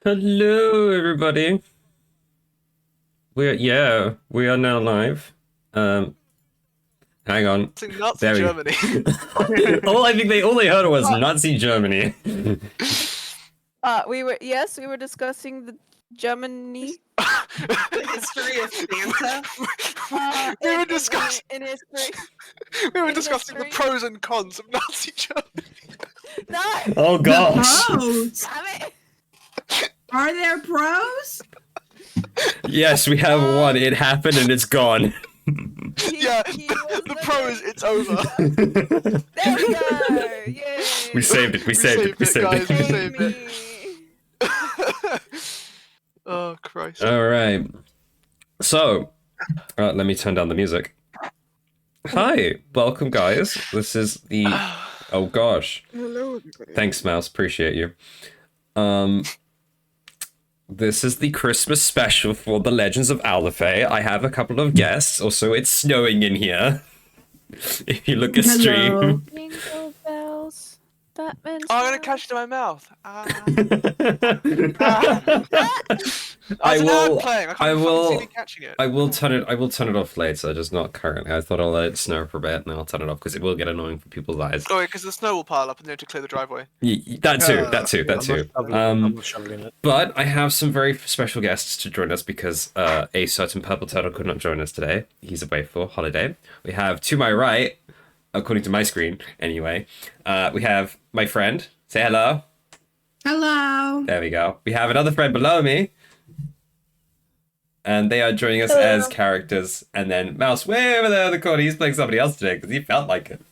Hello, everybody. We are now live. Hang on. It's in Nazi There we go. Germany. all they heard was Nazi Germany. We were discussing the Germany. The history of Santa. We were discussing. In history. We were in discussing the history. pros and cons of Nazi Germany. No! Oh gosh. Pros. Damn it! Are there pros? Yes, we have one. It happened and it's gone. Yeah, He was the pros. It's over. There we go! Yay! We saved it. We saved it. We saved guys. it. We Save saved me. Oh Christ. All right. So, let me turn down the music. Hi, welcome, guys. This is the. Oh gosh. Hello, everybody. Thanks, Mouse. Appreciate you. This is the Christmas special for the Legends of Alderfey. I have a couple of guests. Also, it's snowing in here. If you look at Hello. stream. Jingle bells. That means. Oh, I'm gonna catch it in my mouth. I There's an will- ad playing. I can't I fucking will- see me catching it. I will turn it off later, just not currently. I thought I'll let it snow for a bit and then I'll turn it off because it will get annoying for people's eyes. Oh, because the snow will pile up and they have to clear the driveway. That too. I'm not shoveling it. But I have some very special guests to join us because a certain purple turtle could not join us today. He's away for holiday. We have to my right, according to my screen anyway, we have my friend. Say hello. Hello. There we go. We have another friend below me. And they are joining us as characters. And then Mouse way over there in the corner, he's playing somebody else today because he felt like it.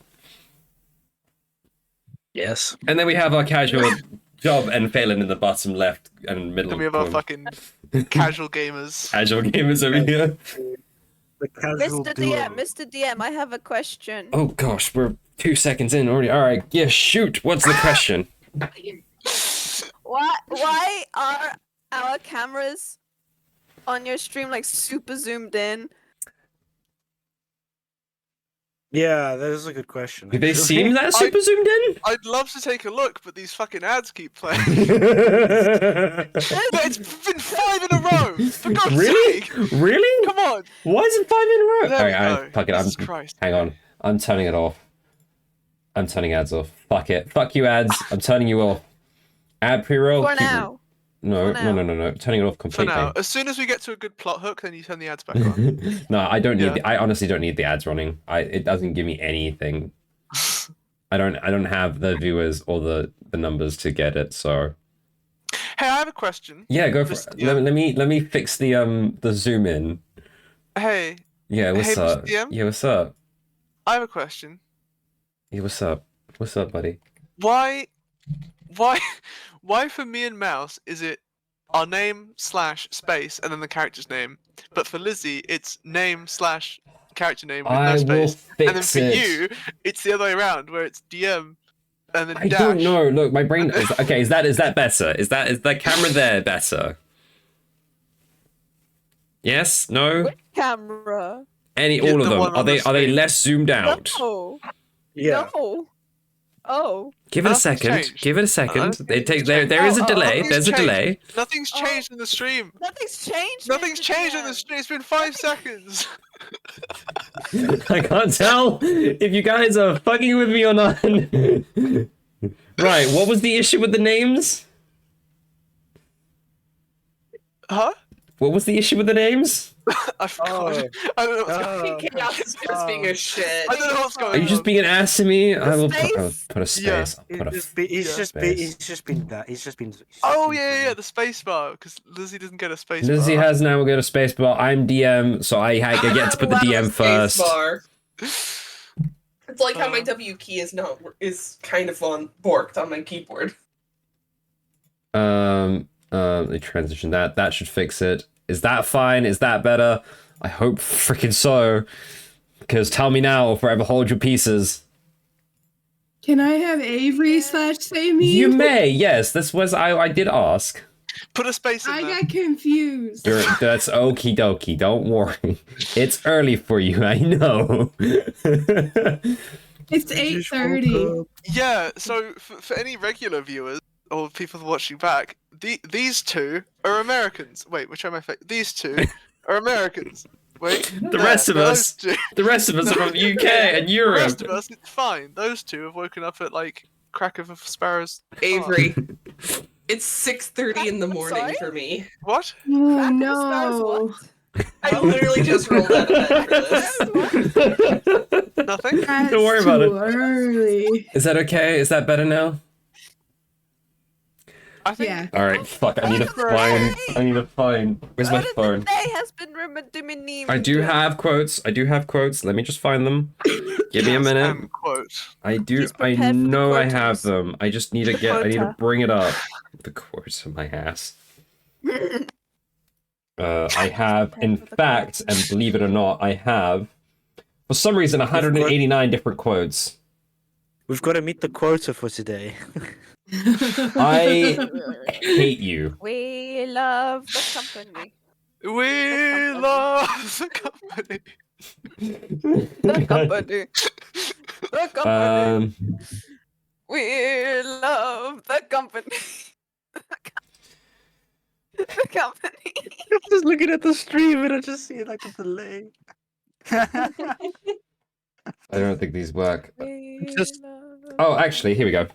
Yes. And then we have our casual Job and Phelan in the bottom left and middle And we have our corner. fucking casual gamers. Casual gamers over here. The casual Mr. duo. Mr. DM, I have a question. Oh gosh, we're 2 seconds in already. All right, yeah, shoot. What's the question? Why are our cameras on your stream like super zoomed in? Yeah, that is a good question. Do they actually. seem that super zoomed in? I'd love to take a look, but these fucking ads keep playing. It's been 5 in a row! For God's Really? sake! Really? Come on! Why is it 5 in a row? There we Alright, go. fuck it. Jesus Christ. Hang on. I'm turning it off. I'm turning ads off. Fuck it. Fuck you, ads. I'm turning you off. Ad pre-roll. For now. No, For no, now. no, no, no. Turning it off For completely. now. As soon as we get to a good plot hook, then you turn the ads back on. No, I don't need. Yeah. I honestly don't need the ads running. It doesn't give me anything. I don't have the viewers or the numbers to get it. So Hey, I have a question. yeah, go for Just- it. yeah. Let me fix the zoom in. Hey, Yeah, what's Hey, up? Mr. DM? Yeah, what's up? I have a question. Yeah, what's up? What's up, buddy? Why for me and Mouse is it our name / space and then the character's name, but for Lizzie it's name / character name with I no will space, and then fix for it. you it's the other way around where it's DM and then I dash. don't know. Look, my brain is okay. Is that better? Is the camera there better? Yes? No? Which camera? Any? Yeah, All of the them? one Are on the they screen. less zoomed out? No. Yeah. No. Oh. Give it a Nothing's second. changed. Give it a second. Nothing's It takes changed. there is a Oh, delay. nothing's There's a changed. delay. Nothing's Oh. changed in the stream. Nothing's changed. Nothing's Mr. changed in the DM. stream. It's been 5 seconds. I can't tell if you guys are fucking with me or not. Right, what was the issue with the names? Huh? What was the issue with the names? I forgot. Oh. I don't know what's going Chaos is just being a shit. I don't know what's going Are you just on. being an ass to me? I will space? put a space. Yeah. I'll put a He's just space. been that. He's just been. Oh yeah, the space bar because Lizzie doesn't get a space Lizzie bar. has now got a space bar. I'm DM, so I get to put the Wow, DM first. spacebar. It's like how my W key is kind of borked on my keyboard. They transition that. That should fix it. Is that fine? Is that better? I hope freaking so. Because tell me now, or forever hold your pieces. Can I have Avery / Sammy? You may, yes. This was I did ask. Put a space in I there. got confused. That's okie dokie. Don't worry. It's early for you, I know. It's 8:30. Yeah, so for any regular viewers or people watching back, these two are Americans. Wait, which are my These two are Americans. Wait, The rest of us, those two. the rest of us are from the UK and The Europe. rest of us, it's fine. Those two have woken up at like crack of a sparrow's. Avery, it's 6:30 in the I'm morning sorry? for me. What? Oh Crack of a sparrow's no. what? I literally just rolled out of bed for this. Nothing. That's Don't worry about too it. early. Is that okay? Is that better now? I think. Yeah. All right, fuck. I need to find. I need to find. Where's my Word of phone? the day has been I do have quotes. I do have quotes. Let me just find them. Give me a minute. Quote. I do. He's I prepared for the know I quotas. have them. I just need to get. I need to Quota. bring it up. The quotes of my ass. I have, in for the fact, and believe it or not, I have, for some reason, 189 different quotes. We've got to meet the quota for today. I hate you. We love the company. We love the company. The company. The company. We love the company. The company. I'm just looking at the stream and I just see like a delay. I don't think these work. We Just- love Oh, actually, here we go.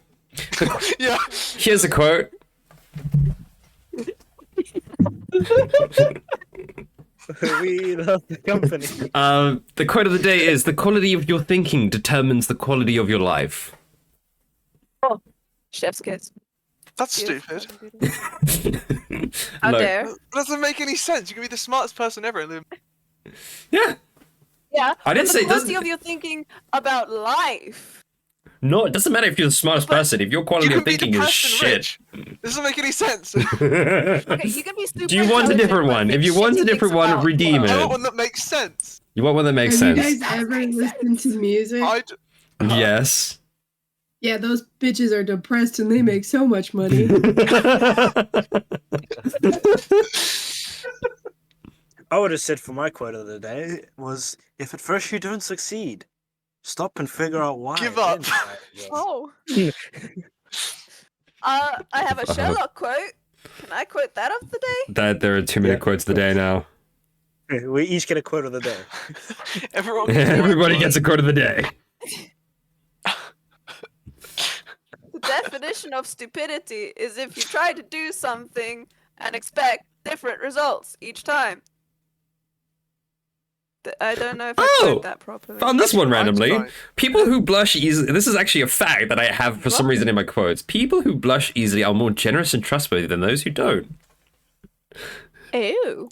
Yeah. Here's a quote. We love the company. The quote of the day is: "The quality of your thinking determines the quality of your life." Chef's kiss. That's Beautiful. stupid. How Look, dare. That doesn't make any sense. You can be the smartest person ever and live. yeah, Yeah. I didn't but say the it quality doesn't. of your thinking about life. No, it doesn't matter if you're the smartest person. If your quality You of can be thinking is depressed and shit. rich. This doesn't make any sense. Okay, you can be super Do you want a intelligent, different but one? think If you want a shitty different things one, about redeem the I it. want one that makes sense. You want one that makes Have sense? you guys ever listened to music? Yes. Yeah, those bitches are depressed and they make so much money. I would have said for my quote of the day was, if at first you don't succeed, stop and figure out why. Give up. then try it." Oh. I have a Sherlock quote. Can I quote that of the day? That there are 2-minute Yeah. quotes of the day now. We each get a quote of the day. Everyone. Everybody gets a quote of the day. The definition of stupidity is if you try to do something and expect different results each time. I don't know if I Oh! quoted that properly. Found this one randomly. fine. People who blush easily. This is actually a fact that I have for some reason in my quotes. People who blush easily are more generous and trustworthy than those who don't. Ew.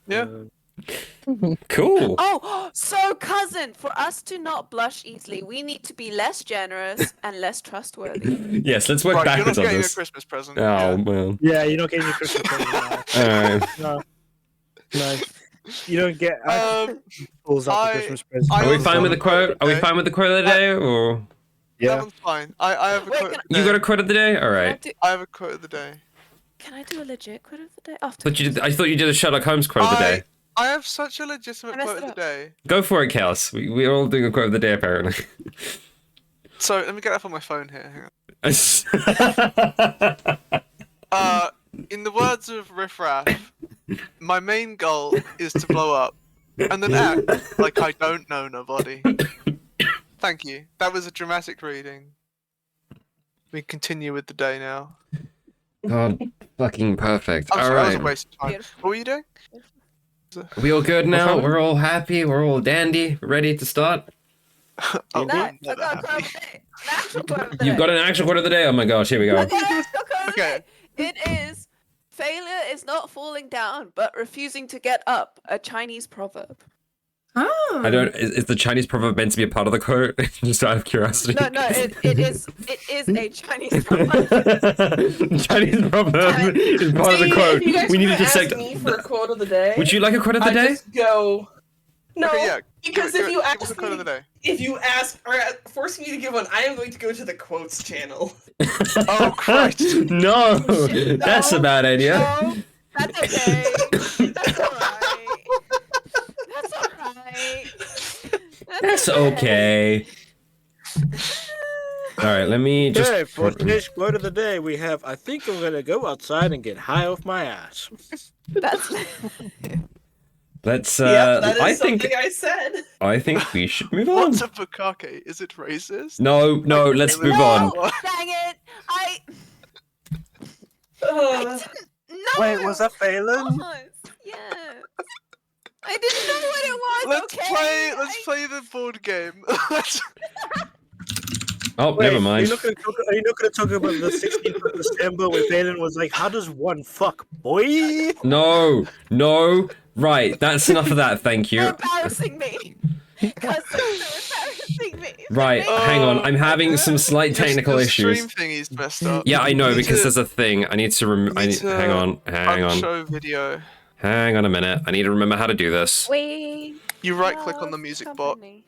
Yeah. Cool. Oh, so cousin, for us to not blush easily, we need to be less generous and less trustworthy. Yes, let's work Right, you're not backwards on getting a this. Christmas present. Oh, Yeah. well. Yeah, you don't get any Christmas presents now. Alright. No. You don't get pulls out I- the Christmas present. I Are we also fine with the have a quote quote? Are we of the fine with the quote of the day? Or That Yeah. one's fine. I have a Wait, quote. can of the you day. got a quote of the day? Alright. I have a quote of the day. Can I do a legit quote of the day? After But I thought you did a Sherlock Holmes quote of the day. I have such a legitimate I messed quote it of the up. day. Go for it, Chaos. We're all doing a quote of the day, apparently. So let me get up on my phone here. Hang oh, on. In the words of Riff Raff, my main goal is to blow up, and then act like I don't know nobody. Thank you. That was a dramatic reading. We continue with the day now. God, fucking perfect. I'm sorry, that was a Alright. waste of time. Beautiful. What were you doing? Are we all good now? fine. We're all happy? We're all dandy? Ready to start? Oh, No, we're I never got a quote happy. of the day. An actual quote of the You've day. got an actual quote of the day? Oh my gosh, here we go. I got an actual quote of the Okay. day. It is, failure is not falling down, but refusing to get up. A Chinese proverb. Oh. I don't. Is the Chinese proverb meant to be a part of the quote? Just out of curiosity. No, it is a Chinese proverb. Chinese proverb is part of the See, quote. if you guys We need to were to ask dissect. me for a quote of the day. Would you like a quote of the I day? just go. No, Okay, yeah. because Give if it- you give us a ask quote of the me, day. if you ask or force me to give one, I am going to go to the quotes channel. Oh Christ! No, that's a bad idea. No, that's okay. That's alright. That's alright. That's okay. All right, let me just. Okay, for today's quote of the day, we have, I think I'm gonna go outside and get high off my ass. That's Let's. Yep, that is I something think. I said. I think we should move on. What's a bukkake? Is it racist? No, no. Like, Let's really? move on. No, dang it! I Uh, no. Wait, was that Phelan? Yes. I didn't know what it was. Let's okay? play the board game. Oh, Wait, never mind. Are you not gonna talk about the 16th of December where Phelan was like, how does one fuck, boy? No, no. Right, that's enough of that. Thank You're you. embarrassing me. Because you're embarrassing me. Right, hang on. I'm having some slight technical the issues. stream thingy's messed up. Yeah, I know You need because to there's a thing. I need to. Hang on. Hang on. Unshow video. Hang on a minute. I need to remember how to do this. We You right click on love the music bot. company.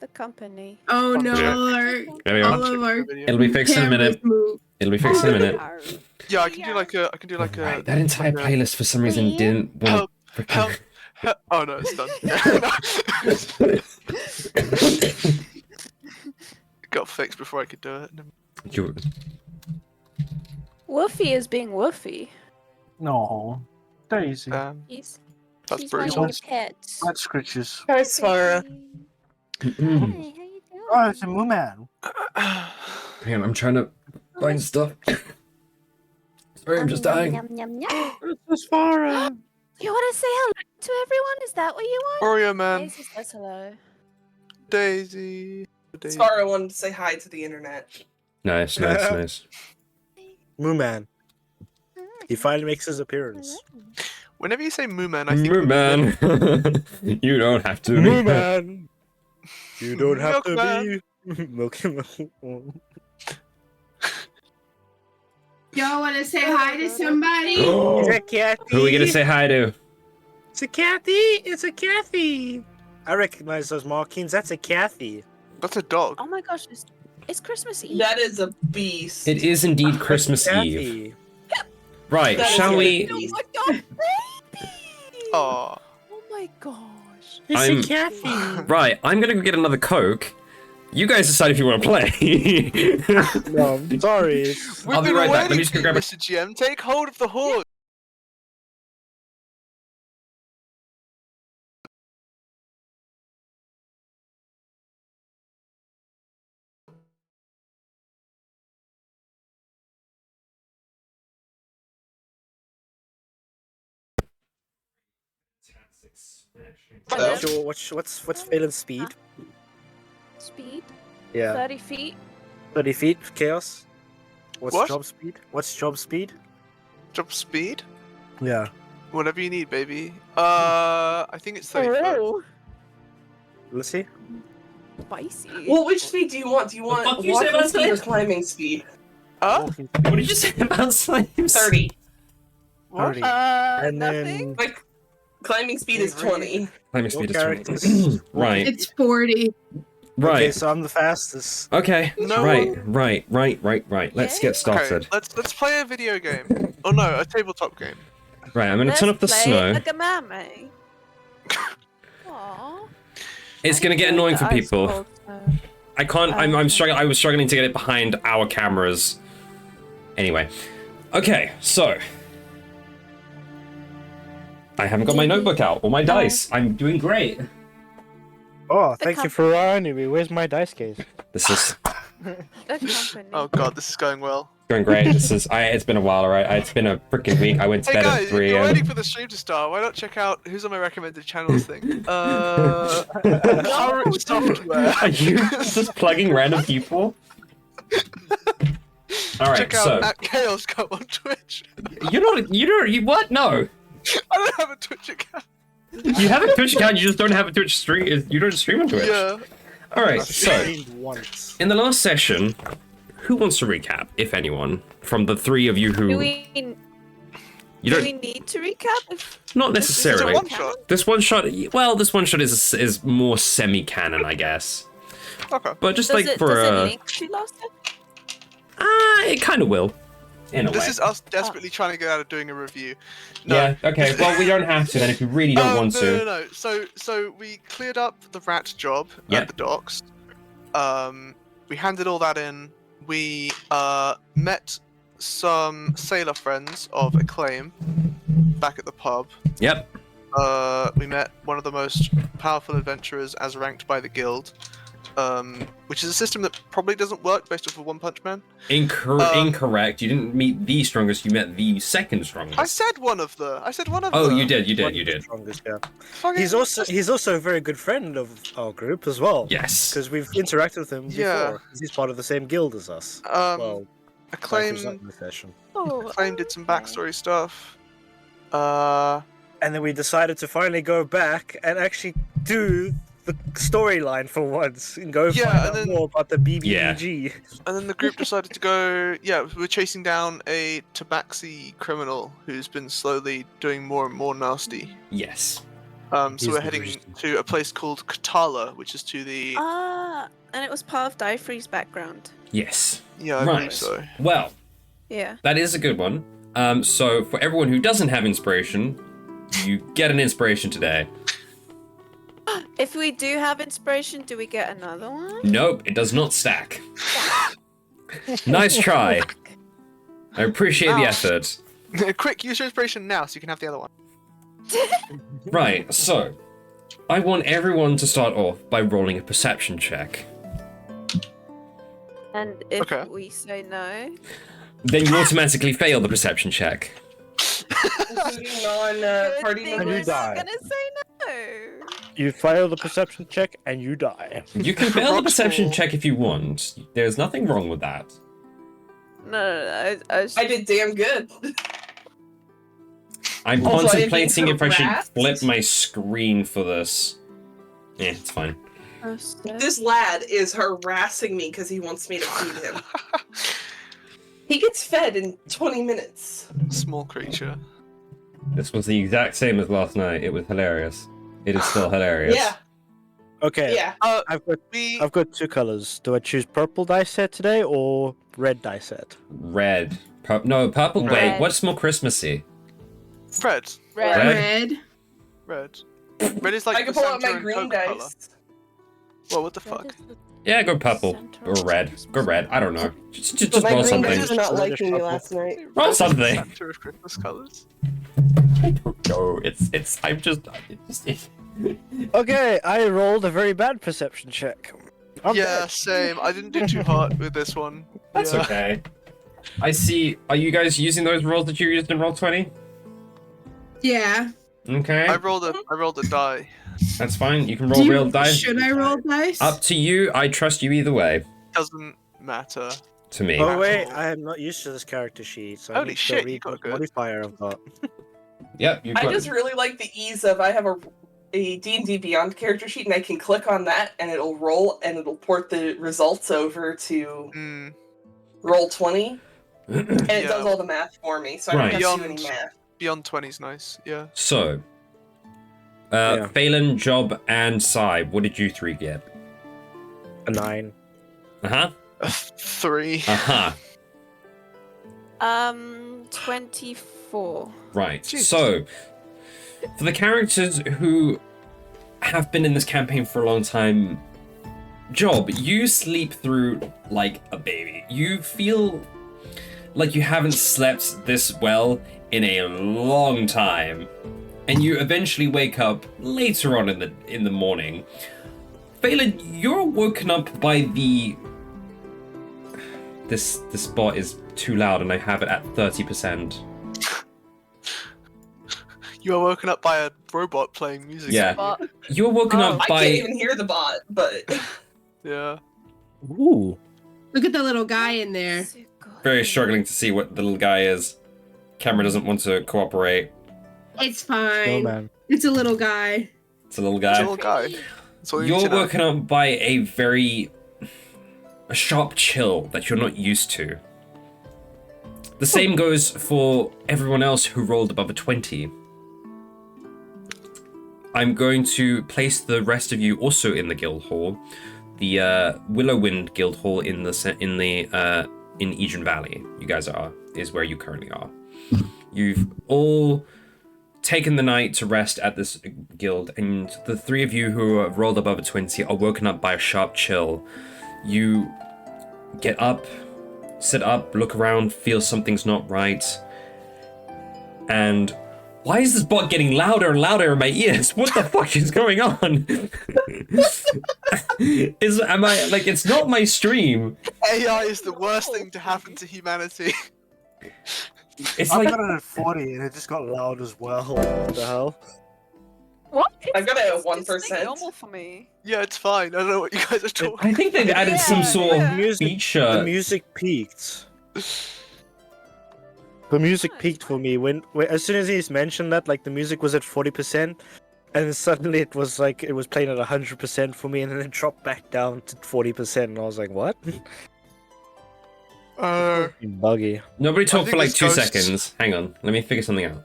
The company. Oh no, Yeah. our, There we all go. of our It'll be fixed in a minute. cameras move. It'll be fixed in a minute. Yeah, I can do like a. Right, that entire like a- playlist for some reason didn't want Help, to. help, help. Oh no, it's done. It got fixed before I could do it. You- Woofy is being woofy. No, Daisy. He's That's he's one of brutal. your pets. That's Scritches. Hi, Svara. Hi, how you doing? Oh, it's a moo man. Hang on, I'm trying to find stuff. Sorry, I'm just dying. Yum, yum, yum. It's Svara. You want to say hello to everyone? Is that what you want? Oreo man, Daisy says hello. Daisy. Daisy. Svara wanted to say hi to the internet. Nice, nice, nice. Moo man. He finally makes his appearance. Whenever you say moo man, I think Moo man, you don't have to. Moo man. You don't have Milkman. to be Milky. Y'all want to say hi to somebody? It's a Kathy. Who are we gonna say hi to? It's a Kathy. It's a Kathy. I recognize those markings. That's a Kathy. That's a dog. Oh my gosh, it's Christmas Eve. That is a beast. It is indeed Christmas Eve. Kathy. Right, That is shall a we? Oh beast. my god, baby! Oh, Oh my gosh. It's I'm- a Kathy. Right, I'm gonna go get another Coke. You guys decide if you want to play. No, I'm sorry. we've I'll be been right back. Let me waiting just for go you, grab a- Mr. GM. Take hold of the horse. Hello? What's Phelan's speed? Speed? Yeah, 30 feet? 30 feet. Chaos. What's What? job speed? What's job speed? Jump speed? Yeah. Whatever you need, baby. I think it's 30 foot. Oh, Let's see. spicy. Well, which speed do you want? Do you want fuck you say walking about speed or that? climbing speed? Huh? What did you say about slaves? 30. What? 30. Nothing? And then Like, climbing speed is 20. Climbing speed is characters. 20. Right, It's 40. Okay, right. so I'm the fastest. Okay, No. right. Let's get Okay, started. let's play a video game. Oh no, a tabletop game. Right, I'm gonna turn up the Let's play snow. Like a mammy. Aww. It's gonna get annoying for people. I can't. I'm struggling. I was struggling to get it behind our cameras. Anyway, okay. So I haven't got my notebook out or my dice. I'm doing great. Oh, thank you for reminding me. Where's my dice case? This is The company. Oh god, this is going well. going great. This is. It's been a while, alright. It's been a freaking week. I went to Hey bed guys, at if 3 you're a.m. waiting for the stream to start, why not check out who's on my recommended channels thing? Current software. Are you just plugging random people? All right. Check out So at Chaos Go on Twitch. you what? No. I don't have a Twitch account. You have a Twitch account. You just don't have a Twitch stream. You don't stream on Twitch. Yeah. All right. I've So. streamed once. In the last session, who wants to recap, if anyone, from the three of you who Do we, you do don't we need to recap? not This is a necessarily. one shot. This one shot, well, this one shot is more semi-canon, I guess. Okay. But just Does like it, for does it link to last time? it kind of will, in a This way. is us desperately trying to get out of doing a review. No. Yeah. Okay. Well, we don't have to then if you really don't want no, to. No. So we cleared up the rat job Yep. at the docks. We handed all that in. We met some sailor friends of Acclaim back at the pub. Yep. We met one of the most powerful adventurers as ranked by the guild, which is a system that probably doesn't work based off of One Punch Man. Incorrect. You didn't meet the strongest. You met the second strongest. I said one of the. Oh, the. you did. You One did. You of the did. strongest, yeah. Fucking- He's also a very good friend of our group as well. Yes. Because we've interacted with him before. Yeah. 'Cause he's part of the same guild as us. Well, Acclaim. back in the session. Oh, Acclaim did some backstory stuff. And then we decided to finally go back and actually do the storyline for once and go Yeah, find and out then- more about the BBEG. And then the group decided to go. Yeah, we're chasing down a Tabaxi criminal who's been slowly doing more and more nasty. Yes. So He's we're the heading reason. to a place called Katala, which is to the. and it was part of Diefree's background. Yes. Yeah, I Right. believe so. Well, Yeah. that is a good one. So for everyone who doesn't have inspiration, you get an inspiration today. If we do have inspiration, do we get another one? Nope, it does not stack. Nice try. I appreciate the Oh. effort. Quick, use your inspiration now so you can have the other one. Right, so I want everyone to start off by rolling a perception check. And if Okay. we say no, Then you automatically fail the perception check. Including non good party thing And you we're members. die. not gonna say no. You fail the perception check and you die. You can fail the Rock's perception full. check if you want. There's nothing wrong with that. No. I was I did damn good. I'm Also, I didn't contemplating mean if I should harassed. flip my screen for this. Yeah, it's fine. This lad is harassing me because he wants me to feed him. He gets fed in 20 minutes. Small creature. This was the exact same as last night. It was hilarious. It is still hilarious. Yeah, Okay, yeah. I've got two colors. Do I choose purple dice set today or red dice set? Red. No, purple. Wait, Red. what's more Christmassy? Red. Red. Red? Red. Red is like I can the pull out my center and green Coke colour. dice. Well, what the fuck? Yeah, go purple. Or red. Go red. I don't know. Just But my roll green something. dice are not Reddish liking me purple. last night. Roll something. Center of Christmas colors. No, it's. I'm just. Okay, I rolled a very bad perception check. I'm Yeah, dead. same. I didn't do too hot with this one. That's Yeah. okay. I see. Are you guys using those rolls that you used in Roll20? Yeah. Okay, I rolled a die. that's fine. You can roll real dice. Should I roll dice? Up to you. I trust you either way. Doesn't matter. To me. Oh wait, I am not used to this character sheet, so I Holy need to shit, you read got what good. modifier I've got. Yep. You I got just really like the ease of I have a D&D Beyond character sheet and I can click on that and it'll roll and it'll port the results over to Hmm. Roll20 and it Yeah. does all the math for me, so I Right. don't have to do any Beyond- math. Beyond 20's nice. Yeah. So, Yeah. Phelan, Job, and Sai, what did you three get? A 9. Uh-huh. 3. Uh-huh. 24. Right. Jesus. So, for the characters who have been in this campaign for a long time, Job, you sleep through like a baby. You feel like you haven't slept this well in a long time. And you eventually wake up later on in the morning. Phelan, you're woken up by the... This spot is too loud and I have it at 30%. You are woken up by a robot playing music. Yeah. But You're woken Oh. up I by... can't even hear the bot, but Yeah. Ooh. Look at the little guy in there. Very struggling to see what the little guy is. Camera doesn't want to cooperate. It's Oh fine. man. It's a little guy. It's a little It's a guy. little guy. That's all you need You're to know. woken up by a sharp chill that you're not used to. The same goes for everyone else who rolled above a 20. I'm going to place the rest of you also in the guild hall, the Willowwind Guild Hall in Egen Valley. You guys is where you currently are. You've all taken the night to rest at this guild, and the three of you who have rolled above a 20 are woken up by a sharp chill. You get up, sit up, look around, feel something's not right. And why is this bot getting louder and louder in my ears? What the fuck is going on? It's not my stream. AI is the worst thing to happen to humanity. It's I like got it at 40 and it just got loud as well. What the hell? What? I've got it at It's 1%. normal for me. Yeah, it's fine. I don't know what you guys are talking. I think they've added some sort Yeah. of feature. The music peaked. The music peaked for me when as soon as he's mentioned that, like the music was at 40%, and then suddenly it was playing at 100% for me, and then it dropped back down to 40%, and I was like, what? Buggy. Nobody talk think for like it's 2 ghosts. seconds. Hang on, let me figure something out.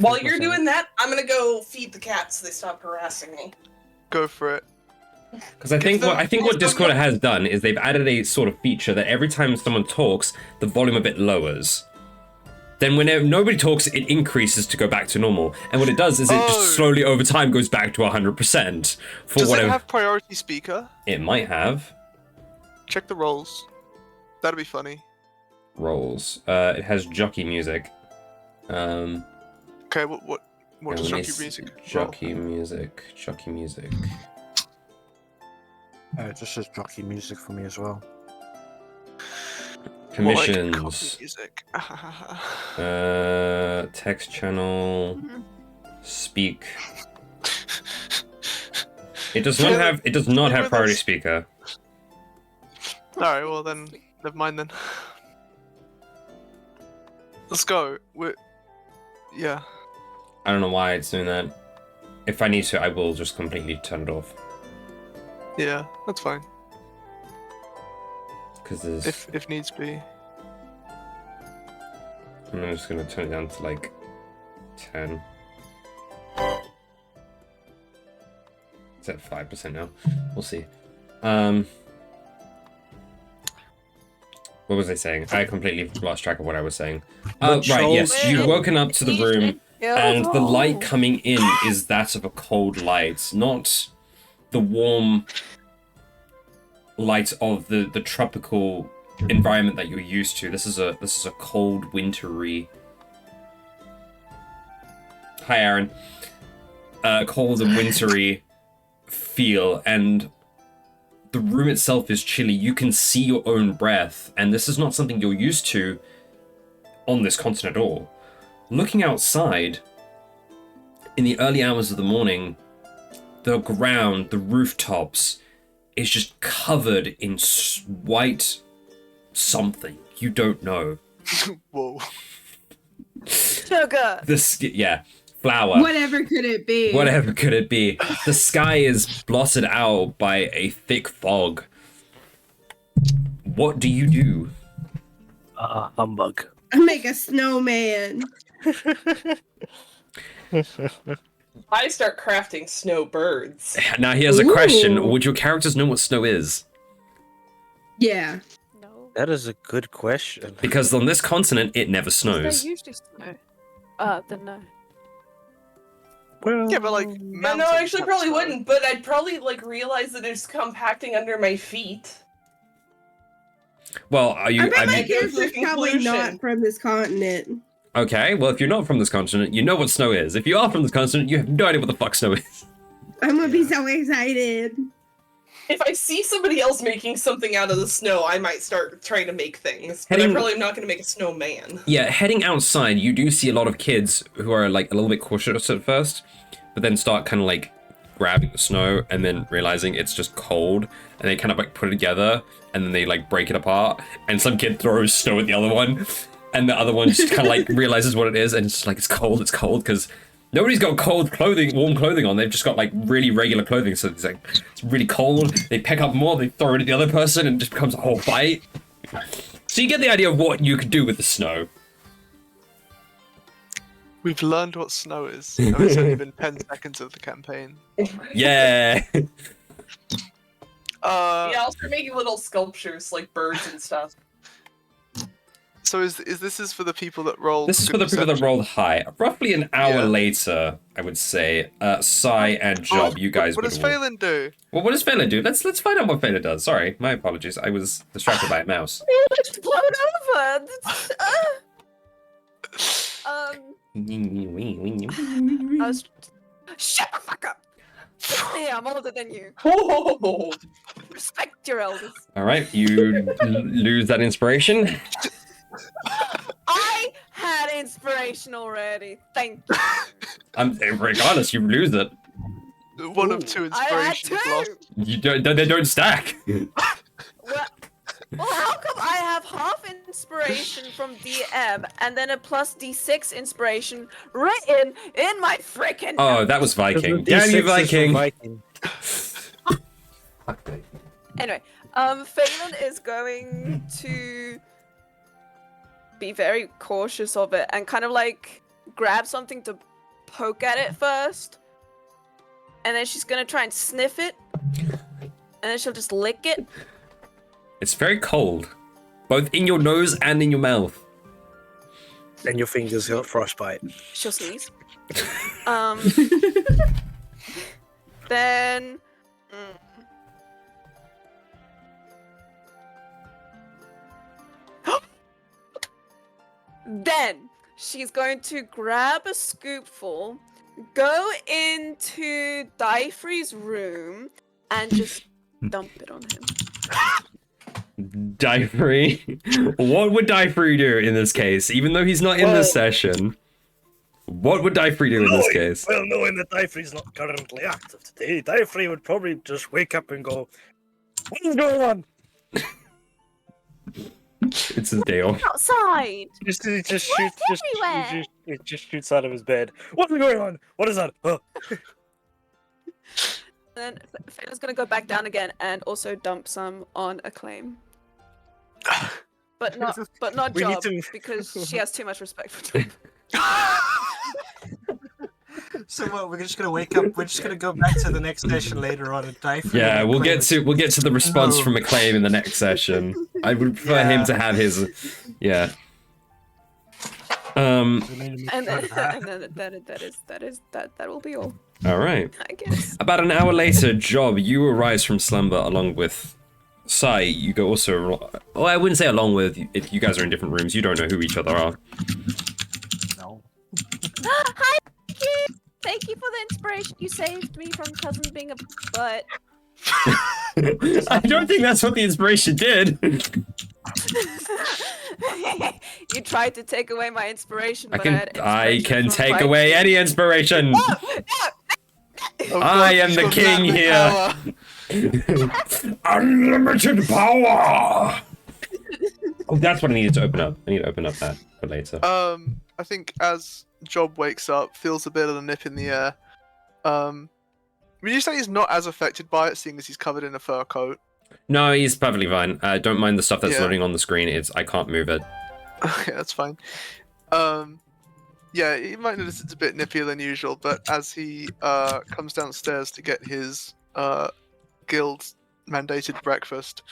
While you're doing that, I'm gonna go feed the cats so they stop harassing me. Go for it. Because I think them- what give them Discord the- has done is they've added a sort of feature that every time someone talks, the volume a bit lowers. Then whenever nobody talks, it increases to go back to normal. And what it does is it Oh. just slowly over time goes back to 100% for Does whatever it have priority speaker? it might have. Check the roles. That'd be funny. Roles. It has jockey music. Okay, what does let me jockey see. music? roll? Jockey music. Jockey music. It just says jockey music for me as well. More like Commissions. copy music. Text channel. Mhm. Speak. It does not have. It does not Stay have with priority us. speaker. Alright, well then, never mind then. Let's go. Yeah. I don't know why it's doing that. If I need to, I will just completely turn it off. Yeah, that's fine. Because there's. If needs be. I'm just gonna turn it down to like 10. It's at 5% now. We'll see. What was I saying? I completely lost track of what I was saying. Right, yes, you've woken up to the room, and the light coming in is that of a cold light, not the warm light of the tropical environment that you're used to. This is a cold, wintry. Hi, Aaron. Cold and wintry feel, and the room itself is chilly. You can see your own breath, and this is not something you're used to on this continent at all. Looking outside, in the early hours of the morning, the ground, the rooftops, is just covered in white something. You don't know. Whoa. Sugar. Flour. Whatever could it be? Whatever could it be? The sky is blotted out by a thick fog. What do you do? Humbug. Make a snowman. I start crafting snowbirds. Now here's a question. Ooh. Would your characters know what snow is? Yeah. No. That is a good question. Because on this continent, it never They snows. usually snow. Then no. Well, Yeah, but like No, mountains I actually have probably snow. wouldn't, but I'd probably like realize that it's compacting under my feet. Well, are you? I bet I my mean, character's probably Conclusion. not from this continent. okay. Well, if you're not from this continent, you know what snow is. If you are from this continent, you have no idea what the fuck snow is. I'm gonna be so excited. If I see somebody else making something out of the snow, I might start trying to make things. But I Heading- probably am not going to make a snowman. Yeah, heading outside, you do see a lot of kids who are like a little bit cautious at first, but then start kind of like grabbing the snow and then realizing it's just cold, and they kind of like put it together and then they like break it apart, and some kid throws snow at the other one, and the other one just kind of like realizes what it is, and it's just like it's cold because nobody's got warm clothing on. They've just got like really regular clothing, so it's like it's really cold. They pick up more, they throw it at the other person, and it just becomes a whole fight. So you get the idea of what you could do with the snow. We've learned what snow is. And it's only been 10 seconds of the campaign. Yeah. Yeah, I'll start making little sculptures like birds and stuff. So is this for the people that rolled? This is good for the people that perception? rolled high. Roughly an hour Yeah. later, I would say, Sai and Job, you guys What would does have. Phelan do? Well, what does Phelan do? Let's find out what Phelan does. Sorry, my apologies. I was distracted by a mouse. It's blown over. I was. Shut the fuck up. Yeah, I'm older than you. Oh, Respect your elders. All right, you lose that inspiration. I had inspiration already. Thank you. Regardless, you lose it. One of two I had inspirations lost. two. You don't. They don't stack. Well, how come I have half inspiration from DM and then a plus D6 inspiration written in my frickin' Oh, that was Viking. Because Damn you, the D6 is from Viking. Viking. Anyway, Phelan is going to be very cautious of it and kind of like grab something to poke at it first. And then she's gonna try and sniff it. And then she'll just lick it. It's very cold, both in your nose and in your mouth. And your fingers got frostbite. She'll sneeze. Then. Then she's going to grab a scoopful, go into Dyfree's room, and just dump it on him. Dyfree. What would Dyfree do in this case? Even though he's not in this session, what would Dyfree do in this case? Well, knowing that Dyfree's not currently active today, Dyfree would probably just wake up and go, "What is going on?" It's his day off. Outside! He just shoots, everywhere. he just shoots out of his bed. What's going on? What is that? Oh. And then Phelan's gonna go back down again and also dump some on Acclaim. But not We need Job, to- because she has too much respect for Job. So what? We're just gonna wake up. We're just gonna go back to the next session later on and die for. Yeah, we'll get to the response No. from Acclaim in the next session. I would prefer Yeah. him to have his, yeah. And then that will be all, All right. I guess. About an hour later, Job, you arise from slumber along with Sai. You go also. Oh, I wouldn't say along with. If you guys are in different rooms, you don't know who each other are. No. Hi, Vicky! Thank you for the inspiration. You saved me from cousin being a butt. I don't think that's what the inspiration did. You tried to take away my inspiration, but I had I inspiration can from take Viking. away any inspiration. No, no. I am the king here. Unlimited power. Oh, that's what I needed to open up. I need to open up that for later. I think as Job wakes up, feels a bit of a nip in the air. Would you say he's not as affected by it, seeing as he's covered in a fur coat? No, he's perfectly fine. Don't mind the stuff that's Yeah. loading on the screen. I can't move it. Okay, that's fine. Yeah, he might notice it's a bit nippier than usual, but as he comes downstairs to get his guild mandated breakfast,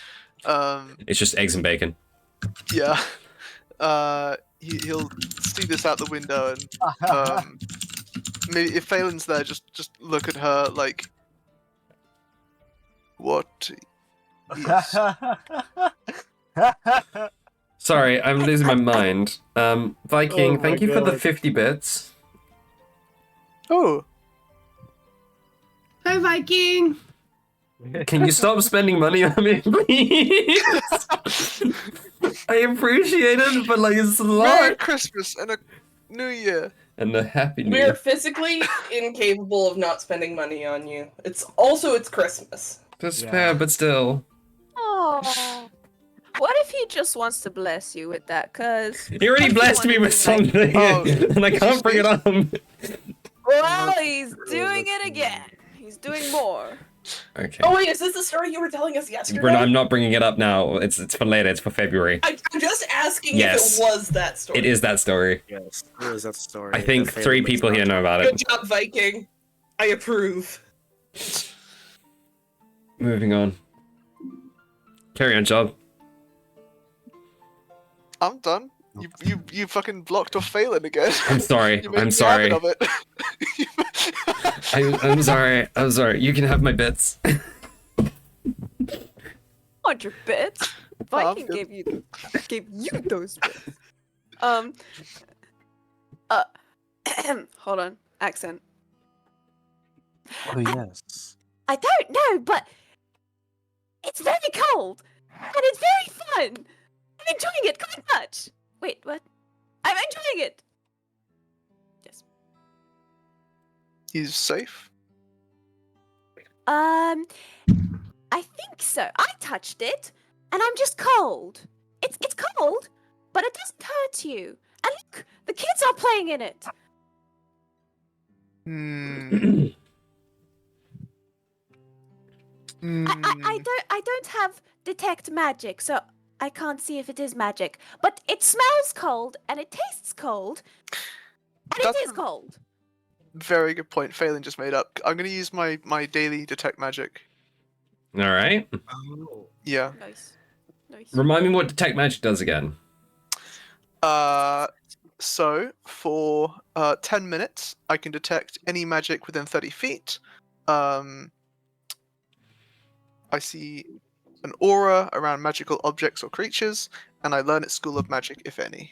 It's just eggs and bacon. yeah, he'll see this out the window and maybe if Phelan's there, just look at her like, what? Is... Sorry, I'm losing my mind. Viking, Oh thank my you for the God. 50 bits. Oh, Hi, Viking. Can you stop spending money on me, please? I appreciate it, but like it's a Merry lot. Christmas and a New Year. And a happy new We're year. physically incapable of not spending money on you. It's Christmas. That's Yeah. fair, but still. Oh. What if he just wants to bless you with that? Cause He already blessed me with something, Oh, and I can't bring it up. well, he's doing it again. He's doing more. Okay. Oh wait, is this the story you were telling us yesterday? Bruna, I'm not bringing it up now. It's for later. It's for February. I'm just asking Yes. if it was that story. It is that story. Yes, there is that story. I think that 3 Phelan people was here not- know about Good it. job, Viking. I approve. Moving on. Carry on, Job. I'm done. You fucking blocked off Phelan again. I'm sorry. You made I'm a sorry. habit of it. I'm sorry. I'm sorry. You can have my bits. 100 bits. If I I'm can good. give you those bits. Hold on. Accent. Oh yes. I don't know, but it's very cold and it's very fun. I'm enjoying it quite much. Wait, what? I'm enjoying it. Yes. He's safe. I think so. I touched it, and I'm just cold. It's cold, but it doesn't hurt you. And look, the kids are playing in it. Hmm. I don't have detect magic, so I can't see if it is magic. But it smells cold, and it tastes cold, and That's it is a- cold. Very good point. Phelan just made up. I'm gonna use my daily detect magic. All right. Oh. Yeah. Nice. Remind me what detect magic does again. So for 10 minutes, I can detect any magic within 30 feet. I see an aura around magical objects or creatures, and I learn its school of magic, if any.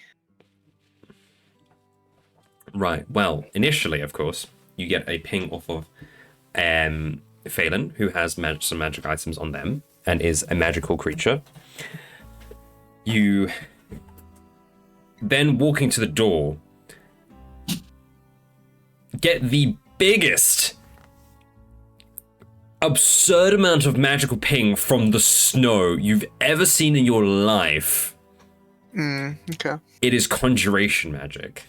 Right. Well, initially, of course, you get a ping off of Phelan, who has some magic items on them and is a magical creature. You then, walking to the door, get the biggest, absurd amount of magical ping from the snow you've ever seen in your life. Okay. It is conjuration magic.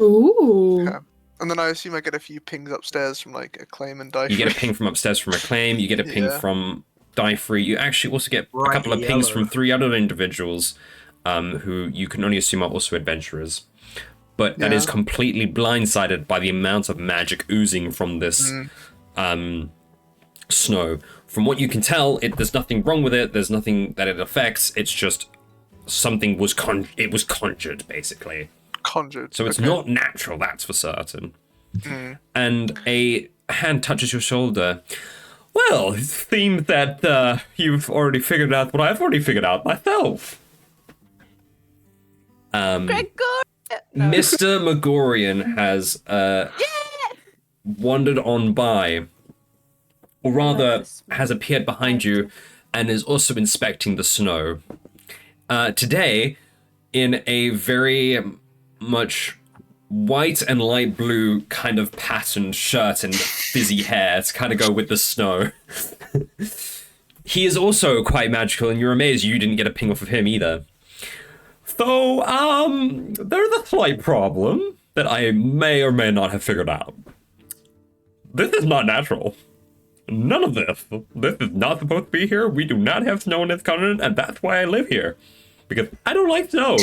Ooh. Okay. And then I assume I get a few pings upstairs from like Acclaim and Dice. You get a ping from upstairs from Acclaim, you get a ping Yeah. from Die Free. You actually also get a Bright couple of pings yellow. from 3 other individuals who you can only assume are also adventurers. But that is Yeah. completely blindsided by the amount of magic oozing from this snow. From what you can tell, there's nothing wrong with it. There's nothing that it affects. It's just something was conjured, basically. Conjured. So it's okay. not natural, that's for certain. And a hand touches your shoulder. Well, it seems that you've already figured out what I've already figured out myself. Gregor. Mr. Megorian has wandered on by, or rather has appeared behind you and is also inspecting the snow. Today, in a very much white and light blue kind of patterned shirt and frizzy hair to kind of go with the snow. He is also quite magical, and you're amazed you didn't get a ping off of him either. So, there's a slight problem that I may or may not have figured out. This is not natural. None of this. This is not supposed to be here. We do not have snow in this continent, and that's why I live here. Because I don't like snow.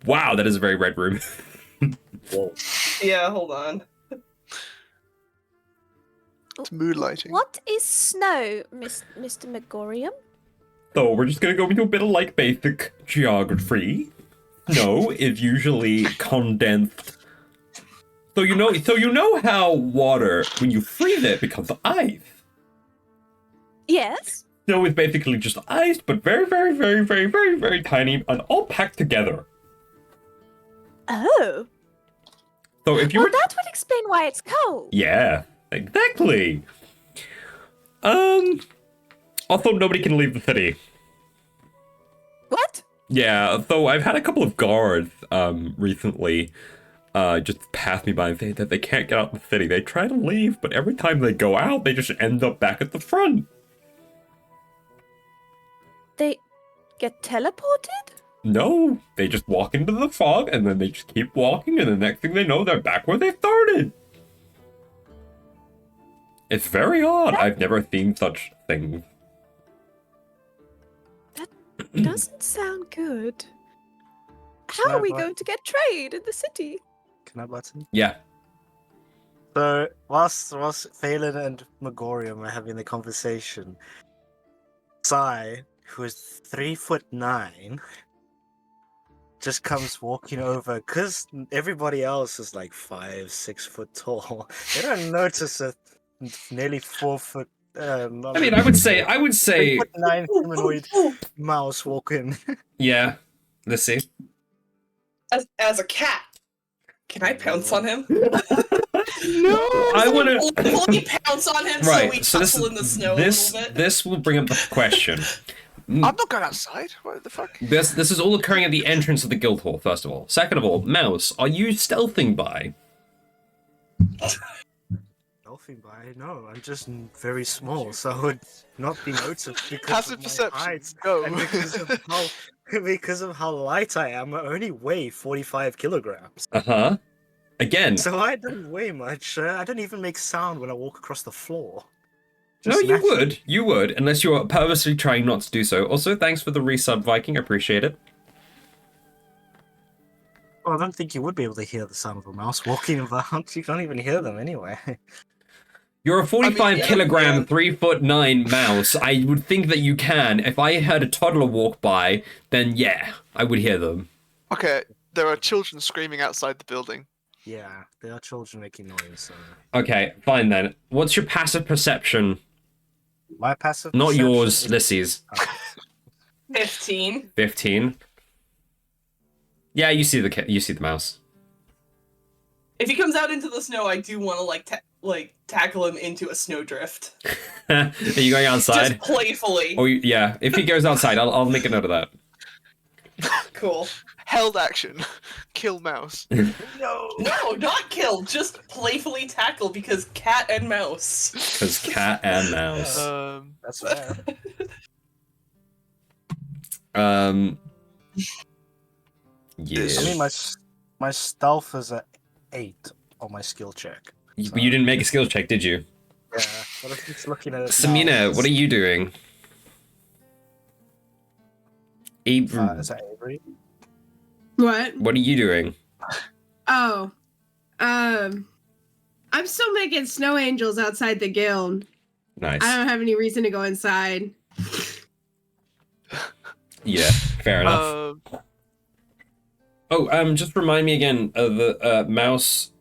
Wow, that is a very red room. Yeah, hold on. It's moonlighting. What is snow, Mr. Megorium? So we're just gonna go into a bit of like basic geography. Snow is usually condensed. So you know how water, when you freeze it, becomes ice. Yes. Snow is basically just ice, but very, very, very, very, very, very tiny and all packed together. Oh. So if you Well, were that would explain why it's cold. Yeah, exactly. Also nobody can leave the city. What? Yeah, so I've had a couple of guards recently just pass me by and say that they can't get out of the city. They try to leave, but every time they go out, they just end up back at the front. They get teleported? No, they just walk into the fog and then they just keep walking, and the next thing they know, they're back where they started. It's very odd. I've never seen such things. Doesn't sound good. How are we going to get trade in the city? Can I button? Yeah. So whilst Phelan and Megorium are having the conversation, Sai, who is 3'9", just comes walking over because everybody else is like 5-6 foot tall. They don't notice a nearly 4 foot. I mean, I would say 3'9" humanoid mouse walking. yeah. Let's see. As a cat, can I pounce on him? No, I want to fully pounce on him so we tussle in the snow a little bit. This will bring up the question. I'm not going outside. What the fuck? This is all occurring at the entrance of the guild hall. First of all, second of all, Mouse, are you stealthing by? Stealthing by? No, I'm just very small, so I would not be noticed because Passive of my perception. height. Go. And because of how light I am, I only weigh 45 kilograms. Uh-huh. Again. So I don't weigh much. I don't even make sound when I walk across the floor. No, Just you naturally. would. You would, unless you're purposely trying not to do so. Also, thanks for the resub, Viking. I appreciate it. Well, I don't think you would be able to hear the sound of a mouse walking about. You can't even hear them anyway. You're a 45 kilogram, yeah. 3'9" mouse. I would think that you can. If I heard a toddler walk by, then yeah, I would hear them. Okay, there are children screaming outside the building. Yeah, there are children making noise. So. Okay, fine then. What's your passive perception? My passive Not perception yours, is- Lissy's. 15. 15. Yeah, you see the mouse. If he comes out into the snow, I do want to tackle him into a snowdrift. Are you going outside? Just playfully. Oh yeah. If he goes outside, I'll make a note of that. Cool. Held action. Kill mouse. No, not kill. Just playfully tackle because cat and mouse. Because cat and mouse. That's fair. Yeah. I mean, my stealth is at 8 on my skill check. You didn't make a skill check, did you? Yeah, but I'm just looking at it. Samina, what are you doing? Is that Avery? What? What are you doing? Oh. I'm still making snow angels outside the guild. Nice. I don't have any reason to go inside. Yeah, fair enough. Just remind me again of the Mouse,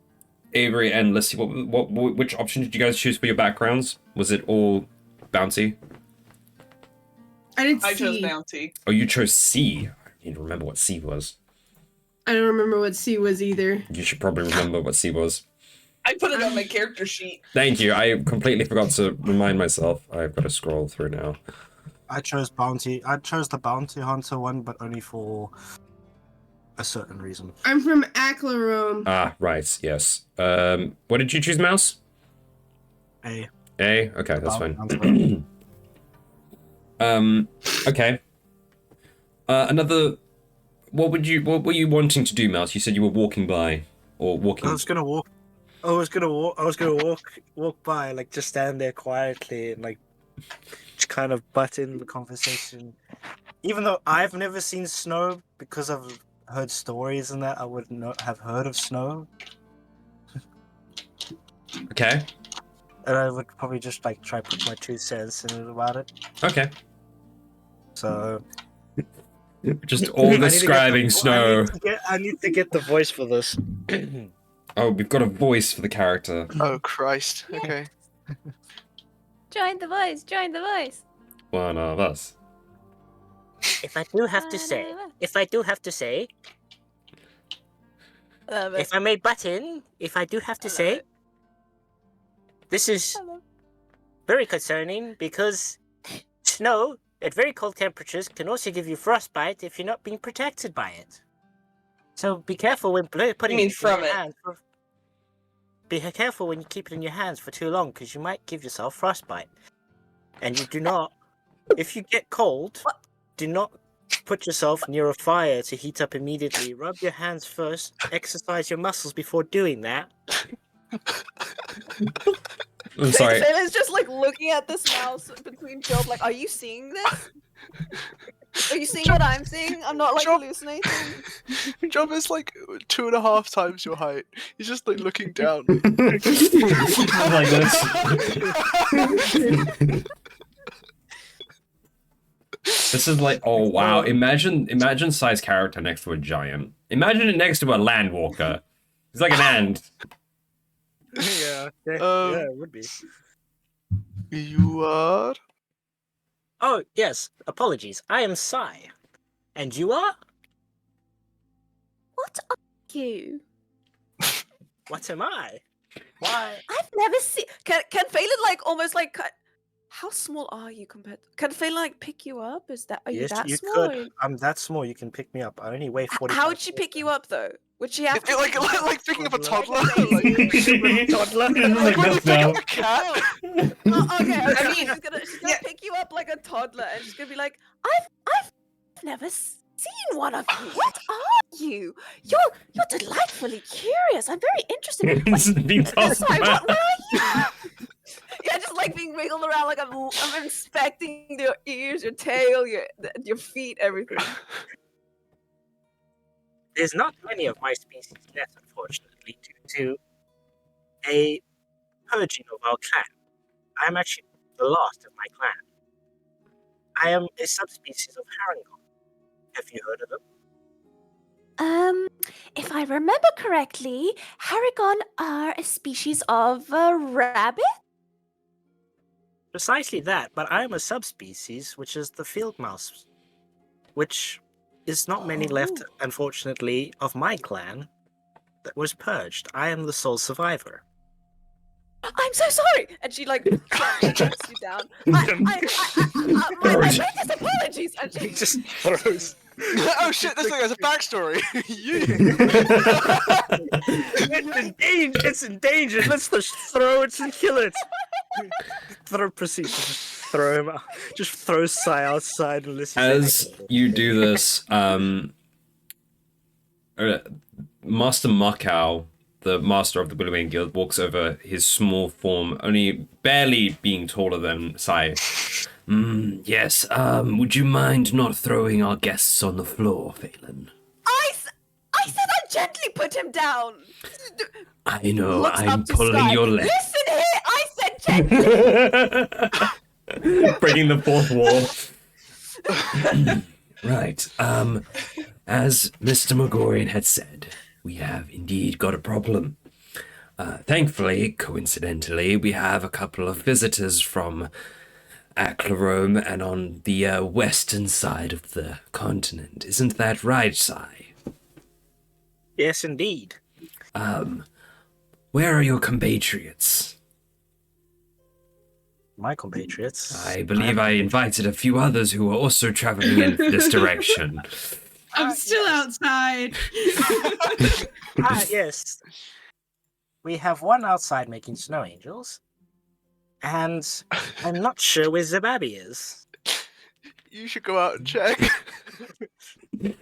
Avery, and Lissy. Which option did you guys choose for your backgrounds? Was it all bouncy? I chose C. bounty. Oh, you chose C. I need to remember what C was. I don't remember what C was either. You should probably remember what C was. I put it on my character sheet. Thank you. I completely forgot to remind myself. I've got to scroll through now. I chose bounty. I chose the bounty hunter one, but only for a certain reason. I'm from Aklarome. Ah, right. Yes. What did you choose, Mouse? A. A. Okay, that's fine. Bounty hunter. Okay. Another. What were you wanting to do, Mouse? You said you were walking by, or walking. I was gonna walk by, like just stand there quietly and like just kind of butt in the conversation. Even though I've never seen snow, because I've heard stories and that, I would not have heard of snow. Okay. And I would probably just like try to put my 2 cents in it about it. Okay. So Just all describing snow. I need to get the voice for this. Oh, we've got a voice for the character. Oh Christ. Okay. Join the voice, join the voice. One of us. If I do have to say, if I may butt in, if I do have to say, this is very concerning because snow at very cold temperatures can also give you frostbite if you're not being protected by it. So be careful when putting mean it from in your it? hands. Be careful when you keep it in your hands for too long because you might give yourself frostbite. And you do not, if you get cold, do not put yourself near a fire to heat up immediately. Rub your hands first, exercise your muscles before doing that. I'm sorry. Phelan's just like looking at this mouse between Job, like, are you seeing this? Are you seeing what I'm seeing? I'm not like Job- hallucinating. Job is like 2.5 times your height. He's just like looking down. Like this. This is like, oh wow! Imagine size character next to a giant. Imagine it next to a landwalker. It's like an ant. Yeah, it would be. You are? Oh, yes. Apologies. I am Sai. And you are? What are you? What am I? Why? I've never seen. Can Phelan like almost like how small are you compared? Can Phelan like pick you up? Are you Yes, that you small? could. I'm that small. You can pick me up. I only weigh 40. How would she pick you up though? Would she have It's to like picking up a toddler. Toddler. Like when you pick up a cat. Oh, okay, I mean, she's gonna yeah. pick you up like a toddler, and she's gonna be like, I've never seen one of you. What are you? You're delightfully curious. I'm very interested. Sorry, where are you? Yeah, just like being wiggled around like I'm inspecting your ears, your tail, your feet, everything. There's not many of my species left, unfortunately, due to a purging of our clan. I'm actually the last of my clan. I am a subspecies of Harangon. Have you heard of them? If I remember correctly, Haragon are a species of rabbit? Precisely that, but I am a subspecies, which is the field mouse, which is not many left, unfortunately, of my clan that was purged. I am the sole survivor. I'm so sorry, and she like puts you down. My greatest apologies, and she just throws. Oh shit! This thing has a backstory. It's in danger. Let's just throw it and kill it. Proceed. Just throw him out. Just throw Sai outside and listen. As you do this, Master Makau, the master of the Billowing Guild, walks over, his small form only barely being taller than Sai. Yes, would you mind not throwing our guests on the floor, Phelan? I said I gently put him down. I know, Looks I'm up to pulling Sky. your leg. Listen here, I said gently. Breaking the fourth wall. Right, as Mr. Megorian had said, we have indeed got a problem. Thankfully, coincidentally, we have a couple of visitors from Aklarome and on the western side of the continent. Isn't that right, Sai? Yes, indeed. Where are your compatriots? My compatriots. I believe I invited a few others who are also traveling in this direction. I'm still outside. Yes. We have one outside making snow angels, and I'm not sure where Zababi is. You should go out and check.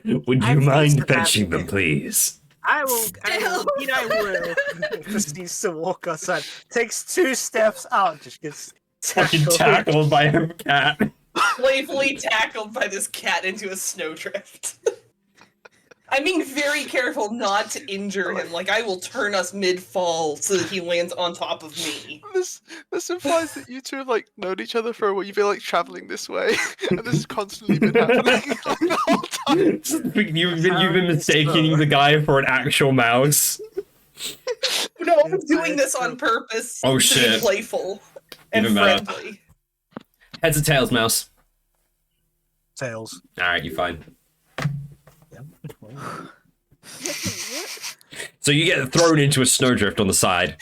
Would you mind fetching them, please? I will. I will. Proceeds to walk outside. Takes 2 steps out. Just gets Fucking tackled by a cat. Playfully tackled by this cat into a snowdrift. I'm being very careful not to injure him. Like, I will turn us mid-fall so that he lands on top of me. This implies that you two have like known each other for a while. You've been like traveling this way, and this has constantly been happening like, the whole time. You've been mistaking the guy for an actual mouse. No, I'm doing this on purpose. Oh, to shit. be playful and Even better. friendly. Heads or tails, mouse? Tails. Alright, you fine. So you get thrown into a snowdrift on the side.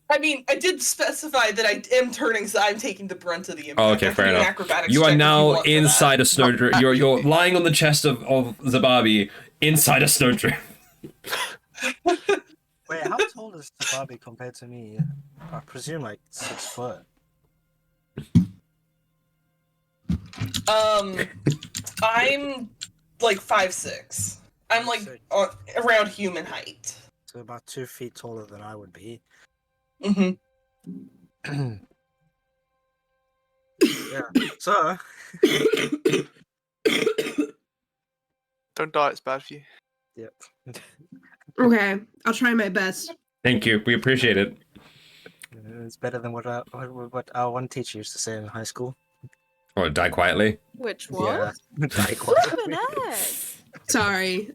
I mean, I did specify that I am turning, so I'm taking the brunt of the impact. Oh, okay, I can fair do an enough. acrobatics You check are if now want for that. inside a snowdrift. You're lying on the chest of Zababi inside a snowdrift. Wait, how tall is Zababi compared to me? I presume like 6 foot. I'm like 5'6". I'm like around human height. So about 2 feet taller than I would be. Mm-hmm. Yeah. So. Don't die, it's bad for you. Yep. Okay, I'll try my best. Thank you. We appreciate it. It's better than what our one teacher used to say in high school. Or die quietly. Which one? Yeah. Die Flippin' heck. Sorry.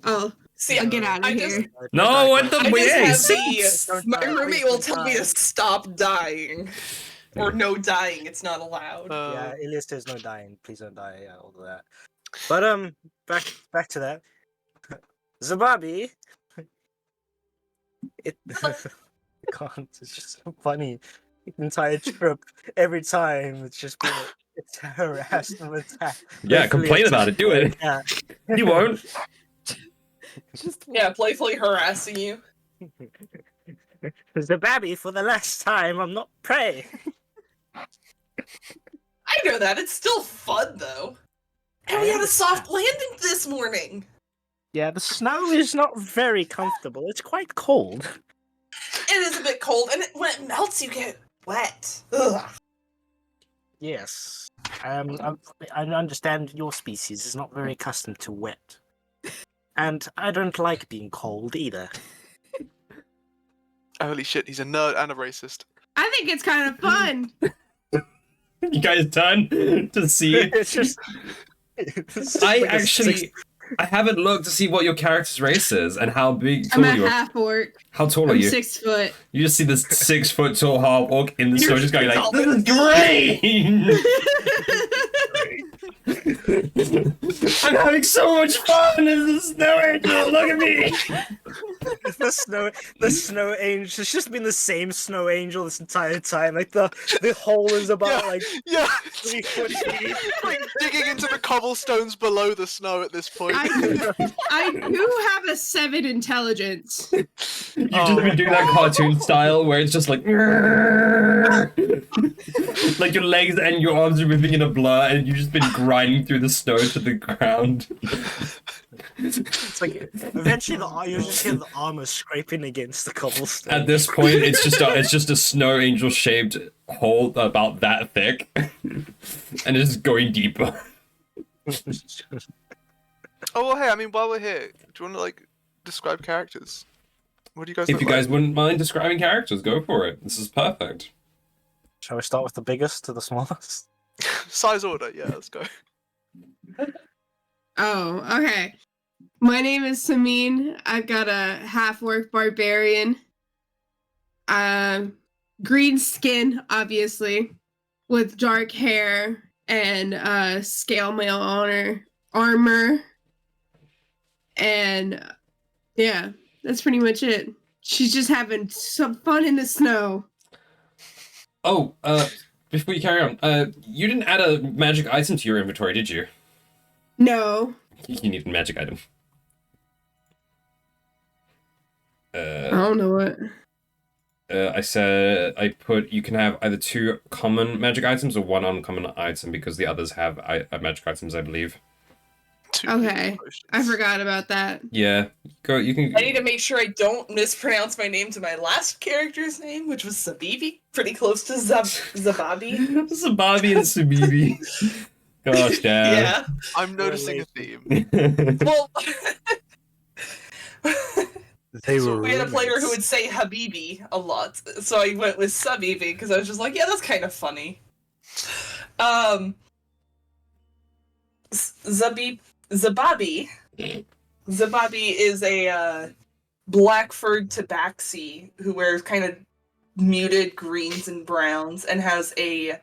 See, I'll get out of I here. No, what the I just hey, have six. my roommate will tell me to stop dying. Or no dying, it's not allowed. Yeah, Ilias, there's no dying. Please don't die. Yeah, all of that. But back to that. Zababi. It can't. It's just so funny. The entire trip, every time, it's just been it's a harassment attack. Yeah, Hopefully complain it's about it. Do it. Yeah. You won't. Just Yeah, playfully harassing you. Zababi, for the last time, I'm not prey. I know that, it's still fun though. And we had a soft landing this morning. Yeah, the snow is not very comfortable. It's quite cold. It is a bit cold, and when it melts, you get wet. Ugh. Yes. I understand your species is not very accustomed to wet. And I don't like being cold either. Holy shit, he's a nerd and a racist. I think it's kind of fun. You guys done to see? It's just. I haven't looked to see what your character's race is and how big I'm tall a you are. half orc. How tall are I'm you? 6 foot. You just see this 6 foot tall half orc in the snow, just going like, "This is great! I'm having so much fun in the snow angel. Look at me!" The snow angel. It's just been the same snow angel this entire time. Like the hole is about like Yeah, 3 foot deep. like digging into the cobblestones below the snow at this point. I do have a 7 intelligence. You've just been doing that cartoon style where it's just like, like your legs and your arms are moving in a blur, and you've just been grinding through the snow to the ground. It's like eventually you just hear the armor scraping against the cobblestone. At this point, it's just a snow angel shaped hole about that thick, and it's going deeper. Oh well, hey, I mean, while we're here, do you want to like describe characters? What do you guys? If look you guys like? wouldn't mind describing characters, go for it. This is perfect. Shall we start with the biggest to the smallest? Size order, yeah, let's go. Oh, okay. My name is Samin. I've got a half orc barbarian. Green skin, obviously, with dark hair and scale mail armor. And yeah, that's pretty much it. She's just having some fun in the snow. Oh, before you carry on, you didn't add a magic item to your inventory, did you? No. You need a magic item. I don't know what. I said you can have either 2 common magic items or 1 uncommon item because the others have magic items, I believe. Okay, I forgot about that. Yeah, you can. I need to make sure I don't mispronounce my name to my last character's name, which was Sabibi. Pretty close to Zababi. Zababi and Sabibi. Gosh, damn. Yeah. I'm noticing a theme. Well, We had a player who would say Habibi a lot, so I went with Sabibi because I was just like, yeah, that's kind of funny. Zababi is a black-furred tabaxi who wears kind of muted greens and browns and has a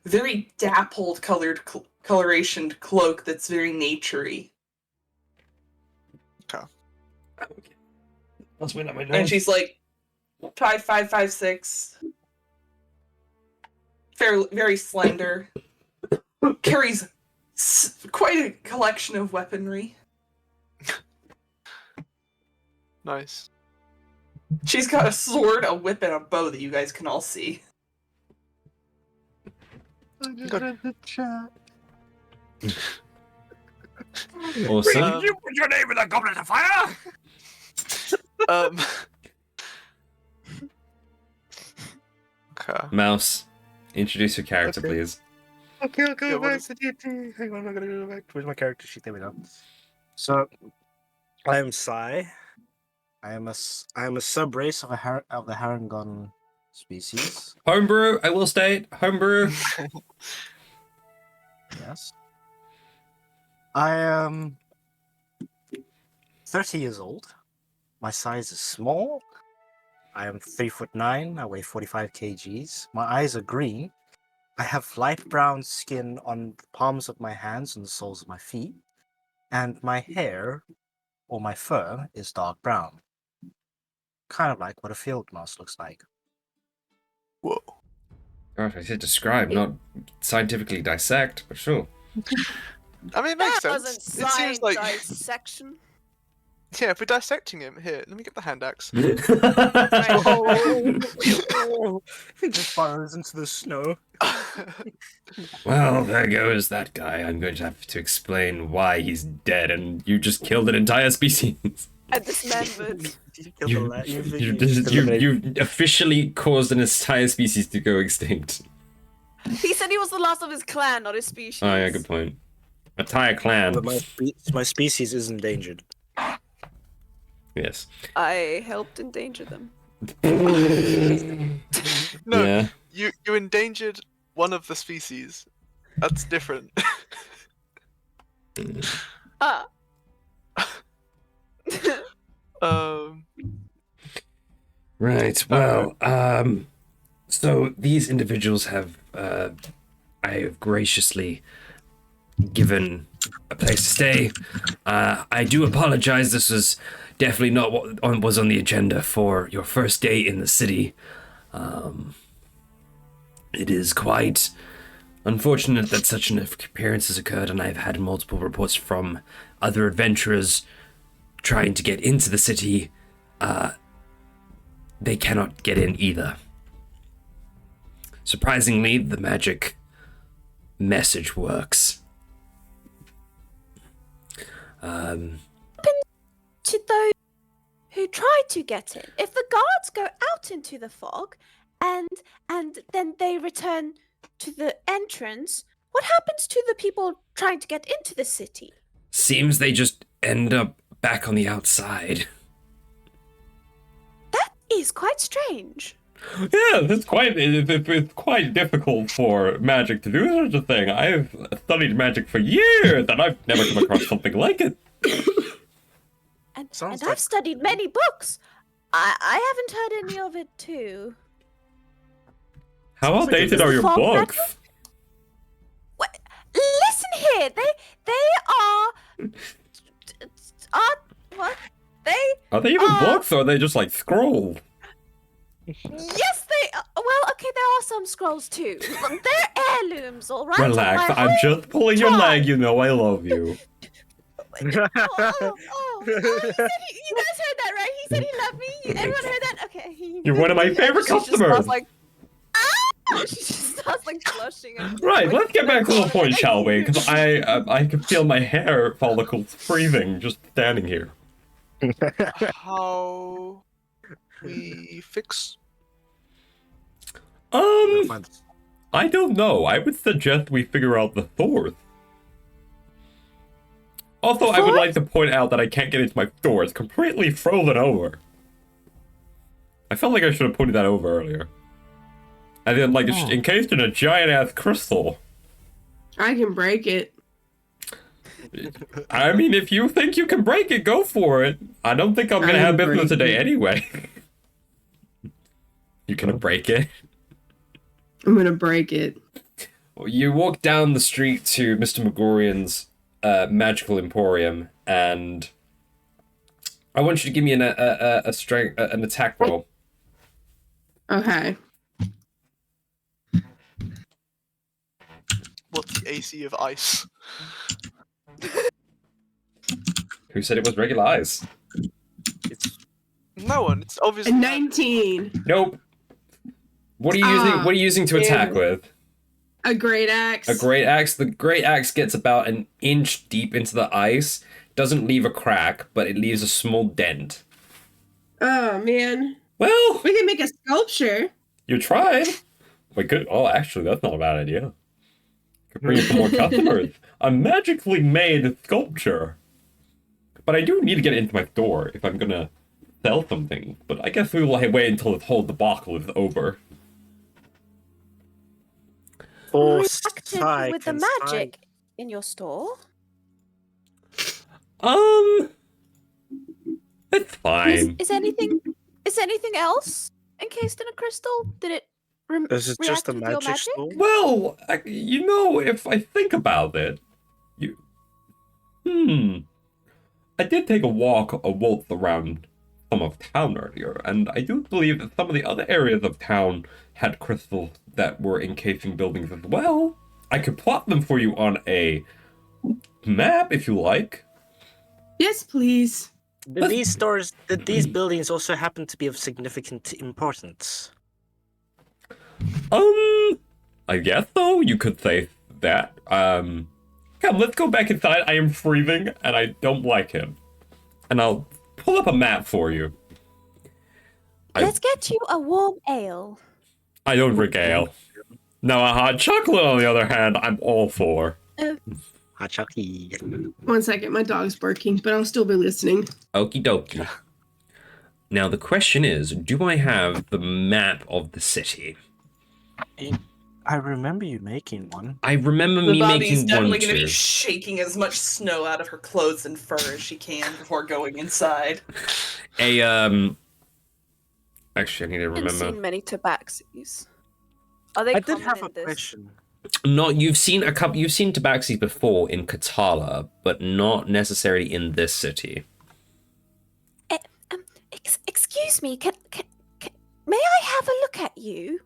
very dappled colorationed cloak that's very naturey. Okay. Let's win at my And she's like 5'5", 5'6", very slender, carries quite a collection of weaponry. Nice. She's got a sword, a whip, and a bow that you guys can all see. Awesome. You put your name in the goblet of fire? Okay. Mouse, introduce your character, Okay. please. Okay, I'll go Yeah, what back is- to DT. Hang on, I'm gonna go back. Where's my character sheet? There we go. So, I am Sai. I am a sub race of the Harangon species. Homebrew, I will state. Homebrew. Yes. I am 30 years old. My size is small. I am 3'9". I weigh 45 kgs. My eyes are green. I have light brown skin on the palms of my hands and the soles of my feet. And my hair, or my fur, is dark brown. Kind of like what a field mouse looks like. Whoa. Gosh, I said describe, not scientifically dissect, but sure. I mean, it makes That sense. wasn't It seems like dissection. yeah. If we're dissecting him, here, let me get the hand axe. He just burrows into the snow. Well, there goes that guy. I'm going to have to explain why he's dead, and you just killed an entire species. And dismembered. You officially caused an entire species to go extinct. He said he was the last of his clan, not his species. Oh yeah, good point. Entire clan. But my species is endangered. Yes. I helped endanger them. No, Yeah. you endangered one of the species. That's different. Ah. Right. Well, so these individuals have, I have graciously given a place to stay. I do apologize. This was definitely not what was on the agenda for your first day in the city. It is quite unfortunate that such an appearance has occurred, and I've had multiple reports from other adventurers trying to get into the city. They cannot get in either. Surprisingly, the magic message works. To those who try to get in, if the guards go out into the fog and then they return to the entrance, what happens to the people trying to get into the city? Seems they just end up back on the outside. That is quite strange. Yeah, it's quite difficult for magic to do such a thing. I've studied magic for years, and I've never come across something like it. And Sounds I've like- studied many books. I haven't heard any of it too. How outdated are your Fog books? What? Listen here, they are what? Are they even Uh, books, or are they just like scrolls? Yes, they. Well, okay, there are some scrolls too. But they're heirlooms, all right. Relax, My I'm whole just pulling your tribe- leg, you know I love you. He said you guys heard that, right? He said he loved me. Everyone heard that? Okay. You're one of my favorite She just customers! starts like, she just starts like blushing. And, Right, like, let's get back to the point, like, shall we? Because I can feel my hair follicles freezing just standing here. How we fix? I don't know. I would suggest we figure out the Thor's. Also, I would like to point out that I can't get into my door. It's completely frozen over. I felt like I should have pointed that over earlier. And then, like, it's encased in a giant-ass crystal. I can break it. I mean, if you think you can break it, go for it. I don't think I'm gonna have business break today it. anyway. You gonna break it? I'm gonna break it. You walk down the street to Mr. Megorian's magical emporium, and I want you to give me an attack roll. Okay. What's the AC of ice? Who said it was regular ice? No one. It's obviously. 19. Nope. What are you using? Ah, What are you using to attack damn. with? A great axe. A great axe. The great axe gets about an inch deep into the ice. Doesn't leave a crack, but it leaves a small dent. Oh man. Well, We can make a sculpture. you tried. We could. Oh, actually, that's not a bad idea. Could bring in some more customers. A magically made sculpture. But I do need to get it into my store if I'm gonna sell something. But I guess we will wait until this whole debacle is over. For Reacted with the magic. in your store? It's fine. Is anything else encased in a crystal? Did it This is just react a with your magic magic? store. Well, if I think about it, I did take a walk around some of town earlier, and I do believe that some of the other areas of town had crystals that were encasing buildings as well. I could plot them for you on a map if you like. Yes, please. Did these buildings also happen to be of significant importance? I guess so. You could say that. Come, let's go back inside. I am freezing, and I don't like him. And I'll pull up a map for you. Let's get you a warm ale. I don't drink ale. Now, a hot chocolate, on the other hand, I'm all for. Hot chocolate. 1 second, my dog's barking, but I'll still be listening. Okie dokie. Now, the question is, do I have the map of the city? I remember you making one. I remember The me Bobby's making one definitely going to too. be shaking as much snow out of her clothes and fur as she can before going inside. Actually, I need to I haven't remember. seen many tabaxis. Are they I did common have a in this? question. No, you've seen tabaxis before in Katala, but not necessarily in this city. Excuse me, may I have a look at you?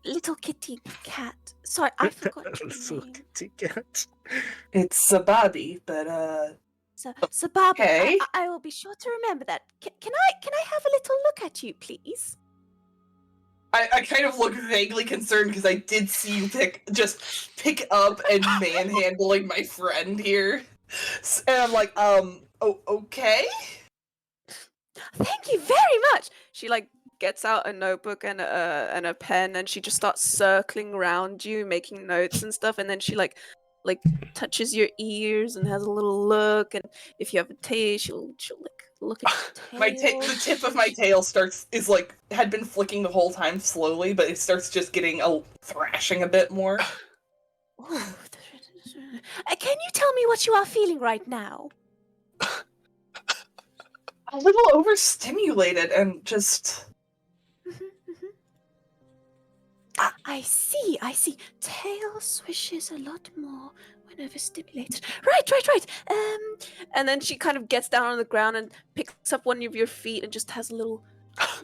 Little kitty cat. Sorry, I forgot your name. It's a Bobby, but So Barbara, Okay. I will be sure to remember that. Can I have a little look at you, please? I kind of look vaguely concerned because I did see you pick up and manhandling my friend here, and I'm like, okay. Thank you very much. She like gets out a notebook and a pen, and she just starts circling around you, making notes and stuff. And then she like touches your ears and has a little look. And if you have a tail, she'll like look at your tail. The tip of my tail had been flicking the whole time slowly, but it starts just getting thrashing a bit more. Oh, can you tell me what you are feeling right now? A little overstimulated and just. I see. Tail swishes a lot more when overstimulated. Right. And then she kind of gets down on the ground and picks up one of your feet and just has a little.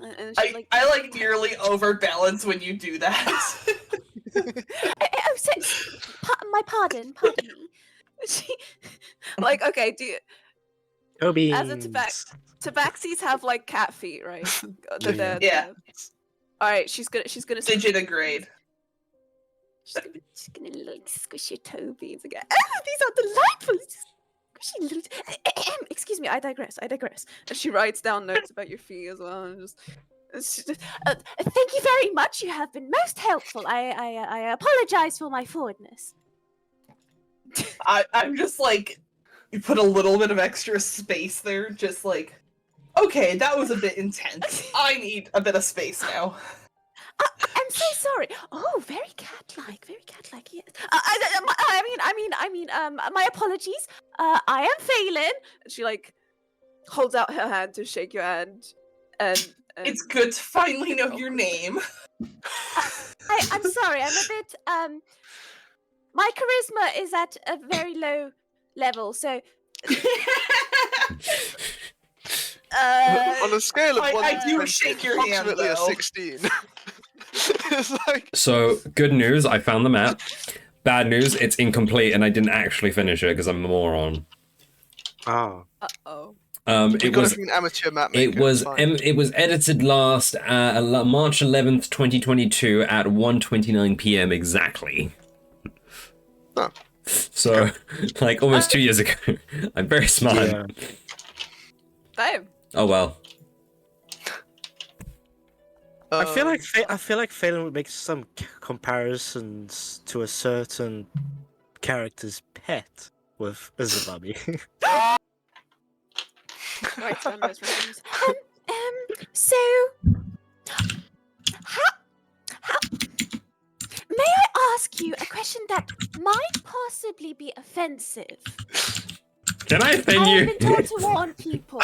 And she, I nearly overbalance when you do that. My pardon me. She, okay, do you? Toby. As a tabaxis have like cat feet, right? Yeah. All right, she's gonna Digitigrade. She's gonna like squish your toe beans again. Oh, these are delightful. Squishy little. Excuse me, I digress. And she writes down notes about your feet as well, and just. Thank you very much. You have been most helpful. I apologize for my forwardness. I'm just like, you put a little bit of extra space there, just like, okay, that was a bit intense. I need a bit of space now. I'm so sorry. Oh, very cat-like. Yes. My apologies. I am Phelan. And she like holds out her hand to shake your hand, and It's good to finally know your name. I'm sorry. I'm a bit. My charisma is at a very low level, so. On a scale of I 1 to do 20, shake your hand, approximately a though. 16. It's like So, good news, I found the map. Bad news, it's incomplete, and I didn't actually finish it because I'm a moron. Oh. oh. you've got to be an amateur map maker. It was edited last March 11th, 2022 at 1:29 p.m. exactly. Oh. So, like almost 2 years ago. I'm very smart. Yeah. Damn. Oh well. I feel like Phelan would make some comparisons to a certain character's pet with Bobby. Right down those rooms. So, how? May I ask you a question? question that might possibly be offensive. Can I offend I've you? been told to warn people.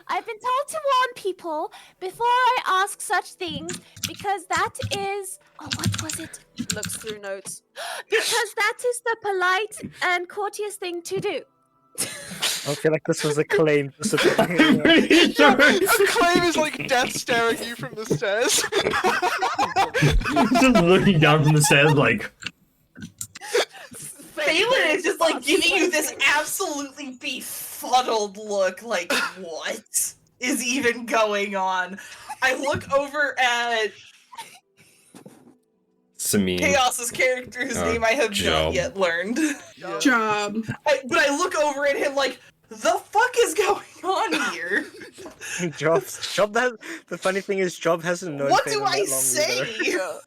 I've been told to warn people before I ask such things because that is. Oh, what was it? Looks through notes. Because that is the polite and courteous thing to do. I feel like this was a claim disappearing. I'm pretty sure. A claim is like death staring you from the stairs. Just looking down from the stairs, like. Phelan is just like giving you this absolutely befuddled look, like, what is even going on? I look over at Samine. Chaos's character, whose name I have Job. not yet learned. Job. But I look over at him like, the fuck is going on here? Job the funny thing is, Job hasn't known. What do Phelan I that long say? either.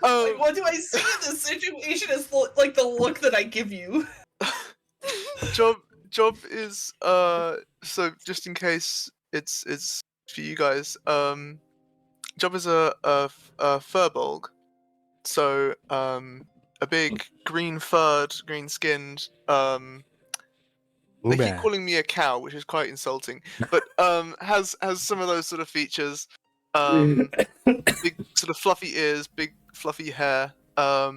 Like, what do I say in this situation is like the look that I give you. Job is so just in case it's for you guys. Job is a furbolg, so a big green-furred, green-skinned. They keep calling me a cow, which is quite insulting, but has some of those sort of features. Big sort of fluffy ears, big fluffy hair. Oh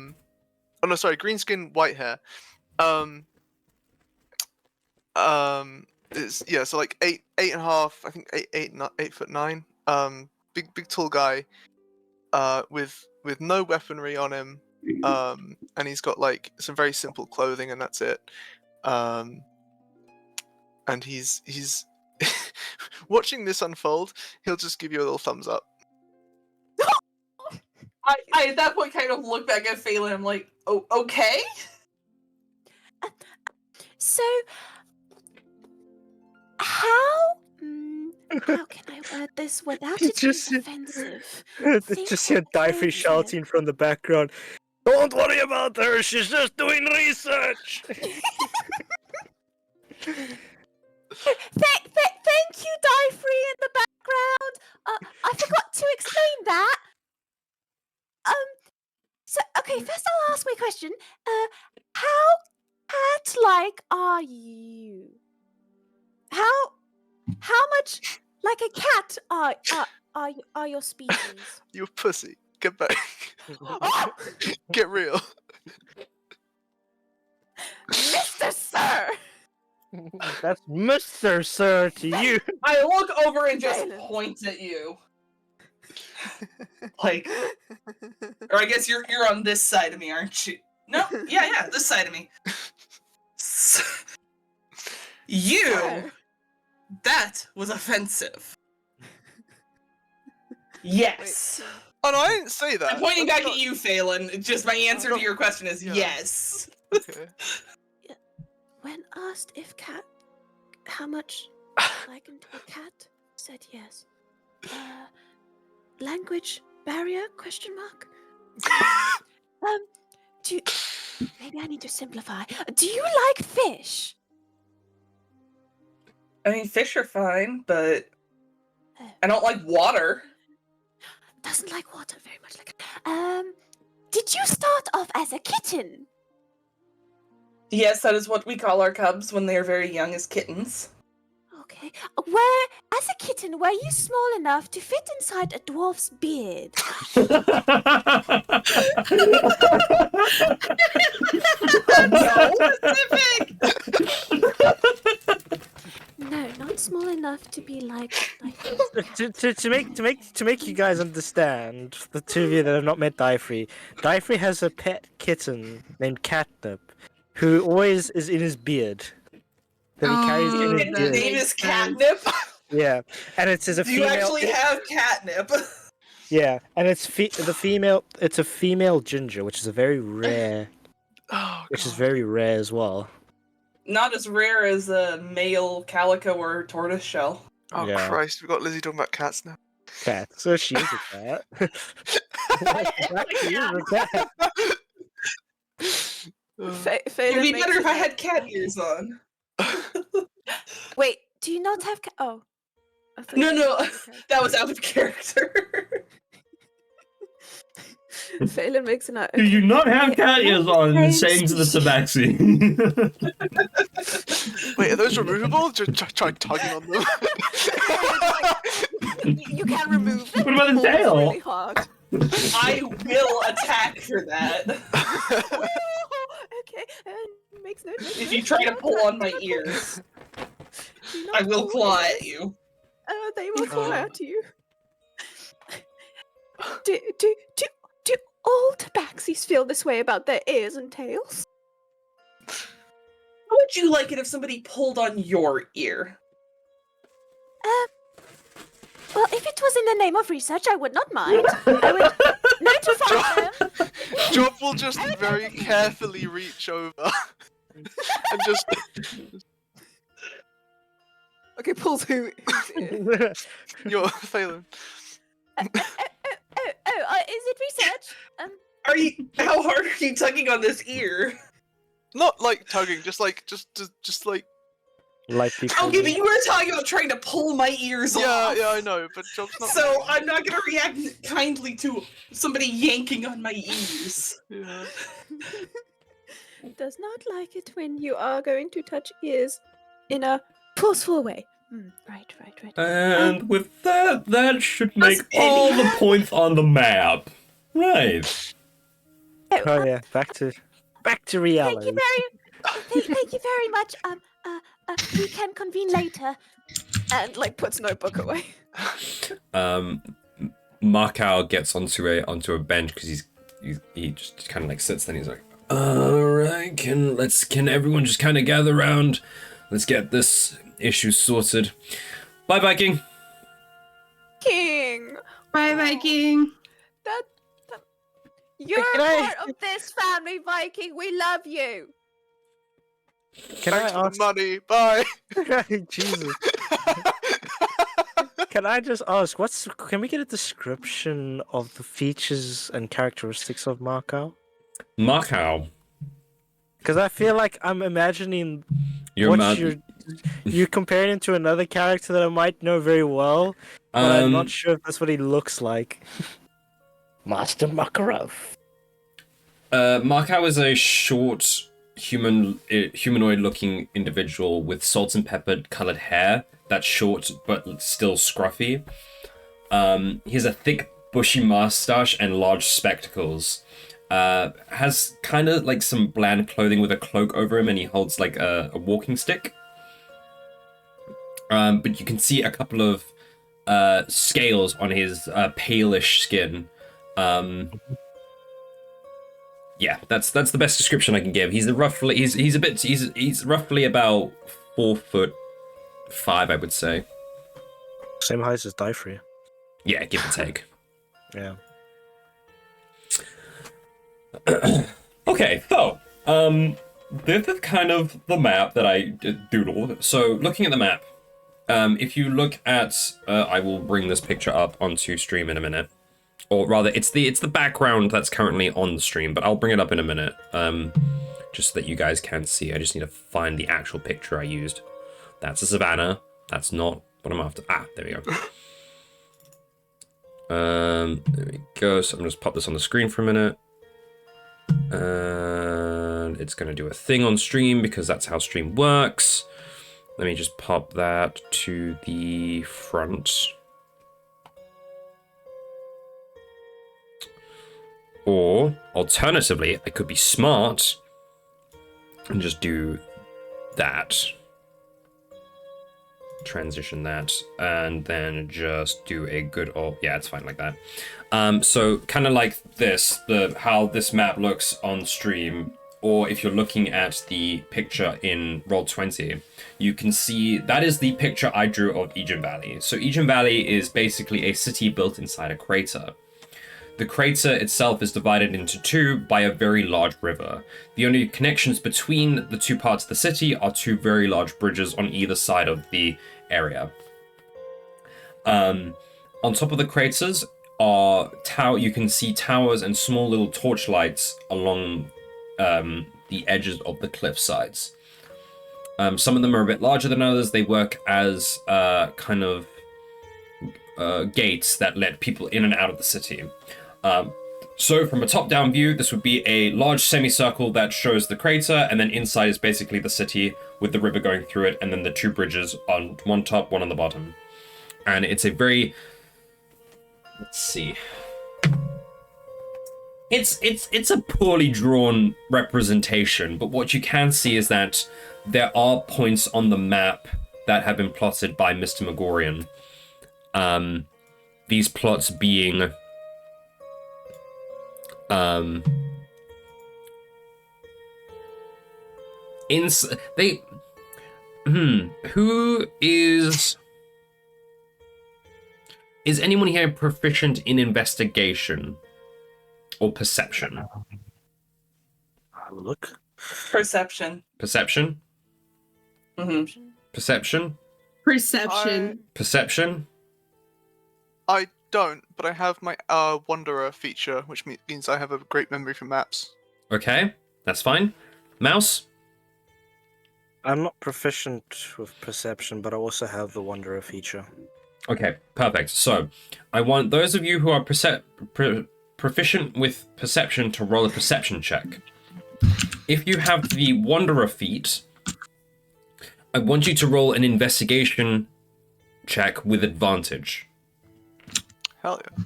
no, sorry, green skin, white hair. It's so like eight and a half. I think 8'9". Big tall guy. With no weaponry on him. And he's got like some very simple clothing, and that's it. And he's watching this unfold. He'll just give you a little thumbs up. I at that point kind of look back at Phelan. I'm like, oh, okay. So, how can I word this without it Just- being offensive? It's just your Alderfey shouting from the background. Don't worry about her. She's just doing research. Thank you, Alderfey, in the background. I forgot to explain that. So, okay, first I'll ask my question. How cat-like are you? How much like a cat are your species? You a pussy. Get back. Get real. Mr. Sir! That's Mr. Sir to you. I look over and just Phelan. point at you. Like, or I guess you're on this side of me, aren't you? No, yeah, this side of me. You. Sir. That was offensive. Yes. Oh no, I didn't say that. I'm pointing That's back not- at you, Phelan. Just my answer to your question is Yeah. yes. Okay. When asked if how much likened to a cat, said yes. Language barrier? Question mark. Maybe I need to simplify. Do you like fish? I mean, fish are fine, but I don't like water. Doesn't like water very much. Did you start off as a kitten? Yes, that is what we call our cubs when they are very young, as kittens. Okay. As a kitten, were you small enough to fit inside a dwarf's beard? No specific. No, not small enough to be like to make you guys understand, the two of you that have not met Alderfey has a pet kitten named Catnip, who always is in his beard. That he carries in his And the beard. name is Catnip. Yeah, and it's a Do you female. actually have catnip? Yeah, and it's the female. It's a female ginger, which is a very rare. Oh, Which is God. very rare as well. Not as rare as a male calico or tortoise shell. Oh Yeah. Christ, we've got Lizzie talking about cats now. Cat. So she is a cat. She is a cat. It'd be better if I had cat ears on. Wait, do you not have Oh. I thought No, you no, had cat. that was out of character. Phelan makes a note. Do you not have cat ears on? Thanks. Saying to the tabaxi. Wait, are those removable? Just try tugging on them. You can remove them. What about the Pulls tail? Really hard. I will attack for that. Okay, makes no difference. If you try to pull on my ears, I will claw at you. They will claw at you. Do all tabaxis feel this way about their ears and tails? How would you like it if somebody pulled on your ear? Well, if it was in the name of research, I would not mind. I would notify them. Job will just very carefully reach over and just. Okay, pulls who? You're failing. Is it research? Are you? How hard are you tugging on this ear? Not like tugging, just like. Like people. Okay, but you were talking about trying to pull my ears Yeah, off. yeah, I know, but Job's not. So I'm not gonna react kindly to somebody yanking on my ears. Yeah. Does not like it when you are going to touch ears in a forceful way. Right. And with that should make all the points on the map. Right. Oh yeah, back to reality. Thank you very much. We can convene later. And like puts notebook away. Markow gets onto a bench because he just kind of like sits there and he's like, all right, can everyone just kind of gather around? Let's get this issue sorted. Bye, Viking. King. Bye, Viking. You're Can I- part of this family, Viking. We love you. Can Thanks I for the ask? money. Bye. Jesus. Can I just ask, can we get a description of the features and characteristics of Markow? Markow. Because I feel like I'm imagining You're you're comparing him to another character that I might know very well, but I'm not sure if that's what he looks like. Master Makarov. Markow is a short humanoid-looking individual with salt and pepper colored hair that's short but still scruffy. He has a thick, bushy mustache and large spectacles. Has kind of like some bland clothing with a cloak over him, and he holds like a walking stick. But you can see a couple of scales on his palish skin. Yeah, that's the best description I can give. He's roughly about 4'5", I would say. Same height as Dyfree. Yeah, give or take. Yeah. Okay, so this is kind of the map that I doodled. So looking at the map, if you look at, I will bring this picture up onto stream in a minute. Or rather, it's the background that's currently on the stream, but I'll bring it up in a minute, just so that you guys can see. I just need to find the actual picture I used. That's a savannah. That's not what I'm after. Ah, there we go. There we go. So I'm just pop this on the screen for a minute. And it's going to do a thing on stream because that's how stream works. Let me just pop that to the front. Or, alternatively, I could be smart and just do that. Transition that, and then just do a good old... Yeah, it's fine like that. So, kind of like this, how this map looks on stream, or if you're looking at the picture in Roll20, you can see that is the picture I drew of Egen Valley. So, Egen Valley is basically a city built inside a crater. The crater itself is divided into two by a very large river. The only connections between the two parts of the city are two very large bridges on either side of the area. On top of the craters are you can see towers and small little torchlights along the edges of the cliff sides. Some of them are a bit larger than others. They work as kind of gates that let people in and out of the city. So from a top-down view, this would be a large semicircle that shows the crater, and then inside is basically the city with the river going through it, and then the two bridges on one top, one on the bottom. And it's a very... Let's see. It's a poorly drawn representation, but what you can see is that there are points on the map that have been plotted by Mr. Megorian. These plots being... Who is anyone here proficient in investigation or perception? Have a look. Perception. Perception? Mm-hmm. Perception? Perception. Perception? I don't, but I have my Wanderer feature, which means I have a great memory for maps. Okay, that's fine. Mouse? I'm not proficient with perception, but I also have the Wanderer feature. Okay, perfect. So, I want those of you who are proficient with perception to roll a perception check. If you have the Wanderer feat, I want you to roll an investigation check with advantage. Hell yeah.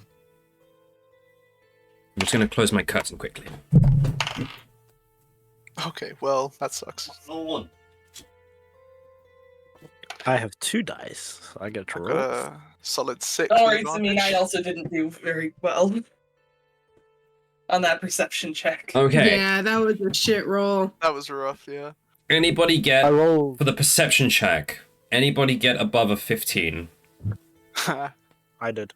I'm just going to close my curtain quickly. Okay, well, that sucks. One. I have 2 dice, so I get to I've roll. got a solid 6. Alright, with I mean, I advantage. also didn't do very well on that perception check. Okay. Yeah, that was a shit roll. That was rough, yeah. Anybody I get, roll. for the perception check, anybody get above a 15? I did.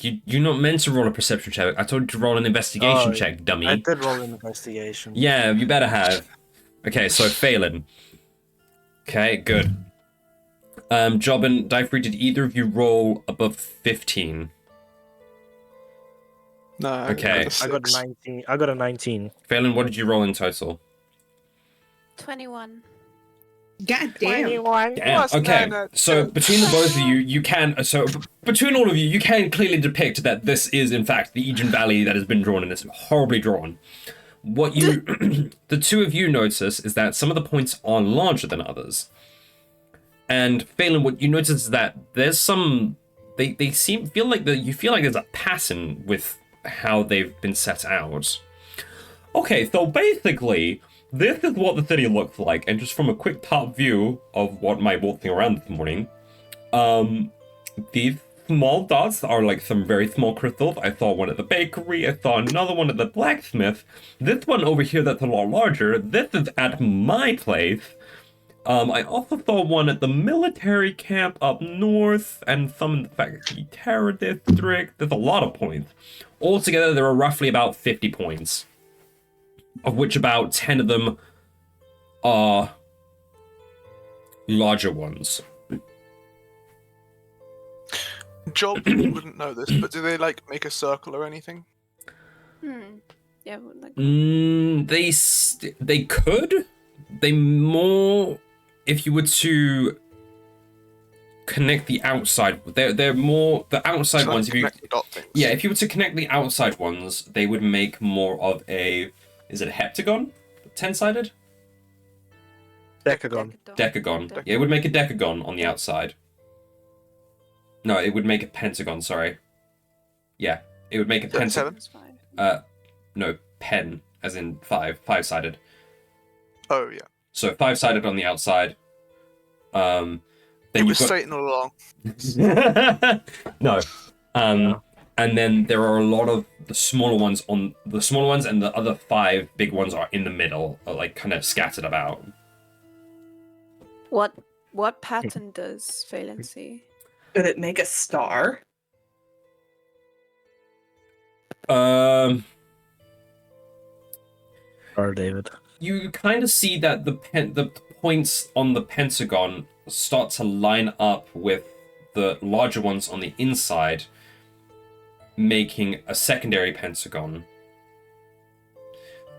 You're not meant to roll a perception check. I told you to roll an investigation Oh, check, dummy. I did roll an investigation. Yeah, you better have. Okay, so Phelan. Okay, good. Job and Diefrey, did either of you roll above 15? No, Okay. I I got a 19. I got a 19. Phelan, what did you roll in total? 21. God damn. Damn. Plus Okay, nine, so between the both of you, you can... So, between all of you, you can clearly depict that this is, in fact, the Aegean Valley that has been drawn, and it's horribly drawn. What you... the two of you notice is that some of the points are larger than others. And Phelan, what you notice is that there's some... They feel like you feel like there's a pattern with how they've been set out. Okay, so basically... This is what the city looks like, and just from a quick top view of what my walking around this morning, these small dots are like some very small crystals. I saw one at the bakery, I saw another one at the blacksmith. This one over here that's a lot larger, this is at my place. I also saw one at the military camp up north, and some in the Factory Terror District. There's a lot of points. Altogether, there are roughly about 50 points, of which about 10 of them are larger ones. Job wouldn't know this, but do they like make a circle or anything? Yeah, like... They could. They more, if you were to connect the outside, they're more the outside So, ones. like, connect the dot things. Yeah, if you were to connect the outside ones, they would make more of a. Is it a heptagon? 10-sided? Decagon. Decagon. Yeah, it would make a decagon on the outside. No, it would make a pentagon, sorry. Yeah, it would make a pentagon. 7? No, pen, as in 5-sided. Oh, yeah. So 5-sided on the outside. Then It you've was got... straight all along. No. And then there are a lot of the smaller ones and the other 5 big ones are in the middle, are like kind of scattered about. What pattern does Phelan see? Could it make a star? Or David. You kind of see that the points on the pentagon start to line up with the larger ones on the inside, making a secondary pentagon.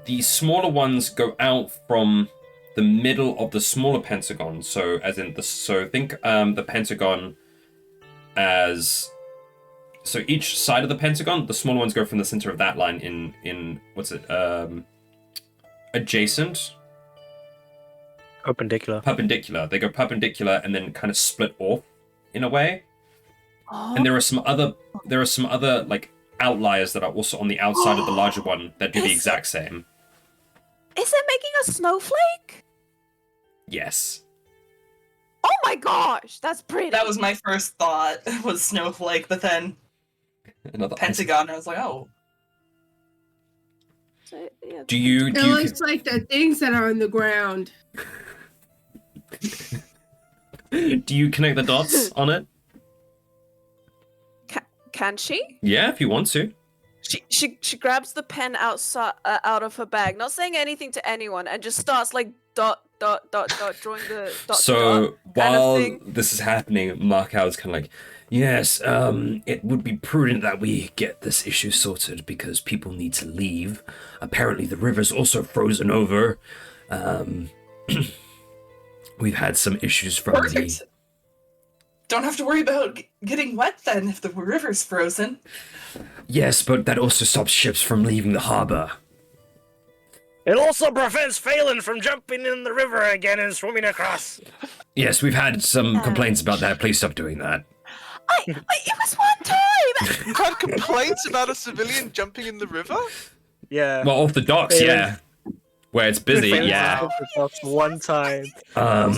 The smaller ones go out from the middle of the smaller pentagon. So think the pentagon as so each side of the pentagon, the smaller ones go from the center of that line in what's it? Adjacent. Perpendicular. Perpendicular. They go perpendicular and then kind of split off in a way. Oh. And there are some other like outliers that are also on the outside of the larger one that do the exact same. Is it making a snowflake? Yes. Oh my gosh, that's pretty. That was my first thought, was snowflake, but then Another pentagon, I was like, oh. So, yeah, Do you It looks like the things that are on the ground. do you connect the dots on it? Can she? Yeah, if you want to. She grabs the pen outside out of her bag, not saying anything to anyone, and just starts like dot drawing the dot. So dot kind of while thing. this is happening, Markow is kind of like, yes, it would be prudent that we get this issue sorted because people need to leave. Apparently the river's also frozen over. We've had some issues from Perfect. Don't have to worry about getting wet then if the river's frozen. Yes, but that also stops ships from leaving the harbor. It also prevents Phelan from jumping in the river again and swimming across. Yes, we've had some complaints about that. Please stop doing that. It was one time. You had complaints about a civilian jumping in the river? Yeah. Well, off the docks, Phelan- yeah. Where it's busy, Phelan yeah. jumped across one time. Wow.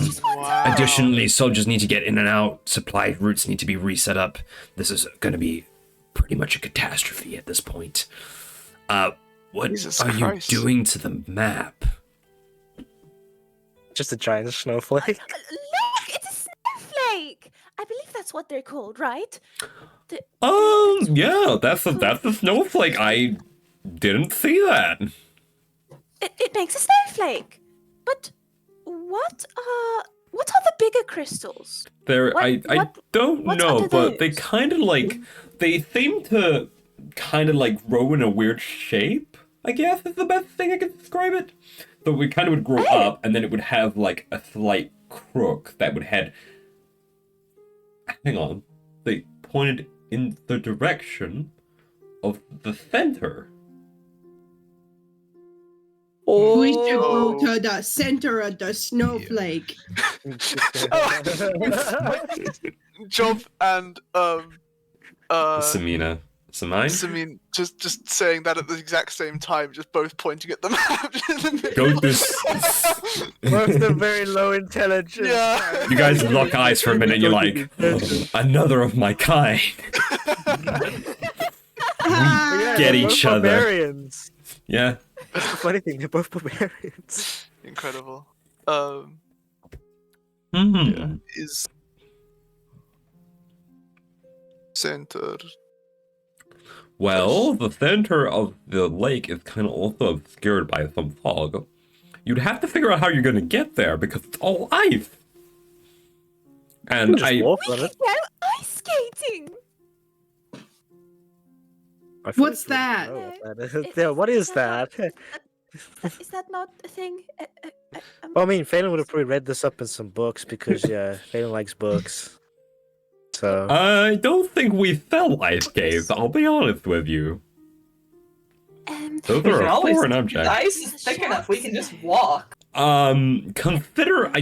Additionally, soldiers need to get in and out. Supply routes need to be reset up. This is going to be pretty much a catastrophe at this point. What Jesus are Christ. you doing to the map? Just a giant snowflake. Look, it's a snowflake. I believe that's what they're called, right? Yeah, that's a snowflake. I didn't see that. It makes a snowflake. But what are the bigger crystals? I don't what's know, under but they those? kind of like they seem to kind of like grow in a weird shape. I guess is the best thing I can describe it. So we kind of would grow up, and then it would have like a slight crook that would head. Hang on, they pointed in the direction of the center. We should go to the center of the snowflake. Job and Samina. Samine? Samin just saying that at the exact same time, just both pointing at the map. Go this. Both are very low intelligence. Yeah. You guys lock eyes for a minute. You're like, another of my kind. Yeah, Get they're each both other. Barbarians. Yeah. That's the funny thing. They're both barbarians. Incredible. Mm-hmm. Is center. Well, the center of the lake is kind of also obscured by some fog. You'd have to figure out how you're going to get there because it's all ice. And Just walk on it. Go ice skating. I feel What's like we that? know what that is. Yeah, what is that? Is that not a thing? Well, I mean, Phelan would have probably read this up in some books because, yeah, Phelan likes books. So. I don't think we sell ice caves, I'll be honest with you. Those We are can a always. foreign The object. ice is thick enough. We can just walk. I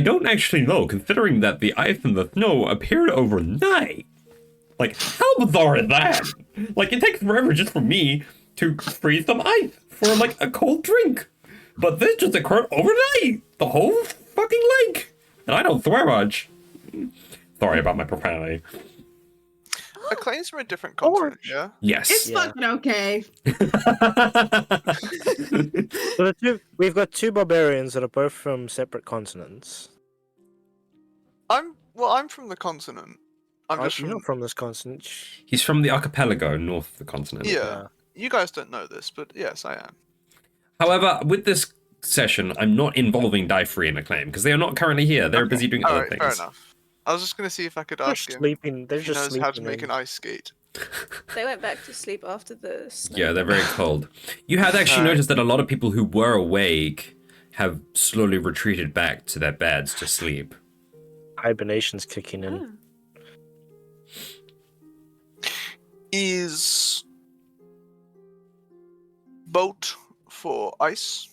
don't actually know, considering that the ice and the snow appeared overnight. Like, how bizarre is that? Like, it takes forever just for me to freeze some ice for, like, a cold drink. But this just occurred overnight! The whole fucking lake! And I don't swear much. Sorry about my profanity. Acclaim's from a different continent, yeah? Yes. It's fucking okay. So we've got two barbarians that are both from separate continents. I'm from the continent. I'm just You're not from this continent. He's from the archipelago north of the continent. Yeah. You guys don't know this, but yes, I am. However, with this session, I'm not involving Free and Acclaim because they are not currently here. They're busy doing other Alright, things. fair enough. I was just gonna see if I could ask him Sleeping. They're if he just knows how to sleeping make in. an ice skate. They went back to sleep after the snow. Yeah, they're very cold. You have actually noticed that a lot of people who were awake have slowly retreated back to their beds to sleep. Hibernation's kicking in. Is boat for ice?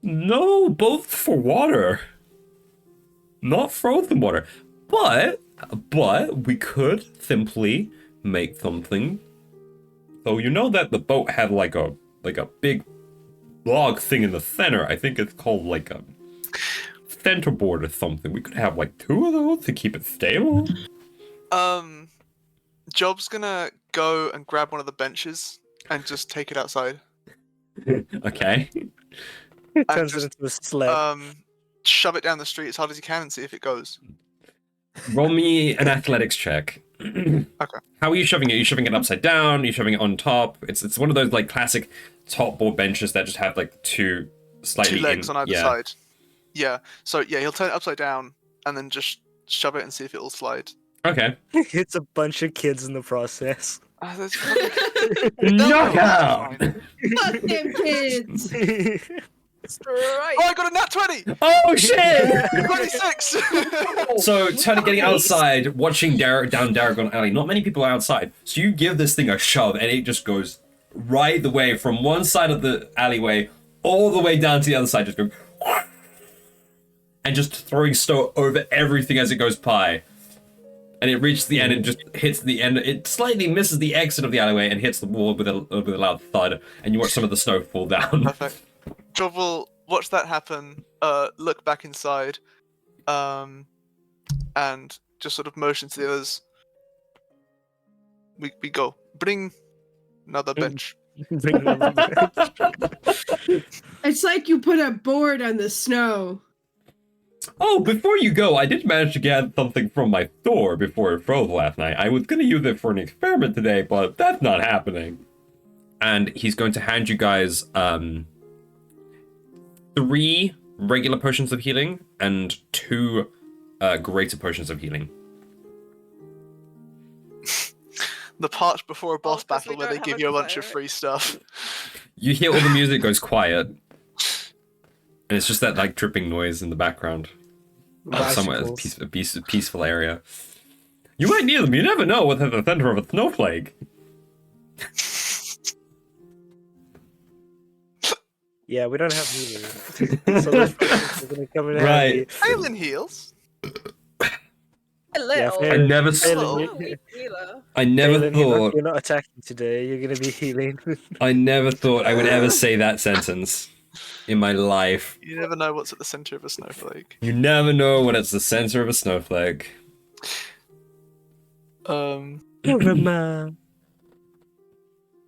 No, both for water. Not frozen water. But we could simply make something. So you know that the boat had like a big log thing in the center. I think it's called like a centerboard or something. We could have like 2 of those to keep it stable. Job's gonna go and grab one of the benches and just take it outside. Okay. It And turns it just, into a sled. shove it down the street as hard as you can and see if it goes. Roll me an athletics check. Okay. How are you shoving it? Are you shoving it upside down? Are you shoving it on top? It's one of those like classic top board benches that just have like 2 slightly 2 legs on either yeah. side. Yeah. So yeah, he'll turn it upside down and then just shove it and see if it'll slide. Okay. It's a bunch of kids in the process. That's Knockout! Fuck them kids! Right. Oh, I got a nat 20! Oh shit! 26! So Tony getting outside, watching down Darragon Alley. Not many people are outside, so you give this thing a shove, and it just goes right the way from one side of the alleyway all the way down to the other side, just going, and just throwing snow over everything as it goes by. And it reaches the end and just hits the end. It slightly misses the exit of the alleyway and hits the wall with a loud thud. And you watch some of the snow fall down. Perfect. Job will watch that happen, look back inside, and just sort of motion to the others. We go. Bring another bench. It's like you put a board on the snow. Oh, before you go, I did manage to get something from my store before it froze last night. I was going to use it for an experiment today, but that's not happening. And he's going to hand you guys 3 regular potions of healing and 2 greater potions of healing. The part before a boss 'cause we battle where they don't give have you a a bunch of cleric. free stuff. You hear all the music goes quiet. And it's just that like dripping noise in the background. Somewhere a peaceful area. You might need them. You never know what's at the center of a snowflake. Yeah, we don't have healers. So those potions are gonna come in handy. Right. Alien heals. A little. Yeah, I never, Phelan, I never Phelan, thought, you're not attacking today. You're gonna be healing. I never thought I would ever say that sentence in my life. You never know what's at the center of a snowflake. You never know when it's the center of a snowflake. Remember.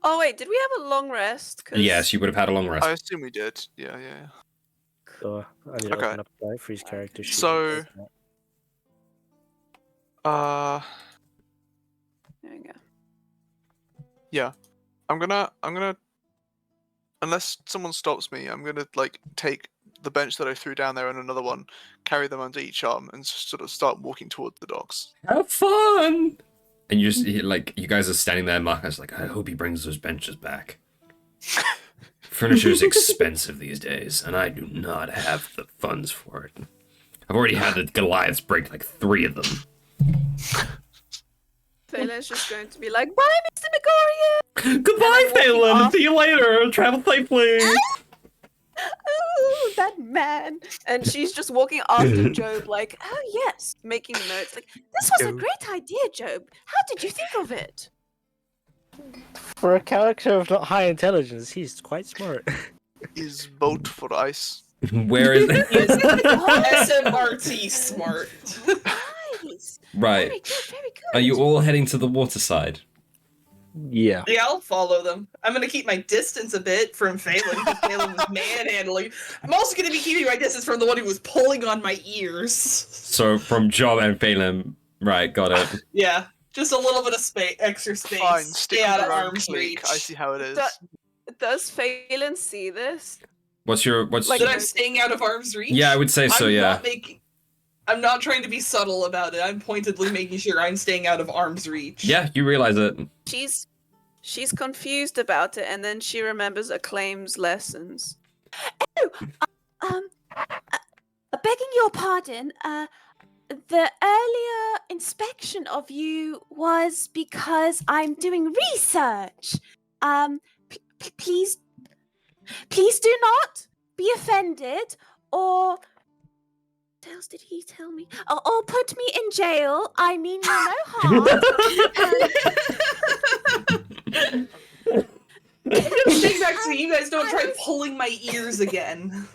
Oh wait, did we have a long rest? 'Cause Yes, you would have had a long rest. I assume we did. Yeah. So I need to Okay. open up the freeze character sheet. So- There we go. I'm gonna unless someone stops me, I'm gonna like take the bench that I threw down there and another one, carry them under each arm, and just sort of start walking towards the docks. Have fun! And you just, like, you guys are standing there, Marcus, like, I hope he brings those benches back. Furniture's expensive these days, and I do not have the funds for it. I've already had the Goliaths break like 3 of them. Phelan's just going to be like, bye, Mr. Megorian! Goodbye, And then walking Phelan! off. See you later! Travel safely! Oh, that man. And she's just walking after Job, like, oh, yes, making notes. Like, this was a great idea, Job. How did you think of it? For a character of not high intelligence, he's quite smart. Is boat for ice? Where is it? SMRT smart. Nice. Right. Very good, very good. Are you all heading to the waterside? Yeah. Yeah, I'll follow them. I'm gonna keep my distance a bit from Phelan, because Phelan was manhandling. I'm also gonna be keeping my distance from the one who was pulling on my ears. So, from Job and Phelan, right, got it. Yeah, just a little bit of space, extra space. Fine, stick Stay with out of your own arm's clique. reach. I see how it is. Does Phelan see this? What's That your... I'm staying out of arm's reach? Yeah, I would say so, yeah. I'm not trying to be subtle about it. I'm pointedly making sure I'm staying out of arm's reach. Yeah, you realize it. She's confused about it, and then she remembers Acclaim's lessons. Oh, begging your pardon, the earlier inspection of you was because I'm doing research. Please do not be offended or what else did he tell me? Or put me in jail. I mean you no harm. Take back so you guys don't try pulling my ears again.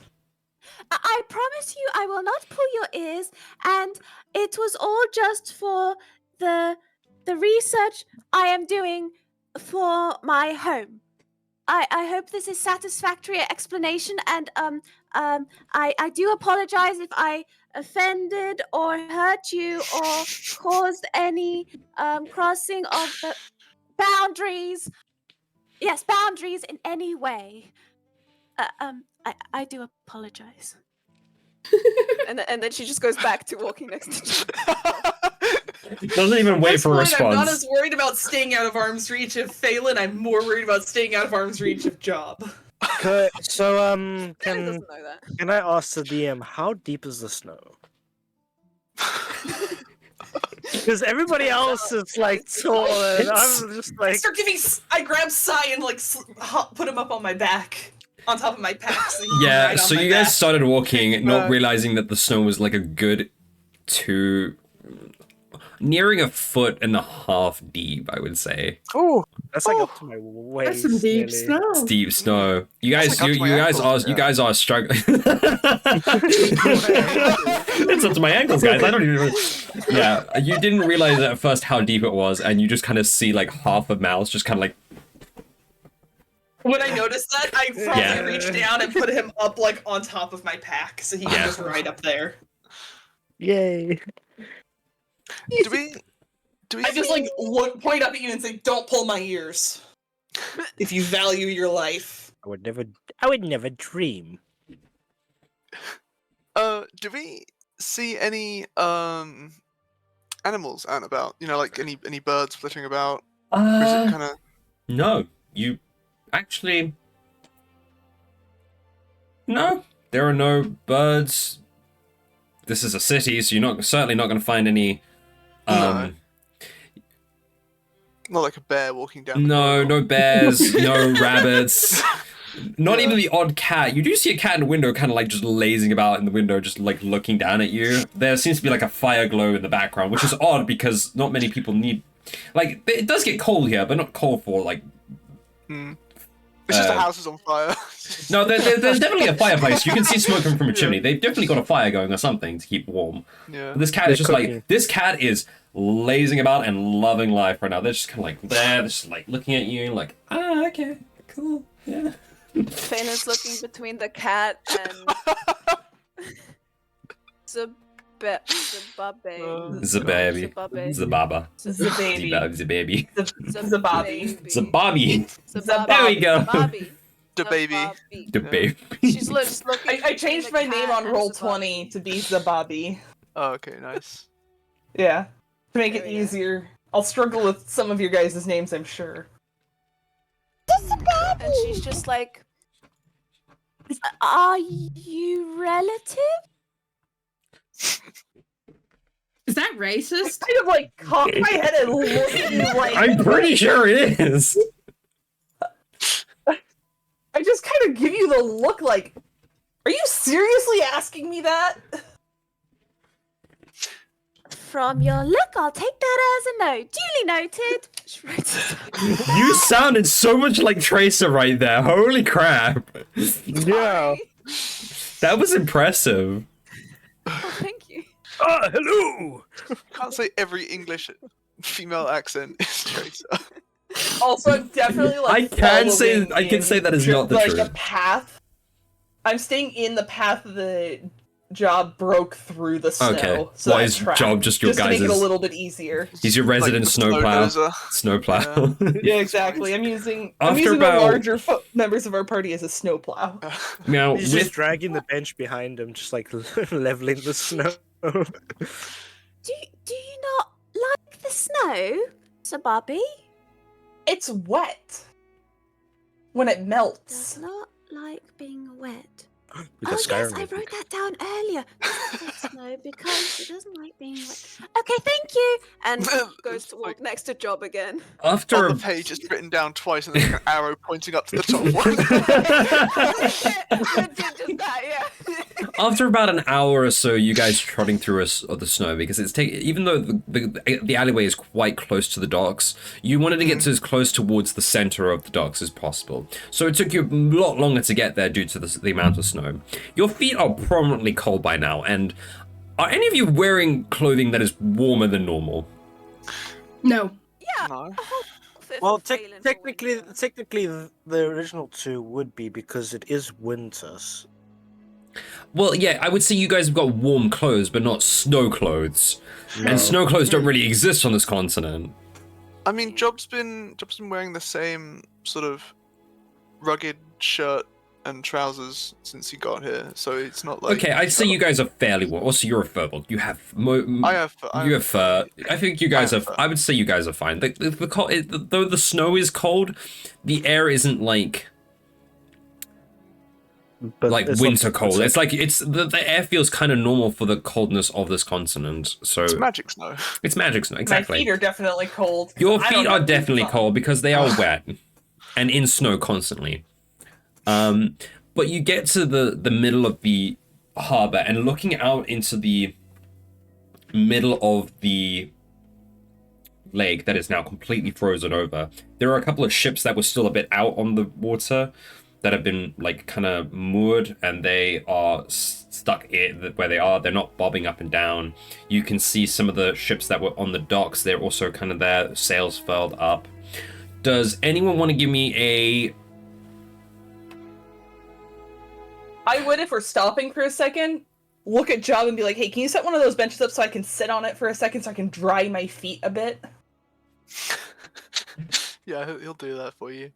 I promise you I will not pull your ears, and it was all just for the research I am doing for my home. I hope this is satisfactory explanation, and I do apologize if I offended or hurt you or caused any crossing of the boundaries. Yes, boundaries in any way. I do apologize. And then she just goes back to walking next to Job. Doesn't even wait for a response. I'm not as worried about staying out of arm's reach of Phelan. I'm more worried about staying out of arm's reach of Job. Okay, so Aaron doesn't know that. can I ask the DM how deep is the snow? Because everybody else is like tall, and I'm just like. I grab Sai and like put him up on my back, on top of my pack. So yeah, so you guys started walking, not realizing that the snow was like a good nearing 1.5 foot deep, I would say. Oh, that's like up to my waist. That's some deep snow. It's deep snow. You guys, like up to my ankles, you guys are struggling. It's up to my ankles, guys. I don't even. Yeah, you didn't realize at first how deep it was, and you just kind of see like half a mouse, just kind of like. When I noticed that, I probably reached down and put him up like on top of my pack, so he was right up there. Yay! Do we I just like point up at you and say, "Don't pull my ears. If you value your life." I would never dream. do we see any animals out and about? You know, like any birds flittering about? Or is it kind of... No, you actually. No, there are no birds. This is a city, so you're certainly not going to find any. No. Not like a bear walking down. No bears, no rabbits, not even the odd cat. You do see a cat in the window, kind of like just lazing about in the window, just like looking down at you. There seems to be like a fire glow in the background, which is odd because not many people need. Like, it does get cold here, but not cold for like. It's just the house is on fire. No, there's definitely a fireplace. You can see smoke coming from a chimney. They've definitely got a fire going or something to keep warm. Yeah. But this cat is just like, this cat is lazing about and loving life right now. They're just kind of like there, just like looking at you like, okay, cool, yeah. Phelan's looking between the cat and Zababi. Zababi. Zababa. Zababy. Zababi. Zababi. Zababi. There we go. The baby. The baby. She's just looking. I changed my name on Roll20 to be Zababi. Oh, okay, nice. Yeah. To make it easier. I'll struggle with some of your guys' names, I'm sure. And she's just like, Are you relative? Is that racist? Kind of like cock my head and look at you like. I'm pretty sure it is. I just kind of give you the look like, are you seriously asking me that? From your look, I'll take that as a no. Duly noted. She writes it down. You sounded so much like Tracer right there. Holy crap. Yeah. That was impressive. oh, thank you. Hello. Can't say every English female accent is Tracer. Also, I'm definitely like I can say that is not the like truth. a path. I'm staying in the path of the Job broke through the snow. Okay. So Why I is tracked, Job just your to make guys'? it a little bit easier. He's your resident the snowplow. snowdozer. Snowplow. Yeah, exactly. I'm using After the about- larger members of our party as a snowplow. Now, He's just dragging the bench behind him, just like leveling the snow. Do you not like the snow, Zababi? It's wet when it melts. Does not like being wet. We got Oh yes, Skyrim. I wrote that down earlier. Snow because it doesn't like being wet. Okay, thank you. And goes to walk next to Job again. After On a- the page, it's written down twice, and there's like an arrow pointing up to the top one. Legit just that, yeah. After about an hour or so, you guys trotting through the snow because even though the alleyway is quite close to the docks, you wanted to get to as close towards the center of the docks as possible. So it took you a lot longer to get there due to the amount of snow. Your feet are prominently cold by now, and are any of you wearing clothing that is warmer than normal? No. Yeah. No. Well, technically, the original 2 would be because it is winters. Well, yeah, I would say you guys have got warm clothes, but not snow clothes. No. And snow clothes don't really exist on this continent. I mean, Job's been wearing the same sort of rugged shirt and trousers since he got here, so it's not like. Okay, I'd say you guys are fairly warm. Also, you're a furbolg. You have I have. you have fur. I think you guys are. I would say you guys are fine. Though the snow is cold, the air isn't like But like it's winter not- cold. It's like the air feels kind of normal for the coldness of this continent. So It's magic snow. it's magic snow. Exactly. My feet are definitely cold. Your I don't feet are have definitely boots on. cold because they are wet and in snow constantly. But you get to the middle of the harbor and looking out into the middle of the lake that is now completely frozen over. There are a couple of ships that were still a bit out on the water that have been like kind of moored, and they are stuck where they are. They're not bobbing up and down. You can see some of the ships that were on the docks. They're also kind of there, sails furled up. Does anyone want to give me a... I would, if we're stopping for a second, look at Job and be like, hey, can you set one of those benches up so I can sit on it for a second so I can dry my feet a bit? Yeah, he'll do that for you.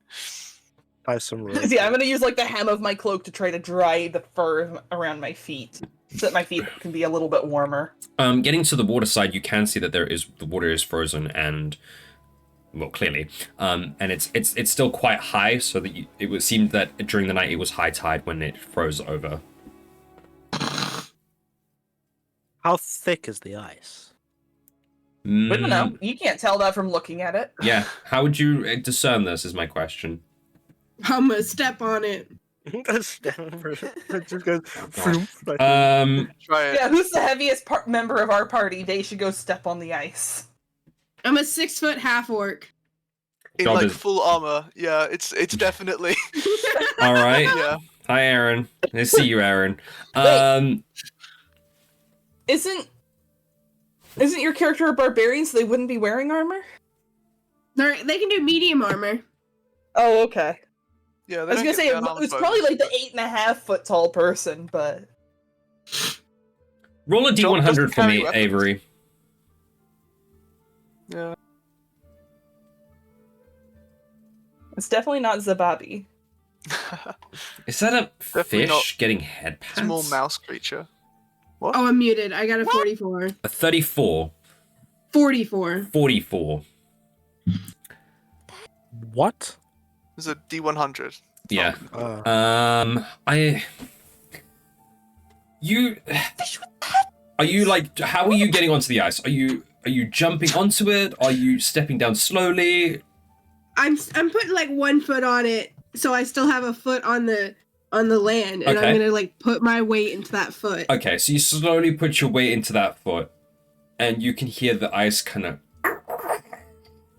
Buy some rope. Yeah, I'm gonna use like the hem of my cloak to try to dry the fur around my feet so that my feet can be a little bit warmer. Getting to the water side, you can see that the water is frozen and, well, clearly, and it's still quite high, so that it would seem that during the night it was high tide when it froze over. How thick is the ice? We don't know. You can't tell that from looking at it. Yeah, how would you discern this? Is my question. I'm gonna step on it. Just goes, like, Try it. Yeah, who's the heaviest member of our party? They should go step on the ice. I'm a 6-foot half orc. In Job like is- full armor. Yeah, it's definitely. All right. Yeah. Hi, Aaron. I see you, Aaron. Isn't your character a barbarian, so they wouldn't be wearing armor? They can do medium armor. Oh, okay. Yeah, I was gonna say it was probably like the 8.5 foot tall person, but roll a Job d100 doesn't for carry me, weapons. Avery. Yeah. it's definitely not Zababi. Is that a Definitely fish not. getting head pats? Small mouse creature. What? Oh, I'm muted. I got a 44. A 34. 44. 44. what? It's a D100. Yeah. Uh, Are you like, how are you getting onto the ice? Are you jumping onto it? Are you stepping down slowly? I'm putting like 1 foot on it, so I still have a foot on the land, and Okay. I'm gonna like put my weight into that foot. Okay, so you slowly put your weight into that foot, and you can hear the ice kind of,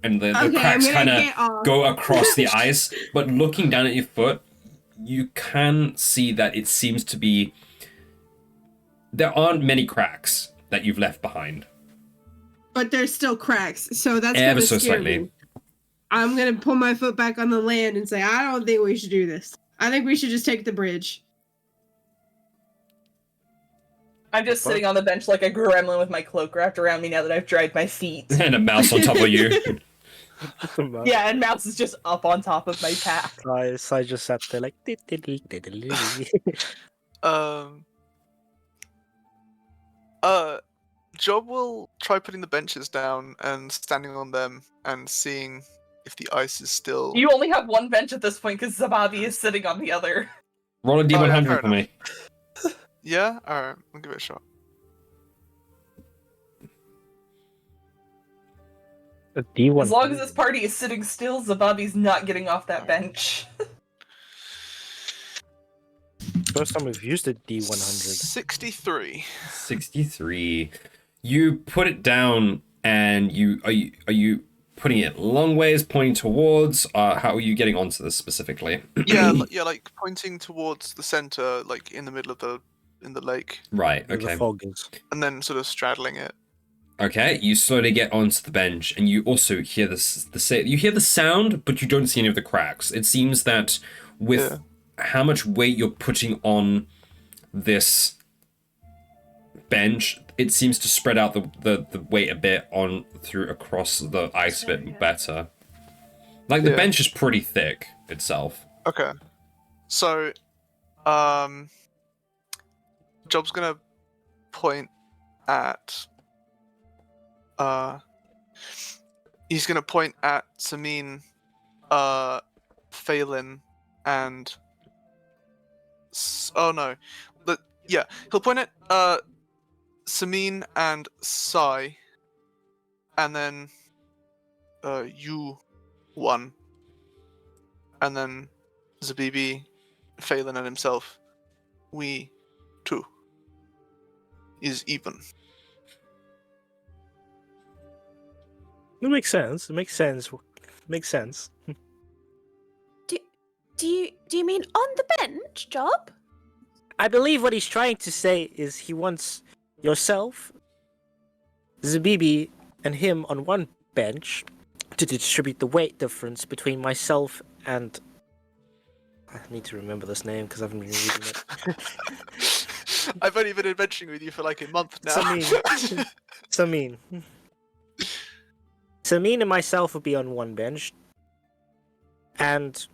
and the Okay, cracks I'm kind gonna of get off. go across the ice. But looking down at your foot, you can see that it seems to be, there aren't many cracks that you've left behind. But there's still cracks, so that's Ever gonna so scare slightly. me. I'm gonna pull my foot back on the land and say, I don't think we should do this. I think we should just take the bridge. I'm just sitting on the bench like a gremlin with my cloak wrapped around me now that I've dried my feet. And a mouse on top of you. Yeah, and Mouse is just up on top of my pack. So I just sat there like. Job will try putting the benches down and standing on them and seeing if the ice is still. You only have one bench at this point because Zababi is sitting on the other. Roll a Oh, yeah, D100 fair for me. Yeah? Alright, I'll give it a shot. A D1. As long as this party is sitting still, Zababi's not getting off that bench. First time we've used a D100. 63. 63. You put it down, and are you putting it long ways, pointing towards? How are you getting onto this specifically? Yeah, like pointing towards the center, like in the middle of in the lake, Right. Where Okay. the fog is. and then sort of straddling it. Okay. You slowly get onto the bench, and you also hear you hear the sound, but you don't see any of the cracks. It seems that with how much weight you're putting on this bench, it seems to spread out the weight a bit across the ice a bit better. Like the bench is pretty thick itself. Okay. So, Job's gonna point at he's gonna point at Samin, Phelan, and oh no, he'll point at Samin and Sai, and then you one, and then Zabibi, Phelan, and himself. We two is even. It makes sense. It makes sense. Makes sense. Do you mean on the bench, Job? I believe what he's trying to say is he wants yourself, Zabibi, and him on one bench to distribute the weight difference between myself and... I need to remember this name because I haven't been reading it. I've only been adventuring with you for like a month now. Samin. Samin and myself will be on one bench, and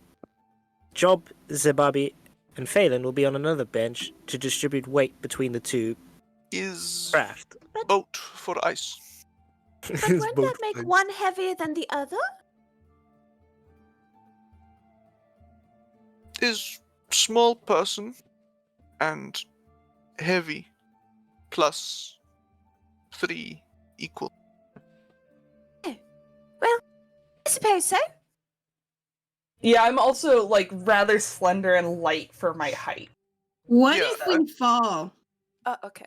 Job, Zababi, and Phelan will be on another bench to distribute weight between the two Is craft. boat for ice. But won't that make one heavier than the other? Is small person and heavy plus 3 equal. Well, I suppose so. Yeah, I'm also like rather slender and light for my height. What Yeah, if we fall? Oh, okay.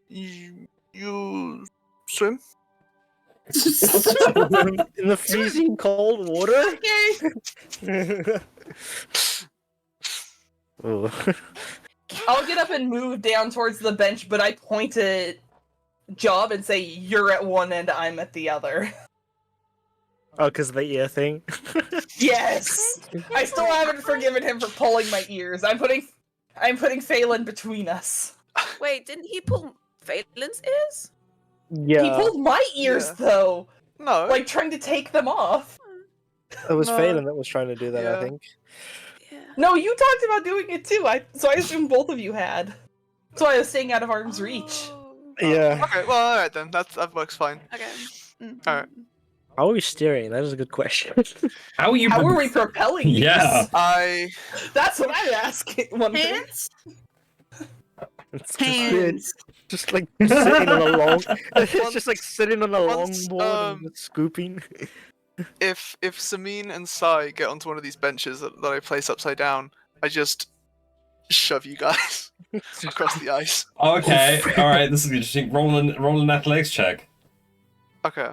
You swim? In the freezing cold water? Okay. Oh. I'll get up and move down towards the bench, but I point at Job and say, "You're at one end, I'm at the other." Oh, because of the ear thing? Yes! I still haven't forgiven him for pulling my ears. I'm putting Phelan between us. Wait, didn't he pull Phelan's ears? Yeah. He pulled my ears, Yeah. though! No. Like, trying to take them off. It was No. Phelan that was trying to do that, I Yeah. think. Yeah. No, you talked about doing it too, so I assume both of you had. So I was staying out of arm's reach. Oh, Yeah. Okay, well, alright then. That works fine. okay. Alright. How are we steering? That is a good question. How are you? How are we propelling these? Yeah. That's what I'm asking. Wondering. Hands? It's Hands. just like sitting on a long. It's just like sitting on a once, longboard and just scooping. If Samin and Sai get onto one of these benches that I place upside down, I just shove you guys across the ice. Okay. All right. This is interesting. Roll an athletics check. Okay.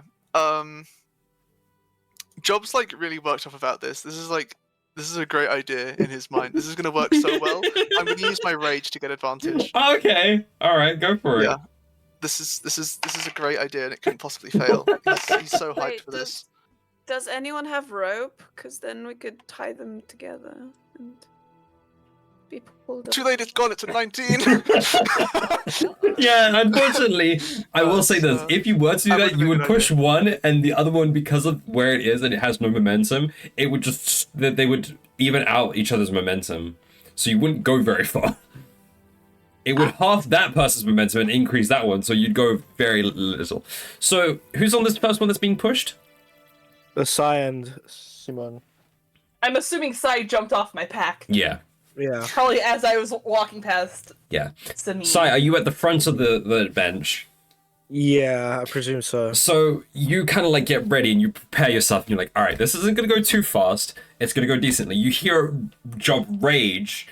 Job's like really worked up about this. This is a great idea in his mind. This is gonna work so well. I'm gonna use my rage to get advantage. Okay. All right. Go for it. Yeah. This is a great idea and it couldn't possibly fail. He's so hyped Wait, for this. Does anyone have rope? Because then we could tie them together and be pulled up. Too late, it's gone, it's a 19! Yeah, unfortunately, I will say this: if you were to do I that, would've you would been push one, and the other one, because of where it is and it has no momentum, it would just they would even out each other's momentum, so you wouldn't go very far. It would half that person's momentum and increase that one, so you'd go very little. So, who's on this first one that's being pushed? The Sai and Simon. I'm assuming Sai jumped off my pack. Yeah. Yeah. Probably as I was walking past. Yeah. Samine. Sai, are you at the front of the bench? Yeah, I presume so. So you kind of like get ready and you prepare yourself and you're like, all right, this isn't going to go too fast. It's going to go decently. You hear Job rage.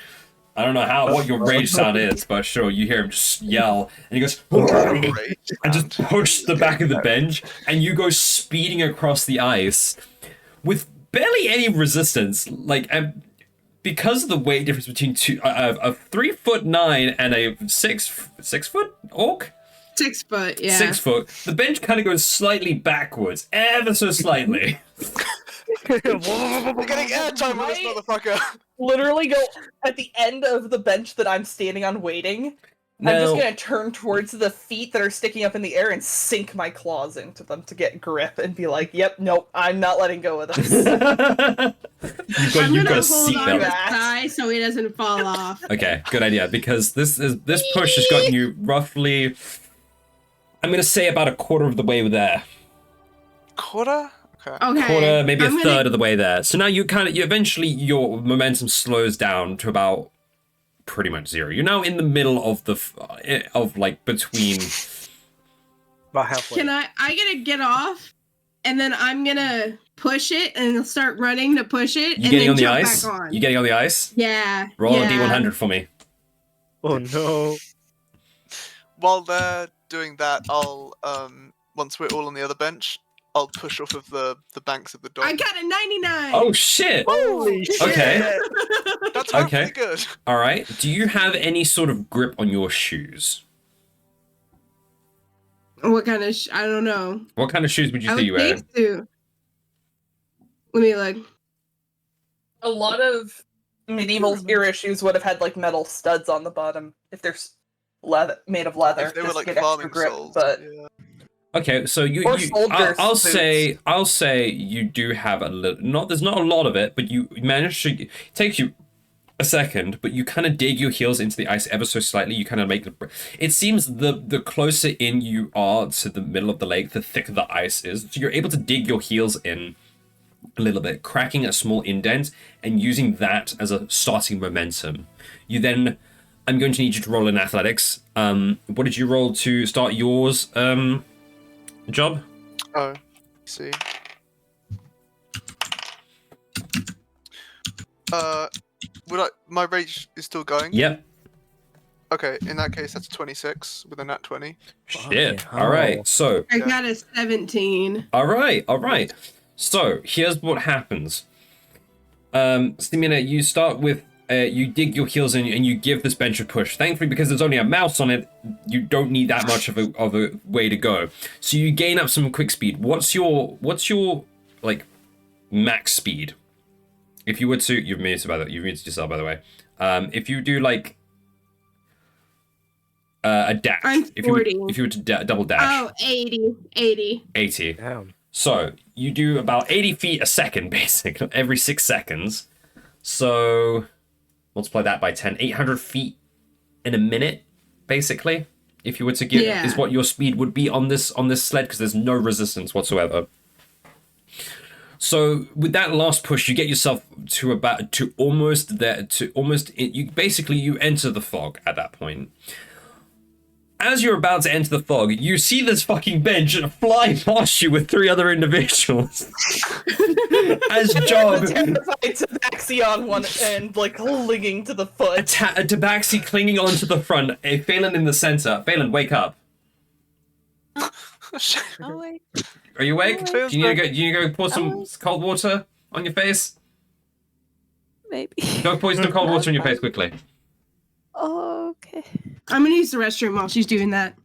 I don't know what your rage sound is, but sure, you hear him just yell and he goes, and just push the back of the bench and you go speeding across the ice with barely any resistance. Like, because of the weight difference between a 3'9" and a 6 foot orc? 6 foot, yeah. 6 foot. The bench kind of goes slightly backwards, ever so slightly. You're getting airtime with this motherfucker. Literally go at the end of the bench that I'm standing on waiting. Now, I'm just gonna turn towards the feet that are sticking up in the air and sink my claws into them to get grip and be like, "Yep, nope, I'm not letting go of this." you've I'm got gonna a hold on seatbelt. his thigh so he doesn't fall off. Okay, good idea, because this push has gotten you roughly, I'm gonna say about a quarter of the way there. Quarter? Okay. Okay. Quarter, maybe I'm a gonna- third of the way there. So now you eventually your momentum slows down to about pretty much zero. You're now in the middle of between. About halfway. Can I gonna get off and then I'm gonna push it and start running to push it You and getting then on the jump ice? back on. You getting on the ice? Yeah. Roll yeah. a d100 for me. Oh no. While they're doing that, I'll once we're all on the other bench, I'll push off of the banks of the dock. I got a 99. Oh shit! Holy shit. Okay. That's Okay. hopefully good. All right. Do you have any sort of grip on your shoes? What kind of? I don't know. What kind of shoes would you I say you would wear? think so. Let me look. A lot of medieval era shoes would have had like metal studs on the bottom if they're leather made of leather. If they were just like to get extra farming grip, soles. but Yeah. Okay, so Or soldiers' I'll boots. say you do have a little. There's not a lot of it, but you manage to. It takes you a second, but you kind of dig your heels into the ice ever so slightly. You kind of make it seems the closer in you are to the middle of the lake, the thicker the ice is. So you're able to dig your heels in a little bit, cracking a small indent and using that as a starting momentum. You then, I'm going to need you to roll in athletics. What did you roll to start yours? Job? Oh, see. My rage is still going? Yep. Okay, in that case, that's 26 with a nat 20. Shit. Fucking All right. hell. So, I got a 17. all right. So, here's what happens. Stimina, you start with, you dig your heels in and you give this bench a push. Thankfully, because there's only a mouse on it, you don't need that much of a way to go. So you gain up some quick speed. What's your like max speed? If you were to, you've muted yourself by the way. If you do like a dash, I'm 40. if you were to double dash, Oh, 80. 80. Damn. So you do about 80 feet a second, basically, every 6 seconds. So multiply that by 10, 800 feet in a minute, basically. If you were to give, Yeah. is what your speed would be on this sled, because there's no resistance whatsoever. So with that last push, you get yourself you enter the fog at that point. As you're about to enter the fog, you see this fucking bench fly past you with 3 other individuals. As Job, terrified tabaxi on one end, like clinging to the foot. a tabaxi clinging onto the front, a Phelan in the center. Phelan, wake up. Oh, wait. Are you awake? Do Feels you need to go pour some cold water on your face? Maybe. Go pour some cold water on your face quickly. Okay. I'm gonna use the restroom while she's doing that.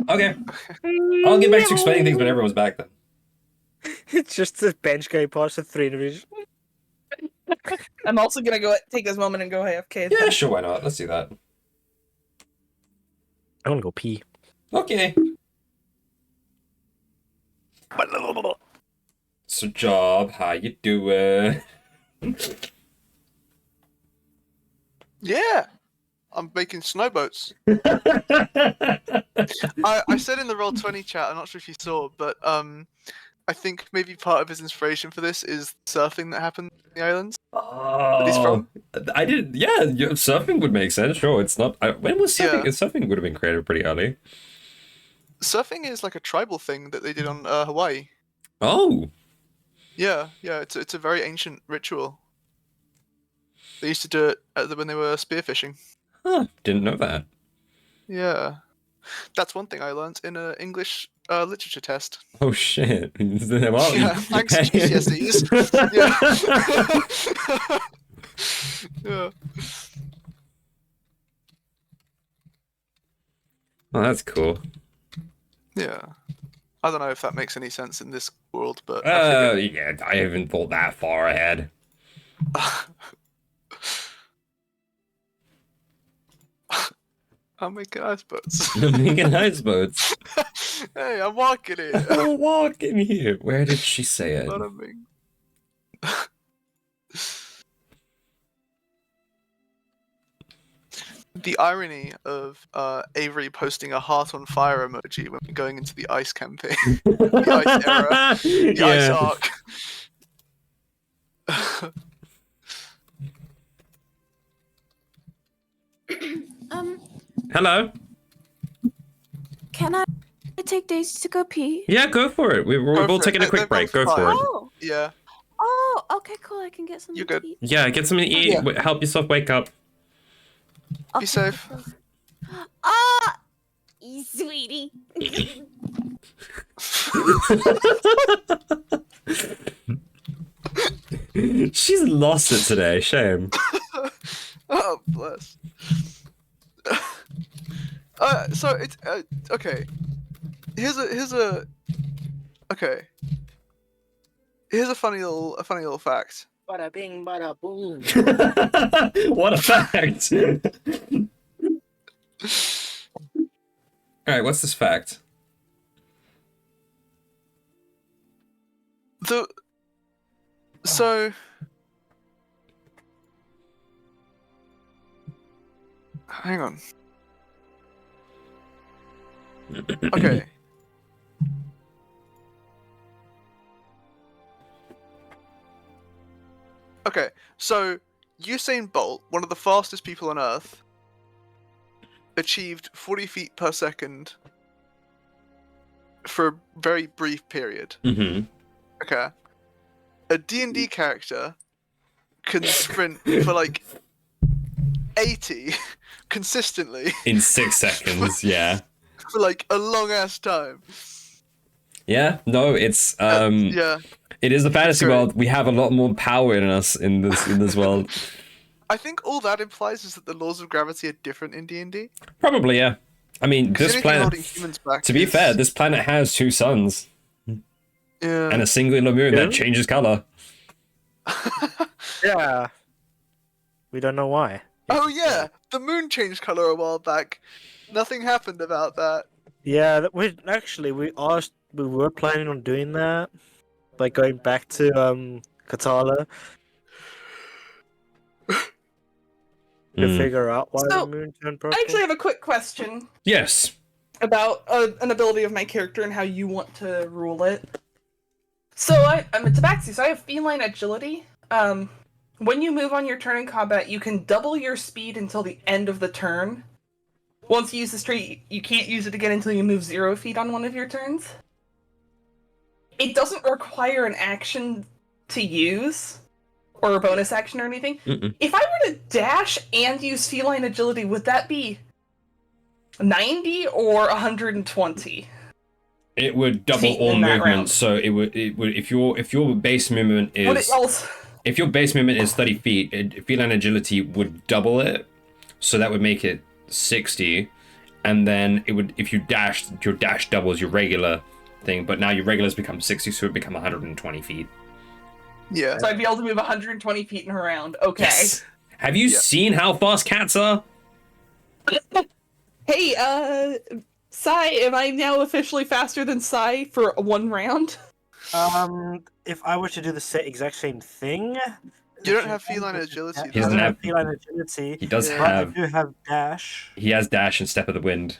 Okay. I'll get back to explaining things when everyone's back then. It's just the bench going past the 3 individuals. I'm also gonna take this moment and go AFK. Yeah, sure, why not? Let's do that. I wanna go pee. Okay. So, Job, how you doing? Yeah! I'm making snowboats. I said in the Roll20 chat, I'm not sure if you saw, but I think maybe part of his inspiration for this is surfing that happened in the islands. he's Oh, from. I did. Yeah, surfing would make sense. Sure, it's not. When was surfing? Yeah. Surfing would have been created pretty early. Surfing is like a tribal thing that they did on Hawaii. Oh, Yeah, it's a very ancient ritual. They used to do it when they were spearfishing. huh, didn't know that. Yeah, that's one thing I learned in an English literature test. Oh shit! Well, Yeah, thanks GCSEs. Yeah. Yeah. Oh, that's cool. Yeah. I don't know if that makes any sense in this world, but I figured... Yeah, I haven't thought that far ahead. I'm making ice boats. I'm making ice boats. Hey, I'm walking here. I'm walking here. Where did she say it? What I mean. The irony of Avery posting a heart on fire emoji when we're going into the ice campaign. The ice era. The ice arc. Hello. Can I take Daisy to go pee? Yeah, go for it. We're Go all for it. taking a quick They're break. both Go for fine. it. Oh, Yeah. oh, okay, cool. I can get something You're good. to eat. Yeah, get something to eat. Yeah. Help yourself wake up. Be safe. Ah, sweetie. She's lost it today. Shame. Oh, bless. So it's okay. Here's a okay. Here's a funny little fact. Bada bing, bada boom. What a fact. All right, what's this fact? So hang on. Okay. Okay, so Usain Bolt, one of the fastest people on Earth, achieved 40 feet per second for a very brief period. Mm-hmm. Okay. A D&D character can sprint for like 80 consistently In 6 seconds, yeah. for like a long ass time. Yeah, no, it's Yeah. it is the fantasy Great. world. We have a lot more power in us in this world. I think all that implies is that the laws of gravity are different in D&D. Probably, yeah. I mean, this Anything holding planet. humans back To be is- fair, this planet has 2 suns Yeah. and a singular moon Yeah. that changes color. Yeah. We don't know why. Oh yeah, the moon changed color a while back. Nothing happened about that. Yeah, we were planning on doing that, like going back to Katala to Mm. figure out why So, the moon turned purple. I actually have a quick question Yes. about an ability of my character and how you want to rule it. So I'm a tabaxi, so I have feline agility. When you move on your turn in combat, you can double your speed until the end of the turn. Once you use this trait, you can't use it again until you move 0 feet on one of your turns. It doesn't require an action to use, or a bonus action or anything. Mm-mm. If I were to dash and use feline agility, would that be 90 or 120? It would double See, all in that round. movements, so it would if your base movement Would is it also... if your base movement is 30 feet, feline agility would double it, so that would make it 60, and then it would if you dash, your dash doubles your regular thing, but now your regulars become 60, so it become 120 feet. Yeah. So I'd be able to move 120 feet in a round. Okay. Yes. Have you seen how fast cats are? Hey, Sai, am I now officially faster than Sai for one round? If I were to do the exact same thing, You don't have feline agility. He doesn't I have- feline agility. He does Yeah. But I have. do have dash. He has dash and step of the wind.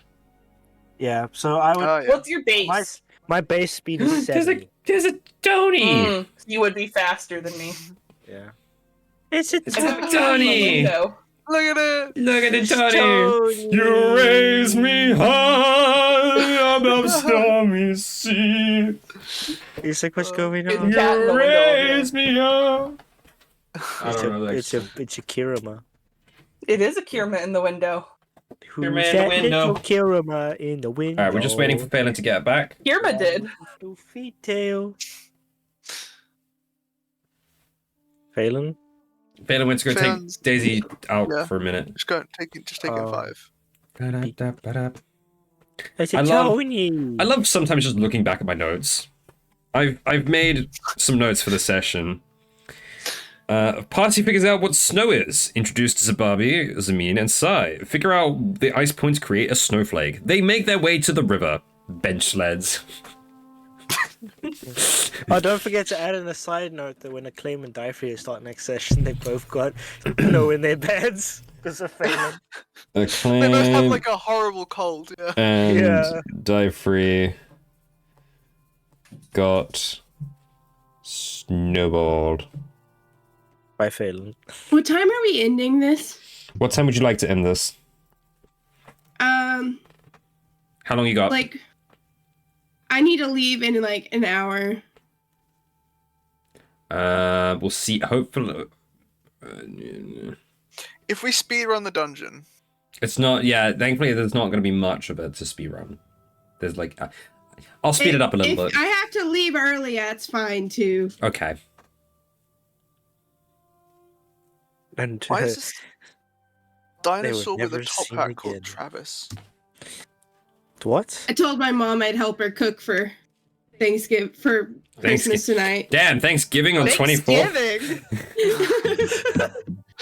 Yeah, so I would. Oh yeah. What's your base? My base speed is There's 70. a Tony. You would be faster than me. Yeah. It's a It's a Tony! window. Look at it. Look at it, Tony! Tony. You raise me high above stormy sea. He's like, what's going It's on? cat in the You window over raise me up. I It's don't know. it's a Kirama. It is a Kierma in the window. Who's Kirama in the that window. little Kirama in the window? Alright, we're just waiting for Phelan to get back. Kierma did. Little feet tail. Phelan? Phelan went to go Phelan's- take Daisy out Yeah. for a minute. Just taking Oh. 5. It's I a love- Tony. I love sometimes just looking back at my notes. I've made some notes for the session. Party figures out what snow is. Introduced Zababi, Zamin, and Sai. Figure out the ice points create a snowflake. They make their way to the river. Bench sleds. Oh, don't forget to add in a side note that when Acclaim and Alderfey start next session, they both got snow in their beds because of Phelan. They both have Acclaim like a horrible cold. Yeah. and Yeah. Die-Free got snowballed. By Phelan. What time are we ending this? What time would you like to end this? How long you got? Like, I need to leave in like an hour. We'll see. Hopefully, If we speedrun the dungeon, it's not. Yeah, thankfully, there's not going to be much of it to speedrun. There's like, I'll speed it up a little If bit. I have to leave early, that's fine too. Okay. And why is this dinosaur with a never top seen hat called again. Travis? what? I told my mom I'd help her cook for Thanksgiving for Christmas tonight. Damn, Thanksgiving on 24th.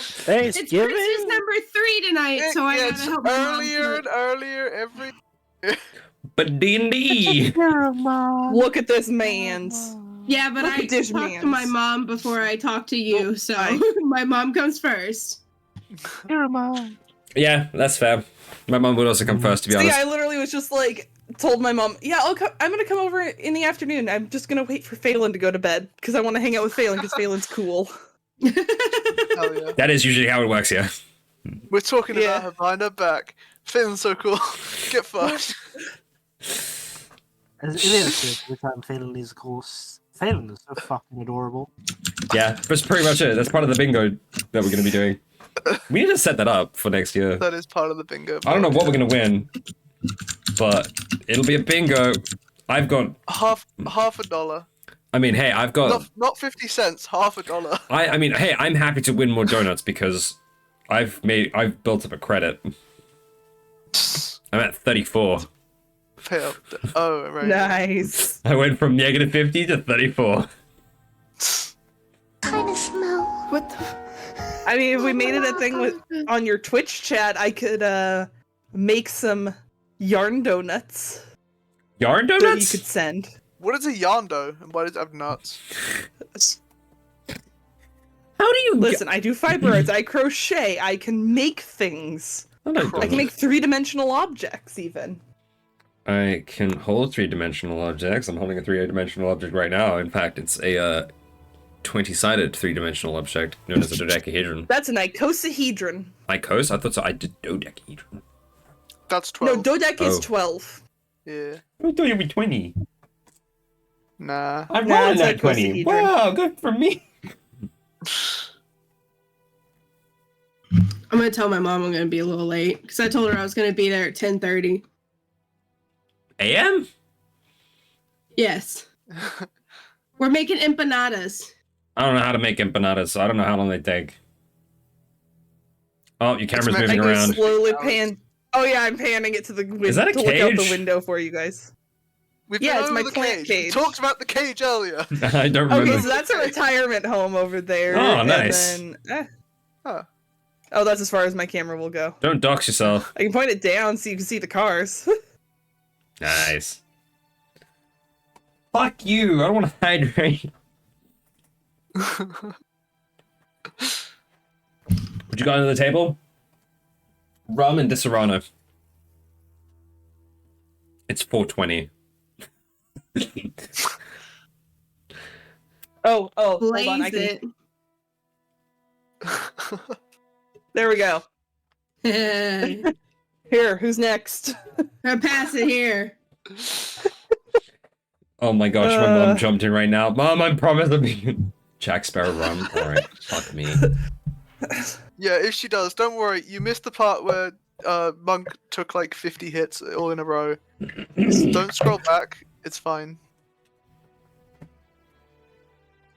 It's Thanksgiving? Christmas number 3 tonight, so I Yeah, gotta it's help my mom earlier cook. and earlier every. But D&D. Look at this man's. Yeah, but Look I at this talked to my man's. mom before I talk to you, so hi. my mom comes first. Yeah, that's fair. My mom would also come first, to be See, honest. I literally was just like, told my mom, yeah, I'm gonna come over in the afternoon. I'm just gonna wait for Phelan to go to bed because I want to hang out with Phelan because Phelan's cool. Hell yeah. That is usually how it works, yeah. We're talking Yeah. about her behind her back. Feeling so cool. Get fucked. It is every time Phelan leaves the course. Phelan is so fucking adorable. Yeah, that's pretty much it. That's part of the bingo that we're going to be doing. We need to set that up for next year. That is part of the bingo. I don't know what we're going to win, but it'll be a bingo. I've got, half a dollar. I mean, hey, I've got, Not 50 cents, half a dollar. I mean, hey, I'm happy to win more donuts because I've built up a credit. I'm at 34. Fail. Oh, right. Nice. I went from negative 50 to 34. What the? I mean, if we made it a thing with on your Twitch chat, I could make some yarn donuts Yarn that you donuts? could send. What is a yarndo and why does it have nuts? How do you Listen, I do fiber arts, I crochet, I can make things. I can make 3-dimensional objects even. I can hold 3-dimensional objects. I'm holding a 3-dimensional object right now. In fact, it's a 20-sided 3-dimensional object known as a dodecahedron. That's an icosahedron. Icos? I thought so. I did dodecahedron. That's 12. No, dodec is Oh. 12. Yeah. I thought you'd be 20. Nah. I'm Nah, rolling it's that 20. icosahedron. Wow, good for me. I'm gonna tell my mom I'm gonna be a little late because I told her I was gonna be there at 10:30. AM? Yes, we're making empanadas. I don't know how to make empanadas, so I don't know how long they take. Oh, your camera's meant- moving I go around. slowly pan. Oh yeah, I'm panning it to the window Is that a to look out the cage? window for you guys. We've Yeah, been it's over my the plant cage. We cage. talked about the cage earlier. I don't remember. Okay, so that's a retirement home over there. Oh, and nice. then- Huh. Oh, that's as far as my camera will go. Don't dox yourself. I can point it down so you can see the cars. Nice. Fuck you. I don't want to hydrate. What you got under the table? Rum and Disaronno. It's 420. Oh, hold on. Blaze it. There we go. I Here, who's next? pass it here. Oh my gosh, my mom jumped in right now. Mom, I promise I'm being Jack Sparrow rum. Alright, fuck me. Yeah, if she does, don't worry. You missed the part where Monk took like 50 hits all in a row. Don't scroll back. It's fine.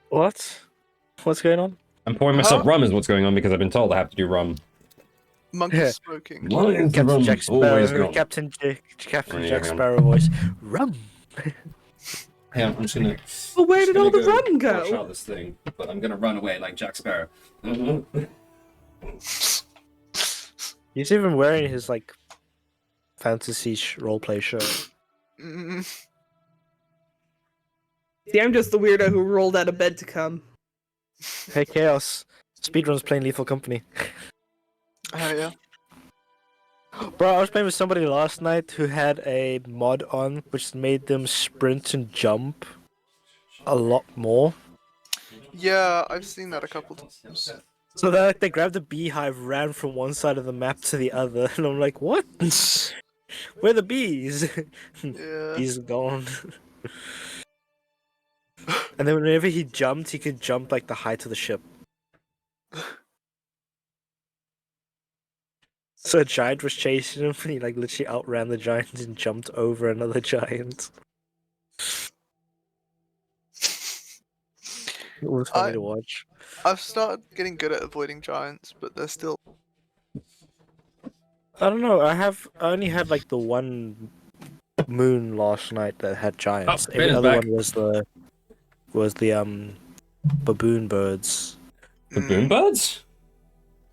What? What's going on? I'm pouring myself Huh? rum is what's going on because I've been told I have to do rum. Monk is smoking. Captain Jack Always Sparrow, gone. Captain Oh, yeah, Jack hang on. Sparrow voice. Rum. Hey, I'm just gonna. Well, where just did all the gonna rum Watch go? out this thing, but I'm gonna run away like Jack Sparrow. He's even wearing his like fantasy roleplay shirt. Mm, See, I'm just the weirdo who rolled out of bed to come. Hey, Chaos. Speedrun's playing Lethal Company. oh yeah. Bro, I was playing with somebody last night who had a mod on which made them sprint and jump a lot more. Yeah, I've seen that a couple times. So they grabbed a beehive, ran from one side of the map to the other, and I'm like, what? Where are the bees? Yeah. Bees are gone. And then whenever he jumped, he could jump like the height of the ship. So a giant was chasing him, and he like literally outran the giant and jumped over another giant. It was funny to watch. I've started getting good at avoiding giants, but they're still. I don't know. I only had like the one moon last night that had giants. Oh, Every Finn is other back. one was the baboon birds Baboon birds?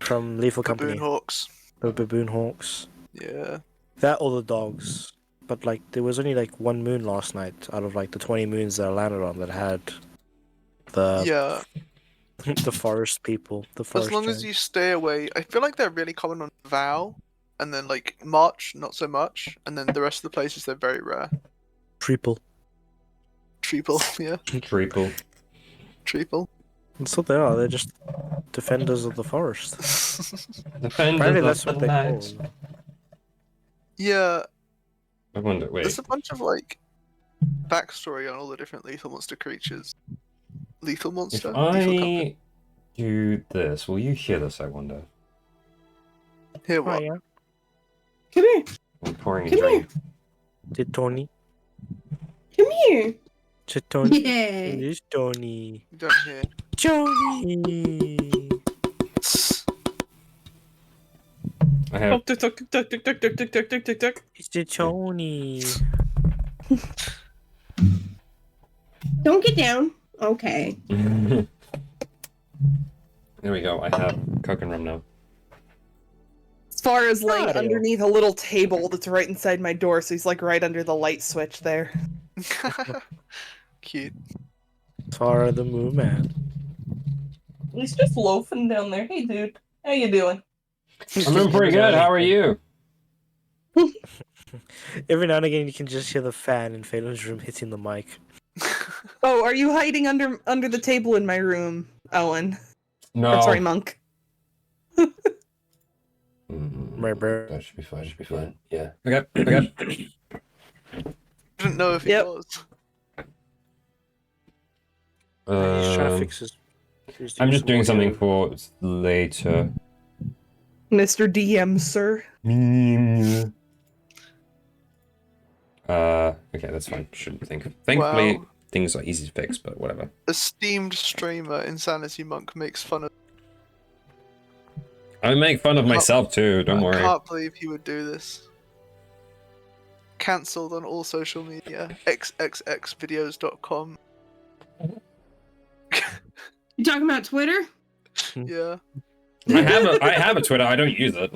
from Lethal Company. Baboon hawks. The baboon hawks. Yeah. That or the dogs. But like there was only like one moon last night out of like the 20 moons that I landed on that had the Yeah. the forest people. The forest As long as giants. you stay away, I feel like they're really common on Vow, and then like March, not so much, and then the rest of the places they're very rare. Triple. Treeple, yeah. Triple. Treeple. That's what they are. They're just defenders of the forest. Defenders Apparently of that's the what they're light. called. Yeah, I wonder, wait. there's a bunch of like backstory on all the different lethal monster creatures. Lethal If monster? Lethal company. I do this, will you hear this, I wonder? Here Oh, what? yeah. Come here. I'm pouring a Come drink. Did Tony? Come here. Did Tony? Yeah. It is Tony. You don't hear. Tony. I have. Tick tock tick tock tick tock tick tock tick tock tick tock. It's the Tony. Don't get down. Okay. There we go. I have Coke and rum now. As far as laying Mario. underneath a little table that's right inside my door, so he's like right under the light switch there. Cute. Tara the Moo Man. He's just loafing down there. Hey, dude, how you doing? I'm doing pretty good. How are you? Every now and again, you can just hear the fan in Phelan's room hitting the mic. Oh, are you hiding under the table in my room, Owen? No. Or, sorry, Monk. That should be fine. Should be fine. Yeah. Okay. Okay. Didn't know if he Yep. was. He's trying to fix his. I'm just doing something for later. Mr. DM, sir. Okay, that's fine. Shouldn't think. Thankfully, Wow. things are easy to fix, but whatever. Esteemed streamer Insanity Monk makes fun of. I make fun of myself too. Don't I worry. can't believe he would do this. Cancelled on all social media. xxxvideos.com. You talking about Twitter? Yeah. I have a Twitter. I don't use it.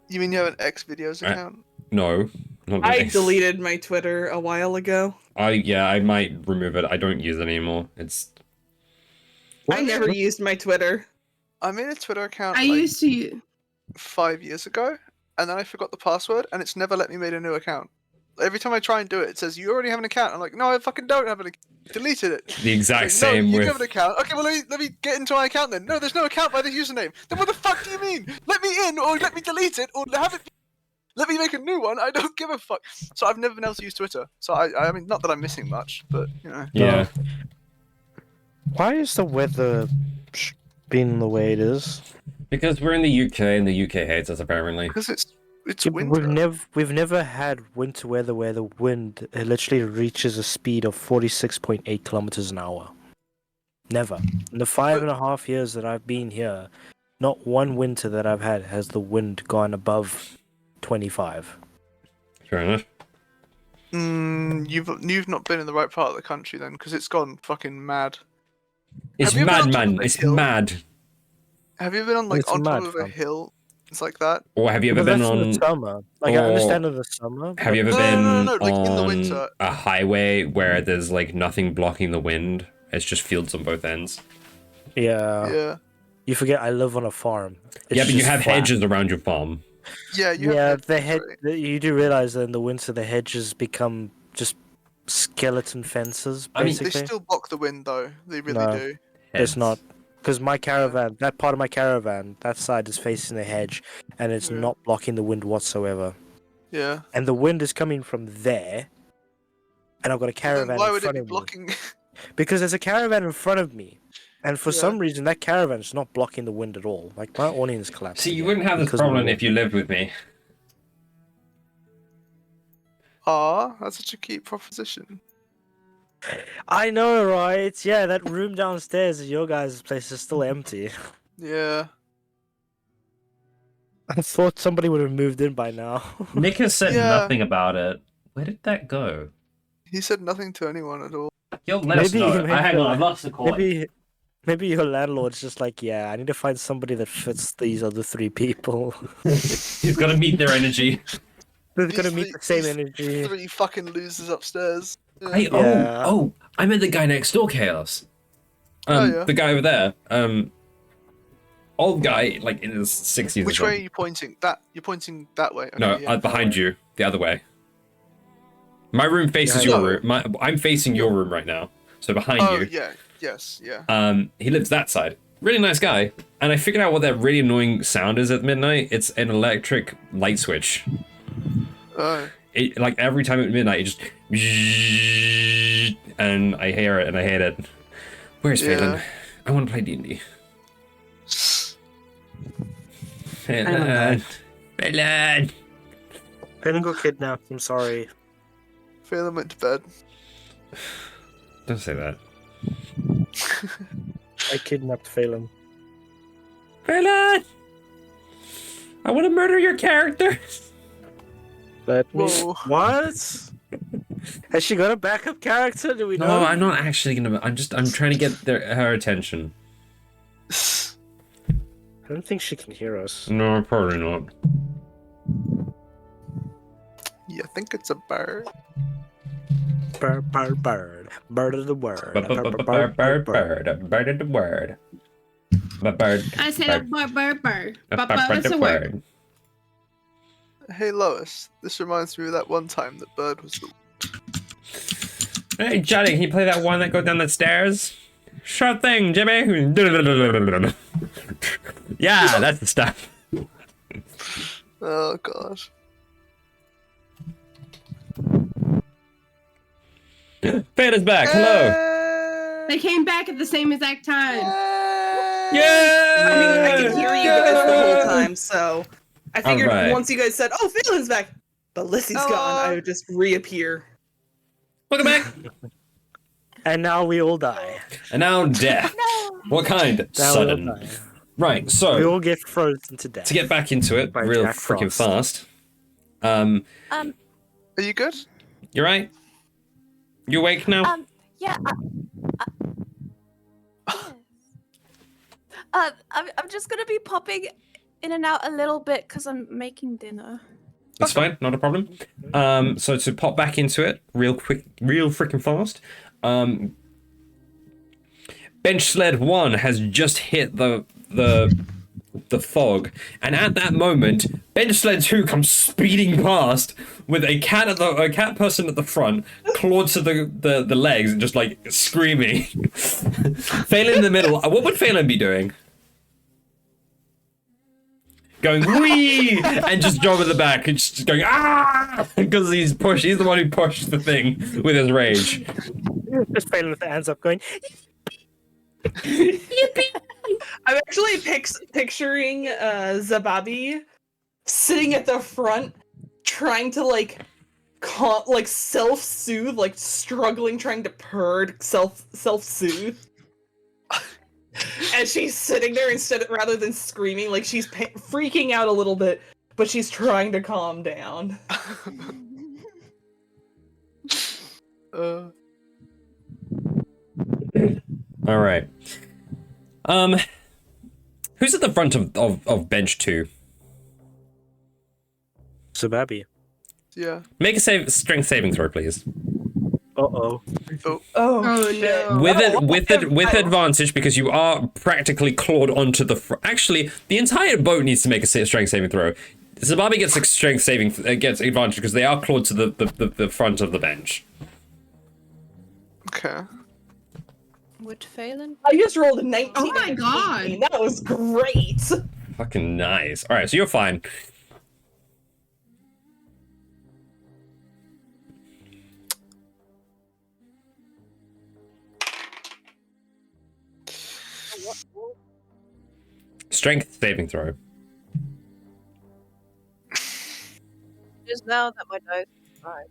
You mean you have an X videos I- account? No. Not I really. deleted my Twitter a while ago. I might remove it. I don't use it anymore. It's I never used my Twitter. I made a Twitter account I like used to. 5 years ago, and then I forgot the password, and it's never let me make a new account. Every time I try and do it, it says you already have an account. I'm like, no, I fucking don't have an account. Deleted it. The exact It's like, same no, you with. do have an account. Okay, well let me get into my account then. No, there's no account by the username. Then what the fuck do you mean? Let me in, or let me delete it, or have it. Let me make a new one. I don't give a fuck. So I've never been able to use Twitter. So I mean, not that I'm missing much, but you know. Yeah. Why is the weather been the way it is? Because we're in the UK and the UK hates us apparently. Because it's Yeah, but winter. we've never had winter weather where the wind literally reaches a speed of 46.8 kilometers an hour. Never. In the 5.5 years that I've been here, not one winter that I've had has the wind gone above 25. Fair enough. You've not been in the right part of the country then, because it's gone fucking mad. It's Have you ever been mad, on top man. of a It's hill? mad. Have you been on It's on top mad, of a fam. hill? It's like that. Or have you ever But been that's in on? the summer. Like, I or understand in the summer. Have but you ever No, been no, like in the on winter. a highway where there's like nothing blocking the wind? It's just fields on both ends. Yeah. Yeah. You forget I live on a farm. It's Yeah, but you just have flat. hedges around your farm. Yeah, you Yeah, have the hedges, head. right? You do realize that in the winter the hedges become just skeleton fences, I mean, basically. They still block the wind though. They really No. do. It's Heads. not. Because my caravan, that part of my caravan, that side is facing the hedge, and it's Yeah. not blocking the wind whatsoever. Yeah. And the wind is coming from there, and I've got a Well, then caravan why in would it front be of me. blocking? Because there's a caravan in front of me, and for Yeah. some reason that caravan is not blocking the wind at all. Like my awning is collapsed. See, you again wouldn't have this because of the problem wind. if you lived with me. That's such a cute proposition. I know, right? Yeah, that room downstairs at your guys' place is still empty. Yeah. I thought somebody would have moved in by now. Nick has said Yeah. nothing about it. Where did that go? He said nothing to anyone at all. You'll let us know. Hang on, I've lost the call. Maybe your landlord's just like, yeah, I need to find somebody that fits these other 3 people. He's got to meet their energy. They're These gonna meet three- the same these energy. 3 fucking losers upstairs. Yeah. Hey, Yeah. oh, I met the guy next door, Chaos. Yeah. The guy over there. Old guy, like in his 60s. Which or way are something. you pointing? You're pointing that way. Okay, No, yeah. behind you, the other way. My room faces Yeah, your no. room. I'm facing your room right now, so behind Oh you. yeah. Yes. Yeah. He lives that side. Really nice guy. And I figured out what that really annoying sound is at midnight. It's an electric light switch. Oh. It, like every time at midnight, it just and I hear it and I hate it. Where's Yeah. Phelan? I want to play D&D. Phelan. Phelan. Phelan got kidnapped, I'm sorry. Phelan went to bed. Don't say that. I kidnapped Phelan. Phelan! I want to murder your character. Let me... Whoa. What? Has she got a backup character? Do we No, know? I'm not actually gonna. I'm trying to get her attention. I don't think she can hear us. No, probably not. Yeah, I think it's a bird. Bird, bird, bird. Bird of the word. Bird of the word. Bird. I said a bird. That's a word. Hey Lois, this reminds me of that one time that Bird was the. Hey Johnny, can you play that one that goes down the stairs? Sure thing, Jimmy. Yeah, that's the stuff. Oh gosh. Fada's back. Hello. They came back at the same exact time. Yeah. I mean, I could hear you guys the whole time, so I figured Alright. once you guys said, "Oh, Phelan's back," but Lissy's gone, I would just reappear. Welcome back. And now we all die. And now death. What kind? Now we all Sudden. die. Right. We So all get frozen to death. to get back into it, By real Jack freaking Frost. fast. Are you good? You right? You awake now? Yeah. I'm just gonna be popping in and out a little bit because I'm making dinner. That's fine, not a problem. So to pop back into it, real quick, real freaking fast. Bench sled 1 has just hit the the fog, and at that moment, Bench Sled 2 comes speeding past with a cat person at the front, clawed to the legs, and just like screaming. Phelan in the middle. What would Phelan be doing? Going wee and just Job at the back and just going ah because he's the one who pushed the thing with his rage. Just Phelan with the hands up, going. I'm actually picturing Zababi sitting at the front, trying to like self-soothe, like struggling, trying to purr, self-soothe. And she's sitting there rather than screaming, like she's freaking out a little bit, but she's trying to calm down. All right. Who's at the front of bench 2? Subabi. Yeah. Make a strength saving throw, please. Uh-oh. Oh shit. no. With advantage because you are practically clawed onto the actually, the entire boat needs to make a strength saving throw. Zababi gets a strength saving gets advantage because they are clawed to the front of the bench. Okay. Would Phelan? I just rolled a 19. Oh my god. 18. That was great. Fucking nice. All right, so you're fine. Strength saving throw. Just now that my dice is right.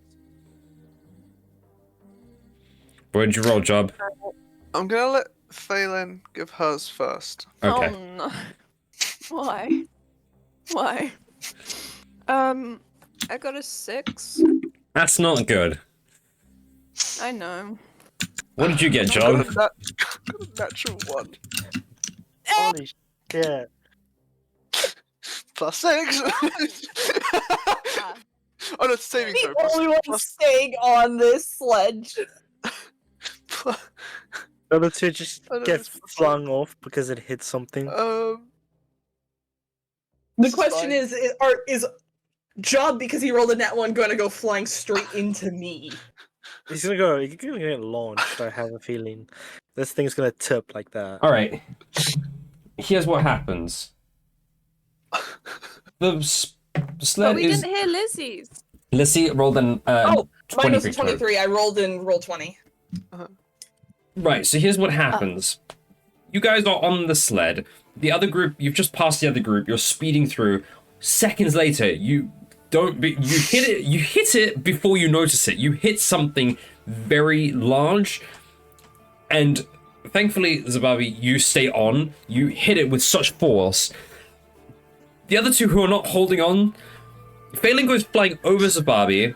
What did you roll, Job? I'm gonna let Phelan give hers first. Okay. Oh no. Why? Why? I got a 6. That's not good. I know. What did you get, I Job? got a natural 1. Holy shit. Plus 6. Oh no, it's saving The throw. only one staying on this sledge. The other two just I don't get know. flung off because it hit something. The It's question fine. is Job, because he rolled a nat 1, going to go flying straight into me? He's gonna get launched, I have a feeling. This thing's gonna tip like that. All right. Here's what happens. The sled But we is. didn't hear Lizzie's. Lizzie rolled an Mine was 23. 23. I rolled in roll 20. Right, so here's what happens. You guys are on the sled. The other group, you've just passed the other group. You're speeding through. Seconds later, you hit it before you notice it. You hit something very large, and thankfully, Zabavi, you stay on. You hit it with such force. The other two who are not holding on, Phelan goes flying over Zabavi.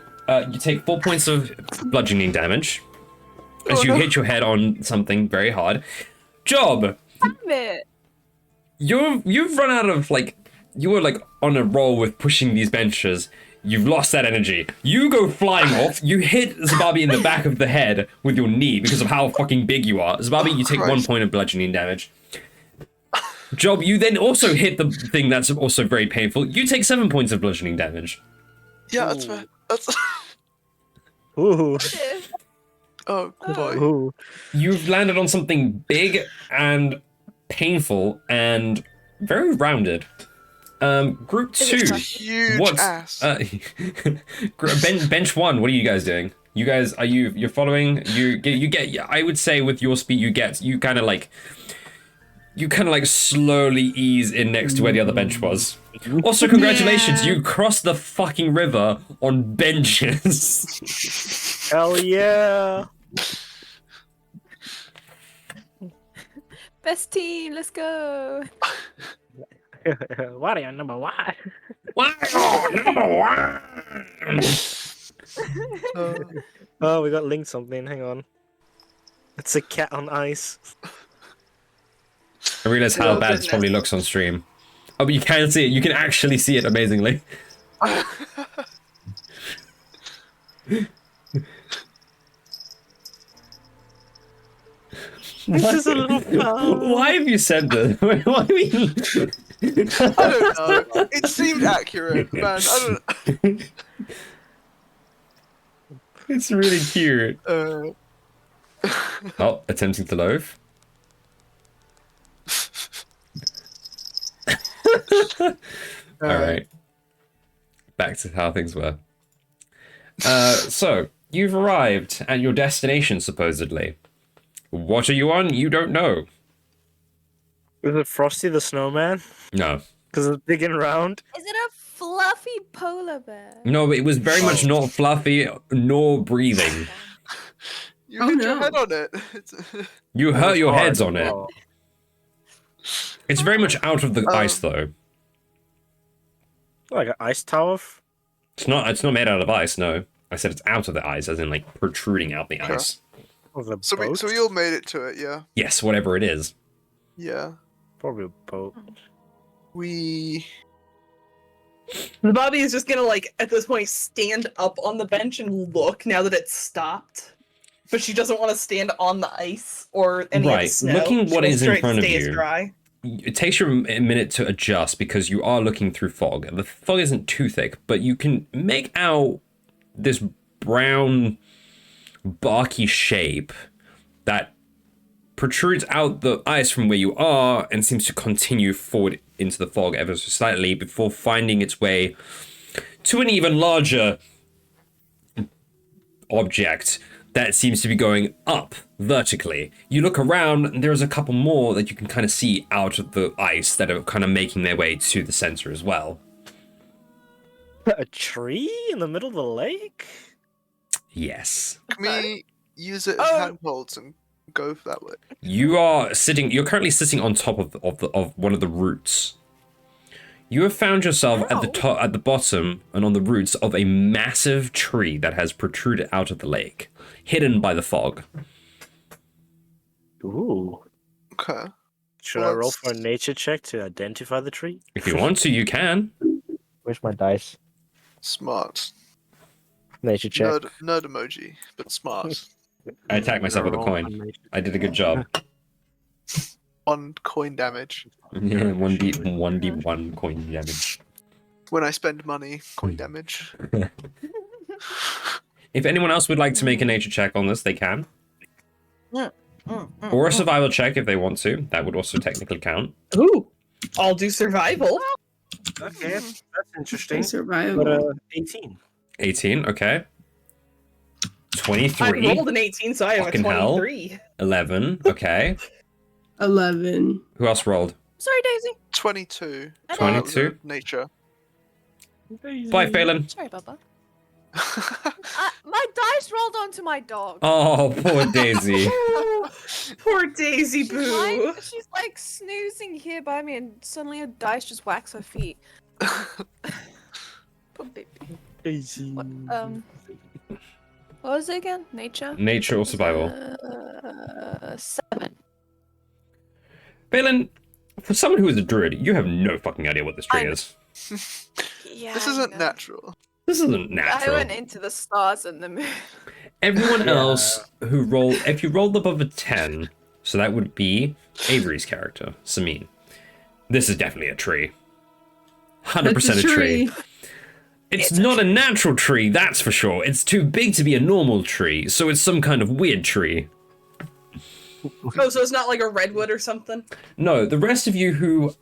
You take 4 points of bludgeoning damage as you hit your head on something very hard. Job, Damn it. you've run out of you were on a roll with pushing these benches. You've lost that energy. You go flying off. You hit Zababi in the back of the head with your knee because of how fucking big you are. Zababi, you take 1 point of bludgeoning damage. Job, you then also hit the thing that's also very painful. You take 7 points of bludgeoning damage. Yeah, that's fair. That's. Ooh. Oh boy. Ooh. You've landed on something big and painful and very rounded. Group 2. It's a huge ass. Bench 1, what are you guys doing? You guys, you're following? You get, I would say with your speed, you kind of slowly ease in next to where the other bench was. Also, congratulations, you crossed the fucking river on benches. Hell yeah. Best team, let's go. Why are you number one? Wow, number 1! Oh, we got linked something. Hang on. It's a cat on ice. I realize how Oh, bad this goodness. probably looks on stream. Oh, but you can see it. You can actually see it amazingly. This is a little foul. Why have you said this? Why have you... I don't know. It seemed accurate, man. I don't. It's really cute. Oh, Attempting to loaf. All right. Back to how things were. So, you've arrived at your destination, supposedly. What are you on? You don't know. Is it Frosty the Snowman? No. Because it's big and round. Is it a fluffy polar bear? No, it was very much not fluffy nor breathing. You Oh, hit no. your head on it. You hurt your hard heads as on it. well. It's very much out of the ice, though. Like an ice tower. It's not made out of ice, no. I said it's out of the ice, as in, like, protruding out the Okay. ice. Of a So boat. we all made it to it, yeah. Yes, whatever it is. Yeah. Probably a boat. We. Bobby is just gonna, like, at this point, stand up on the bench and look now that it's stopped. But she doesn't want to stand on the ice or any of the Right, snow. looking She what wants is in to front of stay as you. dry. It takes you a minute to adjust because you are looking through fog. The fog isn't too thick, but you can make out this brown, barky shape that protrudes out the ice from where you are and seems to continue forward into the fog ever so slightly before finding its way to an even larger object that seems to be going up vertically. You look around, and there's a couple more that you can kind of see out of the ice that are kind of making their way to the center as well. A tree in the middle of the lake? Yes. Can we use it as handholds and go that way? You're currently sitting on top of one of the roots. You have found yourself at the bottom and on the roots of a massive tree that has protruded out of the lake, hidden by the fog. Ooh. Okay. Should Well, I roll let's- for a nature check to identify the tree? If you want to, you can. Where's my dice? Smart. Nature check. Nerd emoji, but smart. I attacked myself with a Roll for coin. nature. I did a good job. 1 coin damage. Yeah, 1d1 coin damage. When I spend money, coin damage. If anyone else would like to make a nature check on this, they can. Or a survival check if they want to. That would also technically count. Ooh, I'll do survival. Okay, that's interesting. Survival. But 18. 18, okay. I 23. rolled an 18, so I have a Fucking hell. 23. 11, okay. 11. Who else rolled? Sorry, Daisy. 22. 22? Nature. Bye, Phelan. Sorry, Bubba. My dice rolled onto my dog. Oh, poor Daisy. Poor Daisy Boo. She's like snoozing here by me, and suddenly a dice just whacks her feet. Poor baby. Daisy. What was it again? Nature? Nature or survival? 7. Phelan, for someone who is a druid, you have no fucking idea what this tree I know. is. Yeah. This I isn't know. natural. This isn't I natural. went into the stars and the moon. Everyone else who rolled, if you rolled above a 10, so that would be Avery's character, Samin. This is definitely a tree. 100% That's a tree. It's not a natural tree, that's for sure. It's too big to be a normal tree, so it's some kind of weird tree. Oh, so it's not like a redwood or something? No, the rest of you who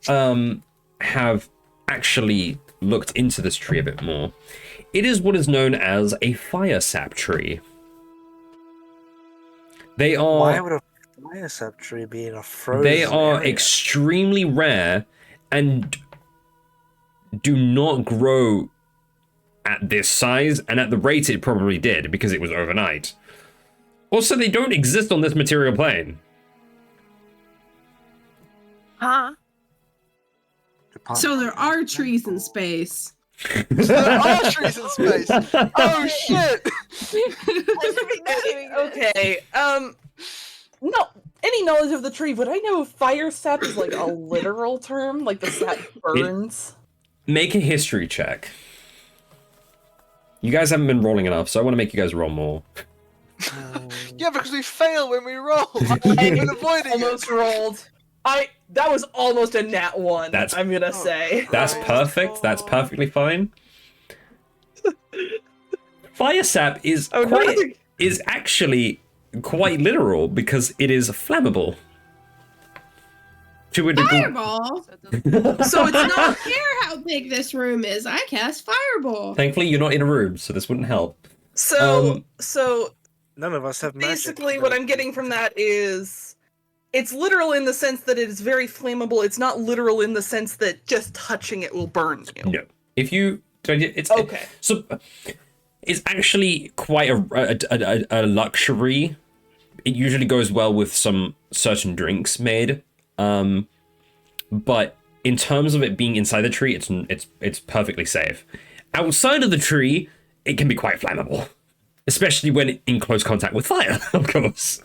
have actually looked into this tree a bit more, it is what is known as a fire sap tree. They are. Why would a fire sap tree be in a frozen They are area? extremely rare and do not grow at this size and at the rate it probably did because it was overnight. Also, they don't exist on this material plane. Huh? So there are trees in space. There are trees in space. Oh shit! Okay, no, any knowledge of the tree, but I know fire sap is like a literal term, like the sap burns. Make a history check. You guys haven't been rolling enough, so I want to make you guys roll more. Yeah, because we fail when we roll. We've been avoiding Almost it. rolled. That was almost a nat 1, I'm gonna say. That's perfect. That's perfectly fine. Fire sap is is actually quite literal because it is flammable. To a degree. Fireball. So it's not care how big this room is. I cast fireball. Thankfully, you're not in a room, so this wouldn't help. So none of us have magic. Basically, what I'm getting from that is it's literal in the sense that it is very flammable. It's not literal in the sense that just touching it will burn you. No. If you, it's okay. So it's actually quite a luxury. It usually goes well with some certain drinks made. But in terms of it being inside the tree, it's perfectly safe. Outside of the tree, it can be quite flammable, especially when in close contact with fire, of course.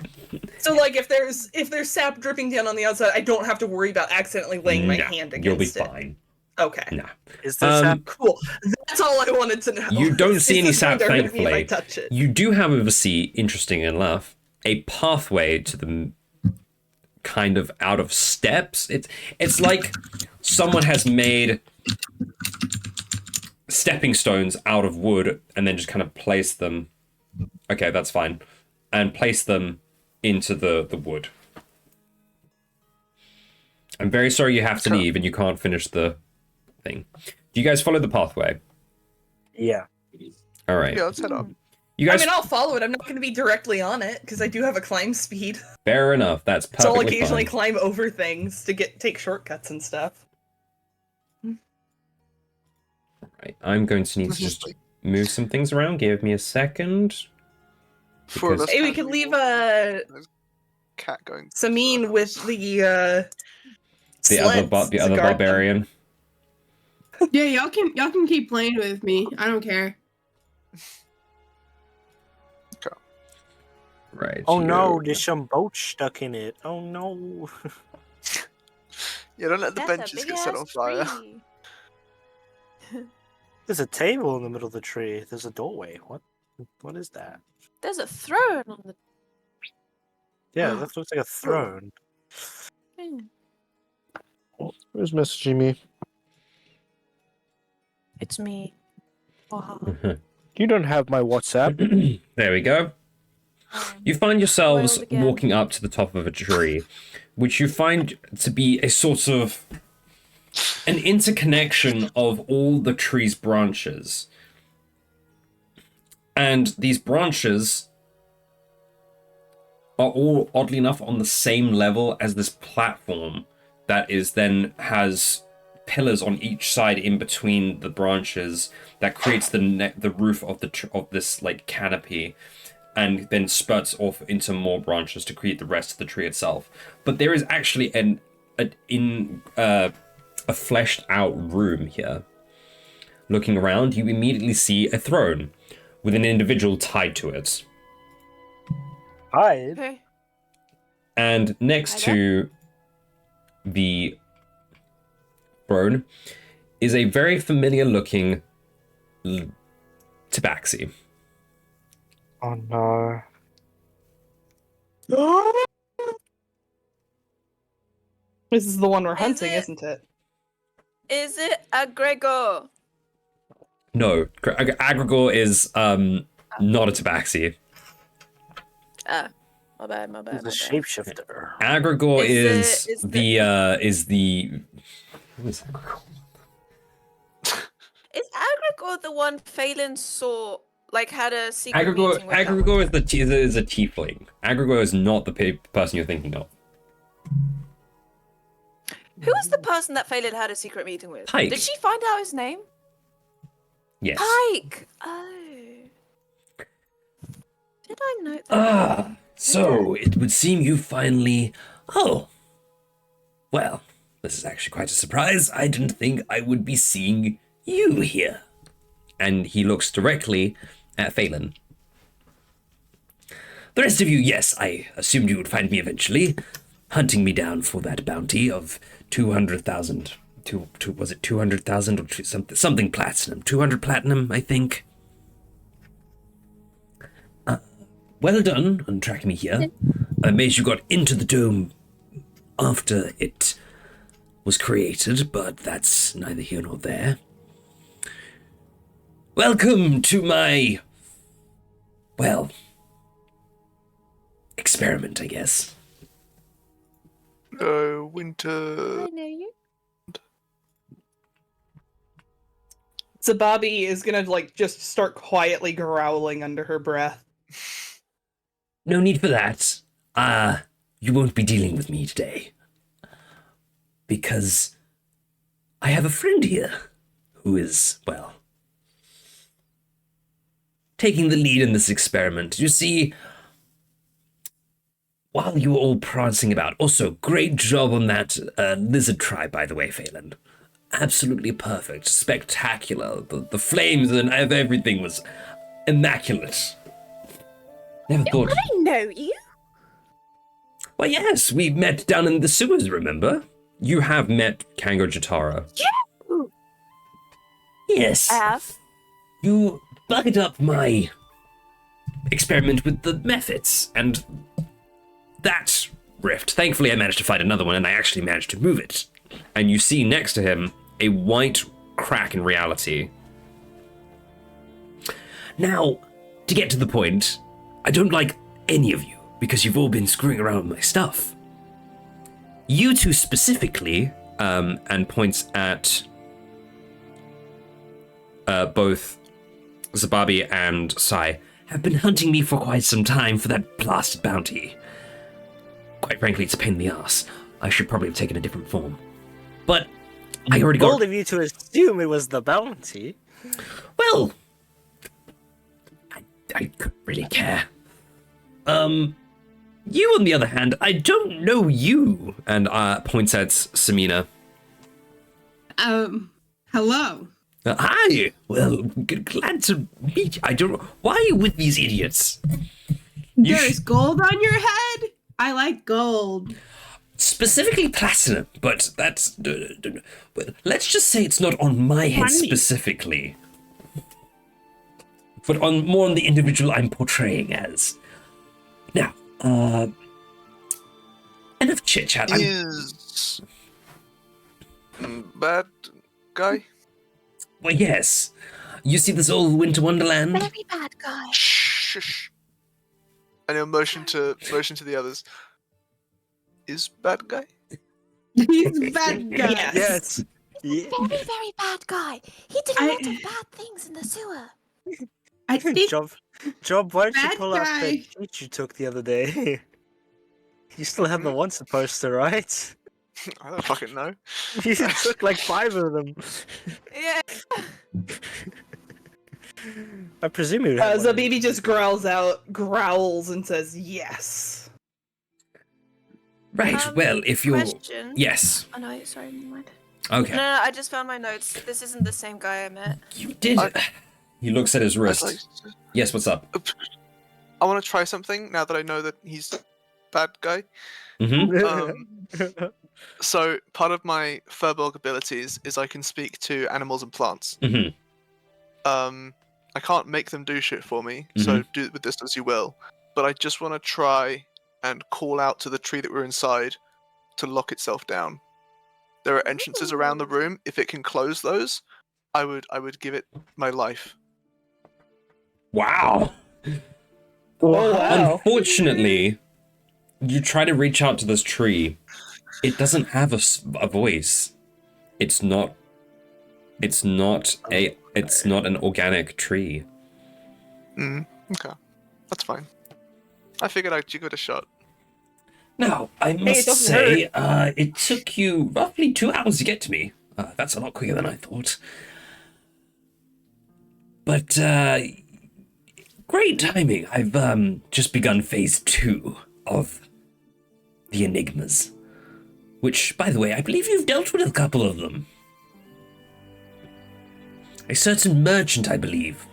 So, like, if there's sap dripping down on the outside, I don't have to worry about accidentally laying my hand against it. You'll be fine. Okay. No. Is there sap? Cool. That's all I wanted to know. You don't see any sap, thankfully. If I touch it. You do, however, see, interesting enough, a pathway to the kind of out of steps. It's like someone has made stepping stones out of wood and then just kind of placed them. Okay, that's fine. And place them into the wood. I'm very sorry you have to leave and you can't finish the thing. Do you guys follow the pathway? Yeah. All right. Yeah, let's head up. You guys... I mean, I'll follow it. I'm not going to be directly on it because I do have a climb speed. Fair enough. That's perfectly So I'll occasionally fine. climb over things to take shortcuts and stuff. Right. I'm going to need to just move some things around. Give me a second. Because... Hey, we could leave a cat going. Samine with the other barbarian. Yeah, y'all can keep playing with me. I don't care. Right. Oh no, there's some boats stuck in it. Oh no. Yeah, don't let the benches get set on fire. There's a table in the middle of the tree. There's a doorway. What is that? There's a throne on the. Yeah, that looks like a throne. Who's messaging me? It's me. Wow. You don't have my WhatsApp. There we go. You find yourselves walking up to the top of a tree, which you find to be a sort of an interconnection of all the tree's branches. And these branches are all, oddly enough, on the same level as this platform that is then has pillars on each side in between the branches that creates the roof of this like canopy, and then spurts off into more branches to create the rest of the tree itself. But there is actually a fleshed out room here. Looking around, you immediately see a throne with an individual tied to it. Tied? Okay. And next to the throne is a very familiar looking tabaxi. Oh no. This is the one we're hunting, isn't it? Is it a Gregor? No, Agrigor is not a tabaxi. Ah, my bad. He's a shapeshifter. Agrigor is the Is Agrigor the one Phelan saw, like, had a secret meeting with? Agrigor is a tiefling. Agrigor is not the person you're thinking of. Who was the person that Phelan had a secret meeting with? Pike. Did she find out his name? Yes. Pike! Oh. Did I note that? So it would seem you finally... Oh. Well, this is actually quite a surprise. I didn't think I would be seeing you here. And he looks directly at Phelan. The rest of you, yes, I assumed you would find me eventually, hunting me down for that bounty of 200,000. Was it 200,000 or something platinum? 200 platinum, I think. Well done on tracking me here. I'm amazed you got into the dome after it was created, but that's neither here nor there. Welcome to my, well, experiment, I guess. Winter. I know you. Zababi is gonna just start quietly growling under her breath. No need for that. You won't be dealing with me today. Because I have a friend here who is, well, taking the lead in this experiment. You see, while you were all prancing about, also, great job on that lizard try, by the way, Phelan. Absolutely perfect, spectacular. The flames and everything was immaculate. Never thought. I know you. Well, yes, we met down in the sewers, remember? You have met Kango Jatara. Yeah. Yes. I have. You bugged up my experiment with the methods, and that rift. Thankfully, I managed to find another one, and I actually managed to move it. And you see next to him a white crack in reality. Now, to get to the point, I don't like any of you, because you've all been screwing around with my stuff. You two specifically, and points at both Zababi and Sai, have been hunting me for quite some time for that blasted bounty. Quite frankly, it's a pain in the ass. I should probably have taken a different form. But I already got... Bold of you to assume it was the bounty. Well, I couldn't really care. You, on the other hand, I don't know you. And points at Samina. Hello. Hi. Well, glad to meet you. I don't... Why are you with these idiots? There's gold on your head? I like gold. Specifically platinum, but that's... let's just say it's not on my head specifically. But more on the individual I'm portraying as. Now, enough chit-chat. Is... bad guy? Well, yes. You see this old Winter Wonderland? Very bad guy. Shh. And he'll motion to the others. Is bad guy? He's bad guy. Yes. Yeah. Very, very bad guy. He did a lot of bad things in the sewer. I think Job, why don't you bad pull out guy. the sheet you took the other day? You still have the once poster, right? I don't fucking know. You took like 5 of them. Yeah. I presume you have one. Zabibi just growls and says yes. Right, well, if you're... Question. Yes. Oh no, sorry, never mind. Okay. No, I just found my notes. This isn't the same guy I met. You did it. He looks at his wrist. Yes, what's up? I want to try something now that I know that he's bad guy. Mm-hmm. So part of my Furbolg abilities is I can speak to animals and plants. Mm-hmm. I can't make them do shit for me, so do with this as you will. But I just want to try and call out to the tree that we're inside to lock itself down. There are entrances around the room. If it can close those, I would give it my life. Wow. Oh, wow. Unfortunately, you try to reach out to this tree. It doesn't have a voice. It's not an organic tree. Okay. That's fine. I figured I'd give it a shot. Now, I must say, it took you roughly 2 hours to get to me. That's a lot quicker than I thought. But, great timing. I've just begun phase 2 of the Enigmas. Which, by the way, I believe you've dealt with a couple of them. A certain merchant, I believe,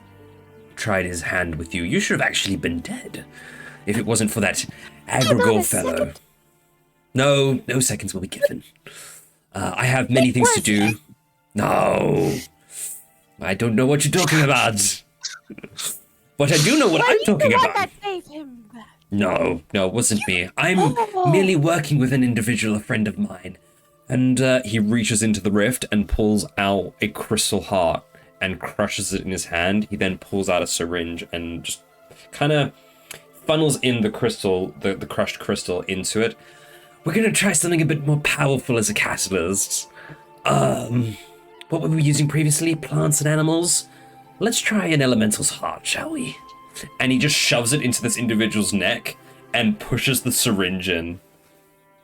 tried his hand with you. You should have actually been dead, if it wasn't for that Agrigor fellow. No seconds will be given. I have many things to do. No. I don't know what you're talking about. But I do know what I'm talking about. That gave him that. No, it wasn't me. I'm merely working with an individual, a friend of mine, And he reaches into the rift and pulls out a crystal heart and crushes it in his hand. He then pulls out a syringe and just kind of funnels in the crystal, the crushed crystal into it. We're going to try something a bit more powerful as a catalyst. What were we using previously? Plants and animals? Let's try an elemental's heart, shall we? And he just shoves it into this individual's neck and pushes the syringe in.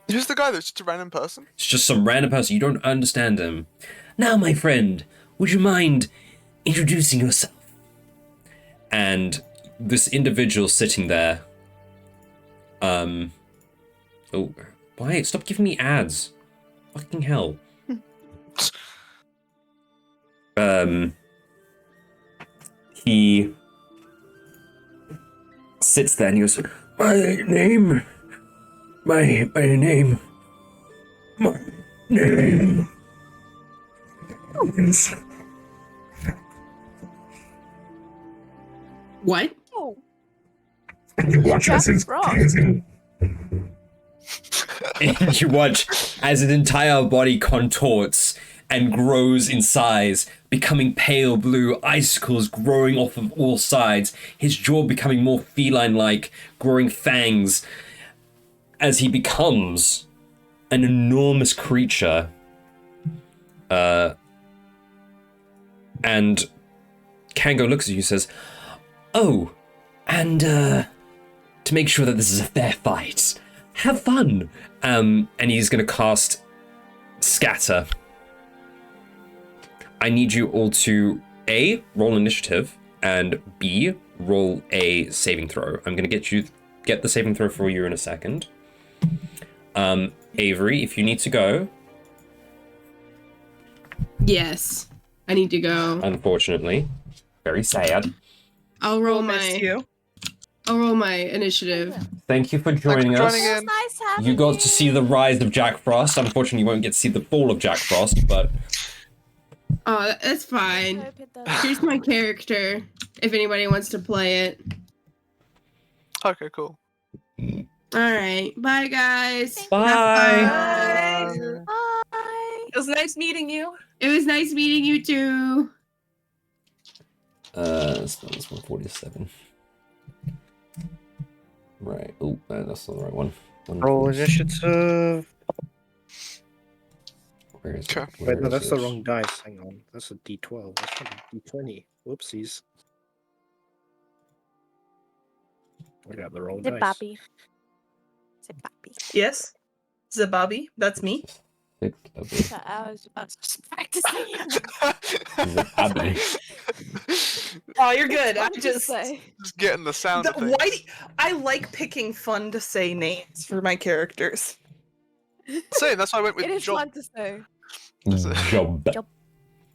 Who's the guy that's just a random person? It's just some random person. You don't understand him. Now, my friend, would you mind introducing yourself? And this individual sitting there. Oh, why? Stop giving me ads. Fucking hell. He sits there and he goes, My name is... What? Oh, Watch Jack Frost. And you watch as his entire body contorts and grows in size, becoming pale blue, icicles growing off of all sides, his jaw becoming more feline-like, growing fangs, as he becomes an enormous creature. And Kango looks at you and says, Oh, and to make sure that this is a fair fight, have fun. And he's going to cast Scatter. I need you all to A, roll initiative, and B, roll a saving throw. I'm going to get the saving throw for you in a second. Avery, if you need to go. Yes, I need to go. Unfortunately. Very sad. I'll roll miss you. I'll roll my initiative. Thank you for joining us. in. Nice having You got to see the rise of Jack Frost. Unfortunately, you won't get to see the fall of Jack Frost, but... Oh, that's fine. Hope it does. Here's my character, if anybody wants to play it. Okay, cool. Alright, bye guys. Bye. Have fun. Bye. It was nice meeting you. It was nice meeting you too. Spells 147. Right. Oh, that's not the right one. Roll initiative. Where is Okay. it? Where Wait, no, is that's the it? wrong dice. Hang on. That's a D12. That's not a D20. Whoopsies. I got the wrong The dice. Bobby. The Bobby. Yes, Zababi, that's me. I was just practicing. Zababi. Oh, you're good. I What did you just say? Just getting the sound of things. I like picking fun to say names for my characters. Same, that's why I went with It is Job. fun to say. Job. Jup,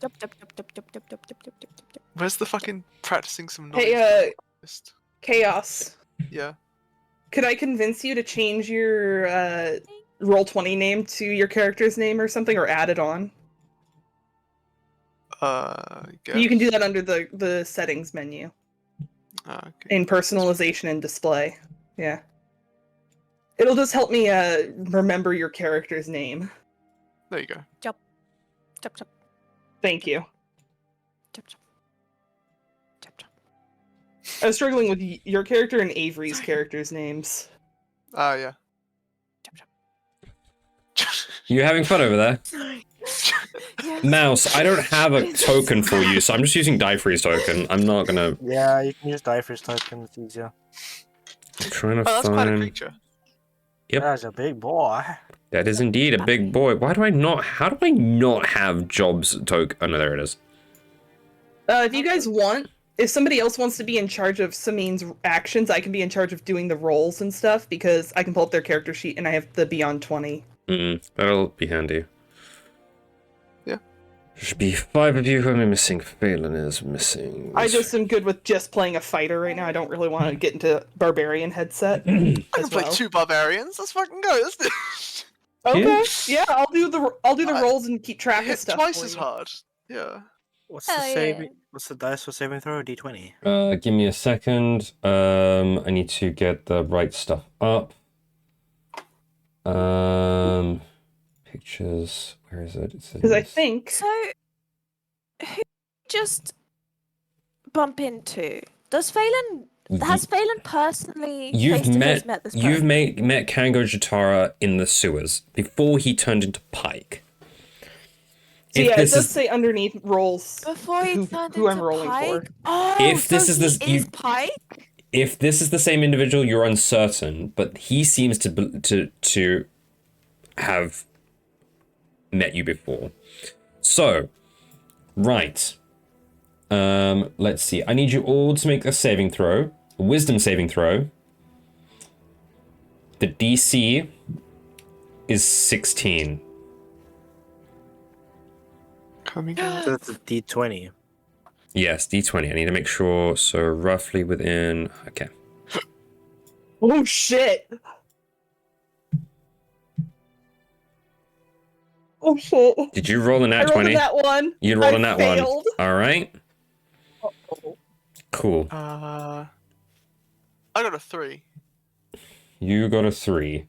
jup, jup, jup, jup, jup, jup, jup, jup, jup, jup. Where's the fucking practicing some noise? Hey, Chaos. Yeah. Could I convince you to change your Roll20 name to your character's name or something, or add it on? Yeah. You can do that under the settings menu Okay. in personalization and display. Yeah. It'll just help me remember your character's name. There you go. Jup, jup, Thank you. jup, jup. Jup, jup. I was struggling with your character and Avery's character's names. Yeah. You having fun over there? Yes. Mouse, I don't have a token for you, so I'm just using Die Freeze token. I'm not gonna... Yeah, you can use die for his token. It's easier. I'm trying to That's quite a find... creature. Yep. That's a big boy. That is indeed a big boy. Why do I not... How do I not have Job's token? Oh, no, there it is. If you guys want, if somebody else wants to be in charge of Samin's actions, I can be in charge of doing the rolls and stuff, because I can pull up their character sheet and I have the Beyond 20. That'll be handy. Yeah. There should be 5 of you. Who am I missing? Phelan is missing. I just am good with just playing a fighter right now. I don't really want to get into Barbarian headset. I can as play well. 2 barbarians. Let's fucking go. Let's do Okay. Yeah, I'll do the rolls and keep track of It's stuff. twice for as you. hard. Yeah. What's Hell the yeah. saving? What's the dice for saving throw? D20. Give me a second. I need to get the right stuff up. Pictures. Where is it? Because I think So, who just bump into? Has Phelan personally face-to-face met this person? You've met Kango Jitara in the sewers before he turned into Pike. So yeah, it does say underneath rolls before he turned who into I'm rolling Pike? for. Oh, If so this is he is Pike? If this is the same individual, you're uncertain, but he seems to have met you before. So, right. Let's see. I need you all to make a saving throw, a wisdom saving throw. The DC is 16. Coming So out. that's a D20. Yes, D20. I need to make sure. So roughly within. Okay. Oh shit! Oh shit! Did you roll a nat 20? I rolled a nat 1. You rolled a nat 1. failed. All right. Uh-oh. Cool. I got a 3. You got a 3.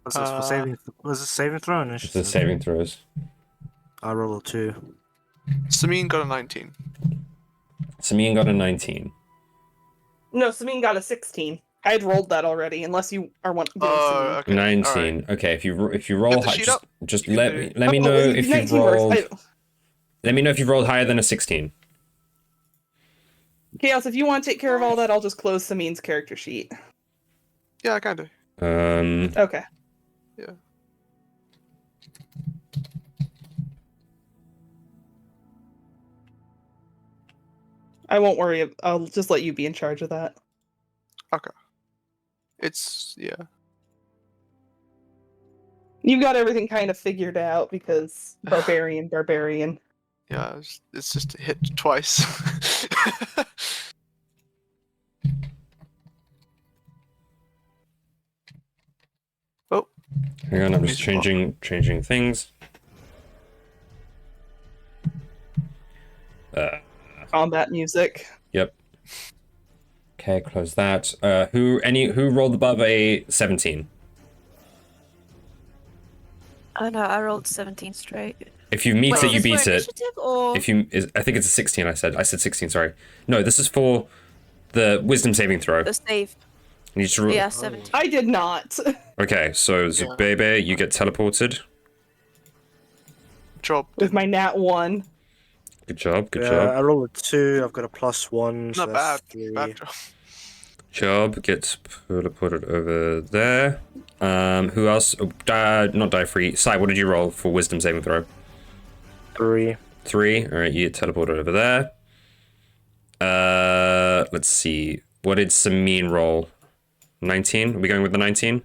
What's this for saving? Was it saving throw? It's the saving throws. I roll a 2. Samine got a 19. Samine got a 19. No, Samine got a 16. I had rolled that already, unless you are one. Oh, okay. 19. Right. Okay, if you roll Get the high, sheet up. just You let can me do- let me know if you've 19 rolled. verse. Let me know if you've rolled higher than a 16. Chaos, if you want to take care of all that, I'll just close Samine's character sheet. Yeah, I can do. Okay. Yeah. I won't worry. I'll just let you be in charge of that. Okay. It's yeah. You got everything kind of figured out because barbarian. Yeah, it's just hit twice. Oh, Hang on, I'm just changing things. Combat music. Yep. Okay, close that. Who rolled above a 17? Oh no, I rolled 17 straight. If you meet Wait, it, is you this beat for it. initiative or? I think it's a 16. I said 16. Sorry. No, this is for the wisdom saving throw. The save. You need to roll. Yeah, 17. I did not. Okay, so Zubebe, you get teleported. job. With my nat 1. Good job. Good I job. roll a 2. I've got a +1. So Not that's bad. 3. Bad job. Job gets teleported over there. Who else? Oh, not die free. Sai, what did you roll for wisdom saving throw? 3. 3. All right, you get teleported over there. Let's see. What did Samine roll? 19. Are we going with the 19?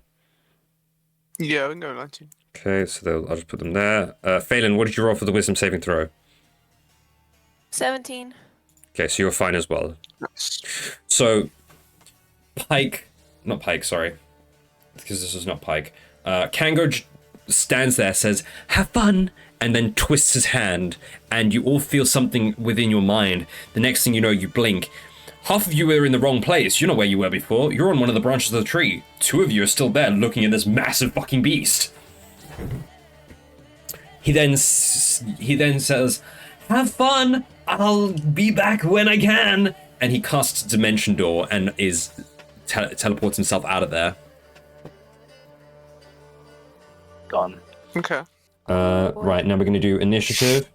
Yeah, we can go 19. Okay, so I'll just put them there. Phelan, what did you roll for the wisdom saving throw? 17. Okay, so you're fine as well. Nice. So, not Pike, sorry. Because this is not Pike. Kango stands there, says, "Have fun," and then twists his hand, and you all feel something within your mind. The next thing you know, you blink. Half of you are in the wrong place. You're not where you were before. You're on one of the branches of the tree. 2 of you are still there looking at this massive fucking beast. He then says, "Have fun. I'll be back when I can." And he casts Dimension Door and teleports himself out of there. Gone. Okay. Right, now we're going to do initiative.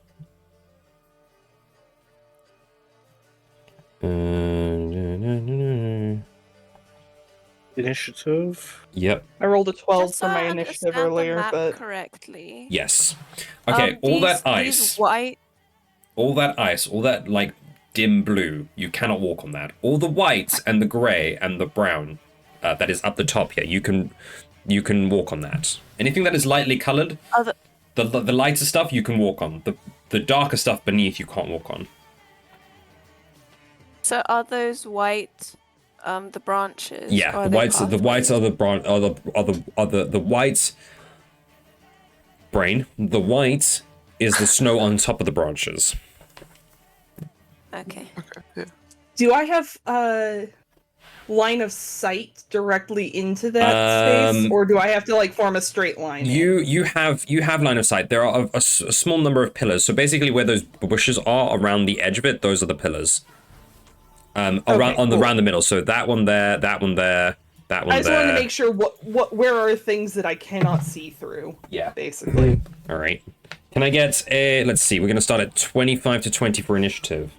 Initiative. Yep. I rolled a 12 Just for so my I initiative understand the earlier, map but correctly. Yes. Okay, all these that ice, white. all that like dim blue, you cannot walk on that. All the white and the grey and the brown, that is up the top here, you can walk on that. Anything that is lightly coloured, the lighter stuff you can walk on. The darker stuff beneath you can't walk on. So are those white, the branches? Yeah, or the are they whites are the white brain. The white is the snow on top of the branches. Okay. Okay. Yeah. do I have line of sight directly into that space, or do I have to like form a straight line? You have line of sight. There are a small number of pillars. So basically, where those bushes are around the edge of it, those are the pillars. Around the middle. So that one there, that one there, that one there. I just wanted to make sure where are things that I cannot see through. Yeah, basically. All right. Can I get a? Let's see. We're gonna start at 25 to 20 for initiative.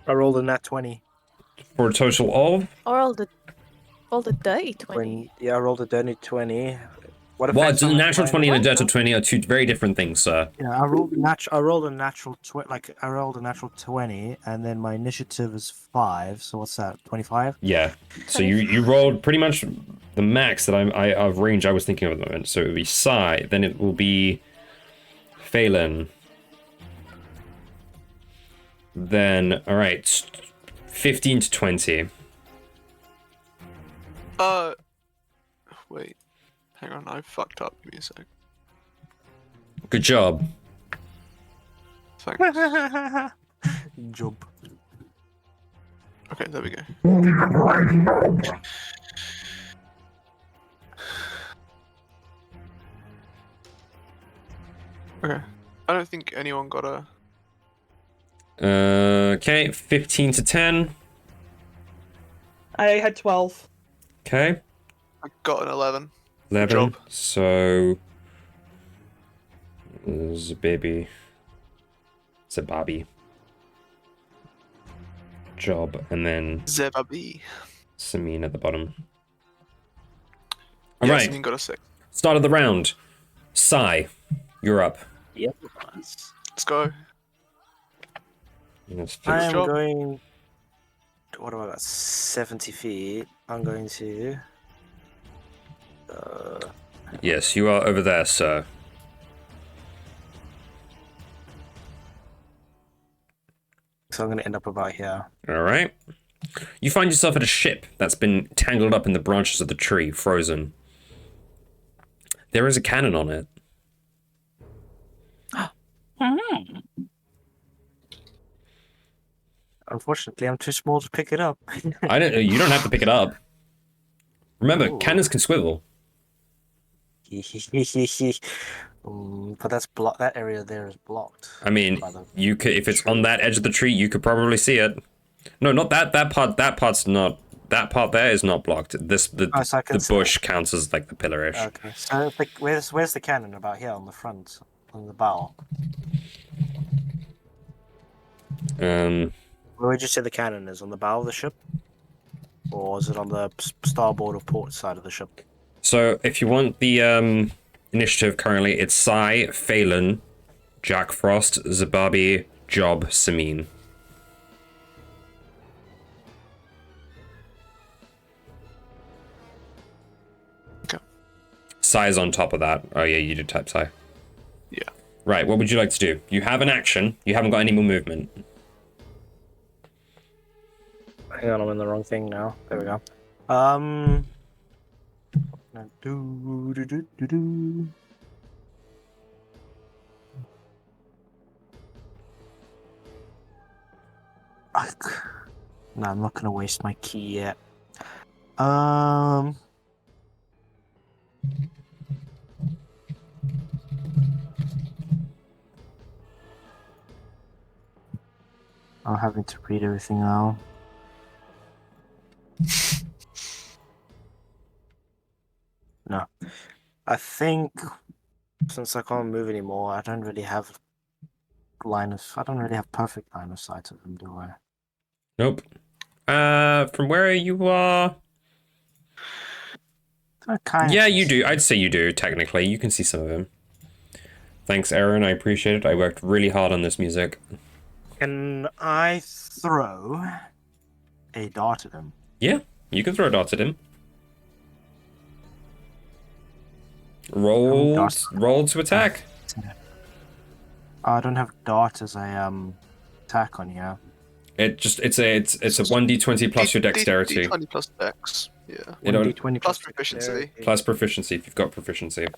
I rolled a nat 20. For a total of? Or all the dirty 20. Yeah, I rolled a dirty 20. What a natural 20 and a dirty 20 are two very different things, sir. Yeah, I rolled a natural 20, and then my initiative is 5. So what's that? 25? Yeah. So you rolled pretty much the max that of range I was thinking of at the moment. So it would be Psy, then it will be Phelan. Then, all right, 15 to 20. Wait. Hang on, I fucked up. Give me a sec. Good job. Thanks. Job. Okay, there we go. Okay. I don't think anyone got a... Okay, 15 to 10. I had 12. Okay. I got an 11. 11. Job. So... Zababi. Job, and then... Zebabi. Samine at the bottom. Yeah, Alright. Samine got a 6. Start of the round. Sai, you're up. Yep. Let's go. I am going... What about that? 70 feet. I'm going to... Yes, you are over there, sir. So I'm going to end up about here. Alright. You find yourself at a ship that's been tangled up in the branches of the tree, frozen. There is a cannon on it. Unfortunately, I'm too small to pick it up. You don't have to pick it up. Remember, cannons can swivel. But that's that area there is blocked. I mean, you could, if it's on that edge of the tree, you could probably see it. No, not that part. That part's not. That part there is not blocked. The bush counts as like the pillar-ish. Okay. So where's the cannon? About here on the front, on the bow. Where would you say the cannon is? On the bow of the ship, or is it on the starboard or port side of the ship? So if you want the initiative currently, it's Sai, Phelan, Jack Frost, Zababi, Job, Samine. Okay. Sai's on top of that. Oh yeah, you did type Sai. Yeah. Right, what would you like to do? You have an action. You haven't got any more movement. Hang on, I'm in the wrong thing now. There we go. No, I'm not gonna waste my key yet. I'm having to read everything now. No. I think since I can't move anymore, I don't really have perfect line of sight of them, do I? Nope. From where you are... Yeah, you do. I'd say you do, technically. You can see some of him. Thanks, Aaron. I appreciate it. I worked really hard on this music. Can I throw a dart at him? Yeah, you can throw a dart at him. Roll to attack. I don't have dart as a attack on here. It's a 1d20 plus your dexterity. D20 plus dex. Yeah. 1d20 plus proficiency. Plus proficiency if you've got proficiency,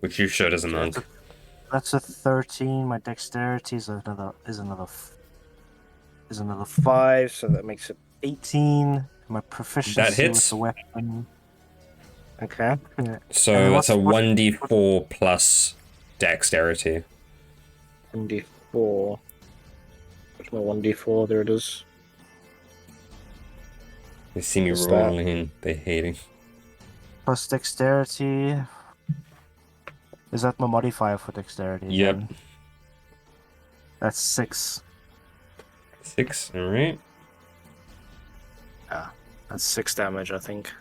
which you should as a monk. That's a 13. My dexterity is another. is another 5, so that makes it 18. My proficiency That hits. with the weapon. Okay. Yeah. So And that's a what's- 1d4 plus dexterity. 1d4. There's my 1d4. There it is. They see me What's that? rolling. They hating. Plus dexterity. Is that my modifier for dexterity? Yep. Then? That's 6. 6. All right. That's 6 damage, I think.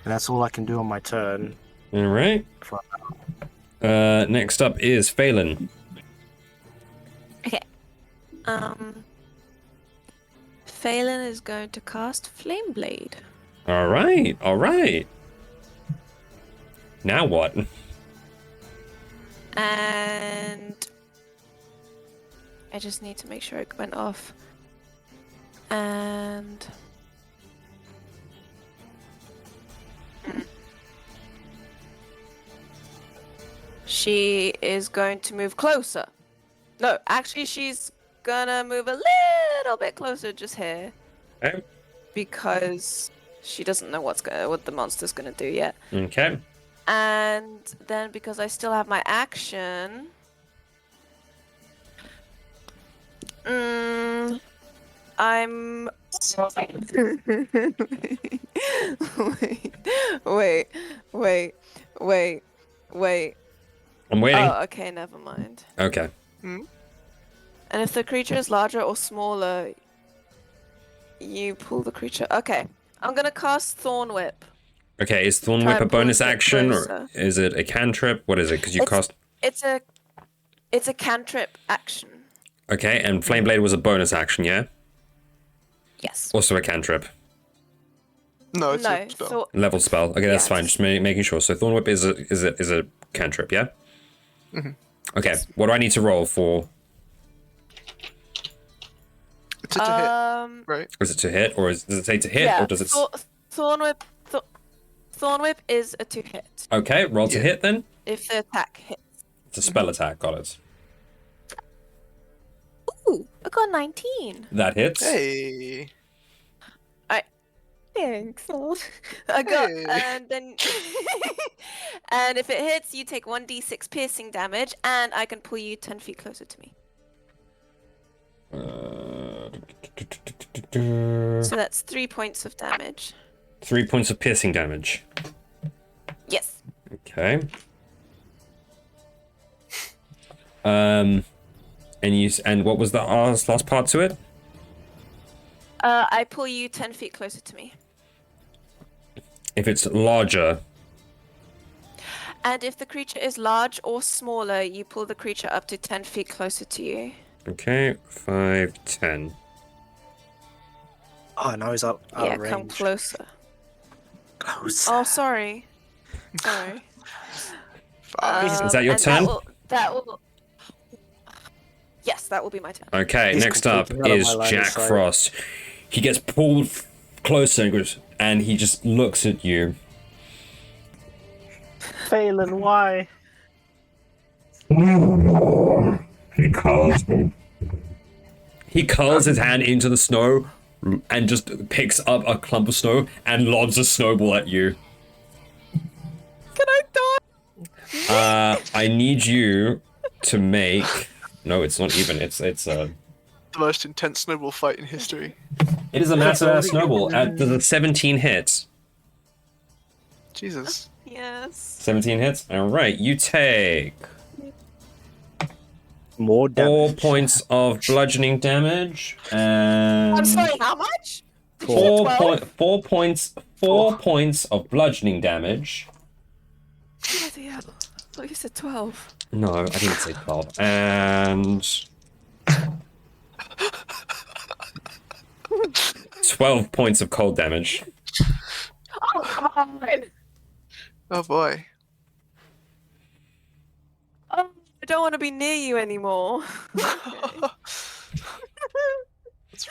And that's all I can do on my turn. All right. Next up is Phelan. Phelan is going to cast Flame Blade. All right. All right. Now what? And I just need to make sure it went off. And she is going to move closer. No, actually, she's gonna move a little bit closer just here. Okay. Because she doesn't know what the monster's gonna do yet. Okay. And then because I still have my action, I'm wait. I'm waiting. Oh, okay, never mind. Okay. Hmm? And if the creature is larger or smaller, you pull the creature. Okay, I'm gonna cast Thorn Whip. Okay, is Thorn Try Whip a and pull bonus it action or closer. is it a cantrip? What is it? Because you It's- cast. It's a cantrip action. Okay, and Flame Blade was a bonus action, yeah? Yes. Also a cantrip. No, it's No, a spell. so Level spell. Okay, that's Yeah, fine. Just making sure. So Thorn Whip is a cantrip, yeah? Mhm. Okay, what do I need to roll for? It's a hit, right? Is it to hit, or does it say to hit, yeah, or does it? Thorn Whip. Thorn Whip is a 2-hit Okay, roll to Yeah. hit then. if the attack hits. It's a spell attack. Got it. Ooh, I got 19. That hits. Hey. Thanks. I got, Hey. and then, and if it hits, you take 1d6 piercing damage, and I can pull you 10 feet closer to me. So that's 3 points of damage. 3 points of piercing damage. Yes. Okay. And what was the last part to it? I pull you 10 feet closer to me. If it's larger. And if the creature is large or smaller, you pull the creature up to 10 feet closer to you. Okay, 5, 10. Oh, now he's out Yeah, of range. come closer. Close. Oh, sorry. Sorry. Five. Is that your and turn? That will... Yes, that will be my turn. Okay, He's next up completely out of is my line of Jack sight. Frost. He gets pulled closer and goes, and he just looks at you. Phelan, why? He curls his hand into the snow and just picks up a clump of snow and lobs a snowball at you. Can I die? I need you to make. No, it's not even. It's The most intense snowball fight in history. It is a massive ass snowball. At the 17 hits. Jesus. Yes. 17 hits. All right, you take More 4 damage. points of bludgeoning damage and I'm sorry, how much? 4 12? points of bludgeoning damage. Bloody hell. I thought you said 12. No, I didn't say 12. And 12 points of cold damage. Oh, come on. Oh boy. Oh, I don't want to be near you anymore. That's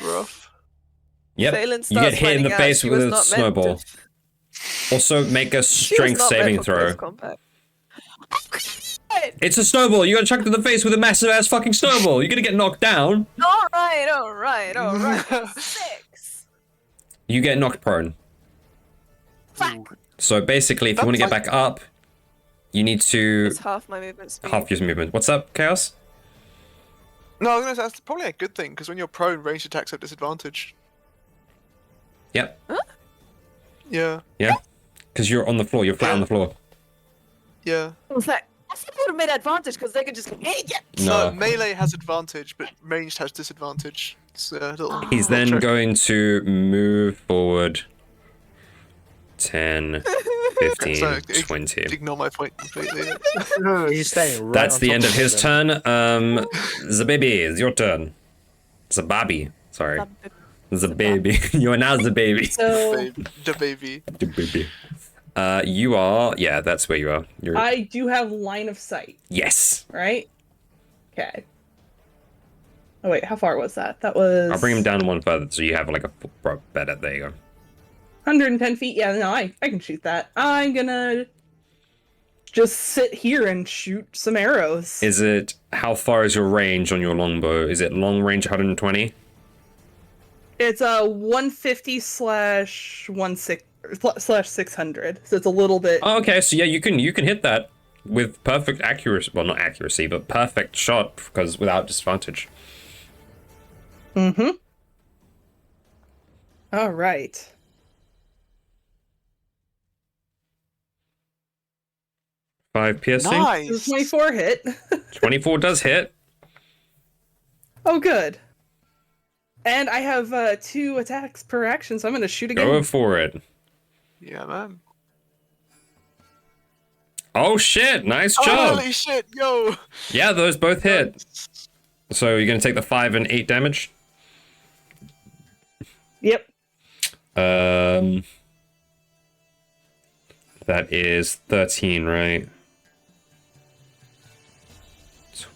rough. Yep. Phelan You get starts hit in the finding out face she with was a not meant snowball. to- Also, make a she was strength not meant saving for throw. close combat. Oh, right. It's a snowball. You gotta chuck it in the face with a massive ass fucking snowball. You're gonna get knocked down. All right. 6. You get knocked prone. Fuck. So basically, if you want to get back up, you need to It's half my movement speed. half your movement. What's up, Chaos? No, I was gonna say that's probably a good thing because when you're prone, ranged attacks have disadvantage. Yep. Yeah. Yeah. Because you're on the floor. You're flat on the floor. Yeah. In fact, I think would have made advantage because they could just hit you. No. So melee has advantage, but ranged has disadvantage. It's a little. He's little then trick. going to move forward 10, 15, So, 20. Ignore my point completely. He's staying right. That's on the top end of of his them. turn. The baby, it's your turn. The baby. Sorry. The baby. You are now the baby. So The baby. The baby. You are. Yeah, that's where you are. You're. I do have line of sight, Yes. right? Okay. Oh wait, how far was that? That was. I'll bring him down one further so you have like a better. There you go. 110 feet. Yeah, no, I can shoot that. I'm gonna just sit here and shoot some arrows. Is it? How far is your range on your longbow? Is it long range 120? It's a 150 slash 600, so it's a little bit. Oh, okay, so yeah, you can hit that with perfect accuracy. Well, not accuracy, but perfect shot because without disadvantage. Mm-hmm. All right. Five piercing. Nice. 24 hit. 24 does hit. Oh, good. And I have 2 attacks per action, so I'm gonna shoot again. Go for it. Yeah, man. Oh shit! Nice job. Holy shit, yo! Yeah, those both hit. So you're gonna take the 5 and 8 damage. Yep. That is 13, right?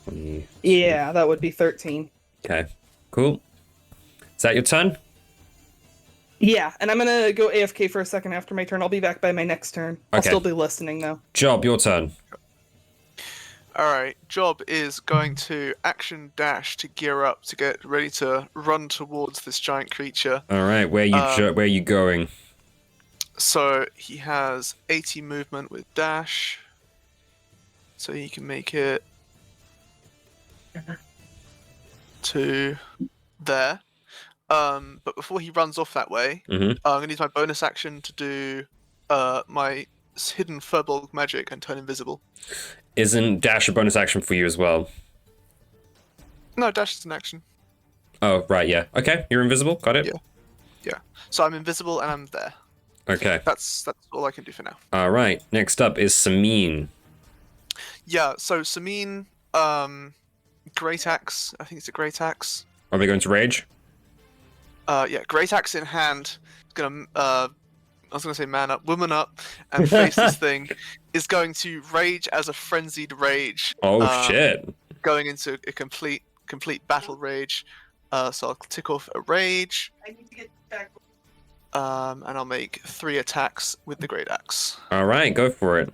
20. Yeah, that would be 13. Okay, cool. Is that your turn? Yeah, and I'm gonna go AFK for a second after my turn. I'll be back by my next turn. I'll Okay. still be listening though. Job, your turn. Alright, Job is going to action dash to gear up to get ready to run towards this giant creature. All right, where are you going? So he has 80 movement with dash. So he can make it to there. But before he runs off that way, Mhm. I'm gonna use my bonus action to do my hidden furball magic and turn invisible. Isn't dash a bonus action for you as well? No, dash is an action. Oh, right, yeah. Okay, you're invisible. Got it. Yeah. Yeah. So I'm invisible and I'm there. Okay. That's all I can do for now. All right. Next up is Samin. Yeah. So Samin, great axe. I think it's a great axe. Are they going to rage? Yeah, great axe in hand. Gonna I was gonna say man up, woman up, and face this thing. Is going to rage as a frenzied rage. Oh shit. Going into a complete battle rage. So I'll tick off a rage. I need to get back. And I'll make 3 attacks with the great axe. All right, go for it.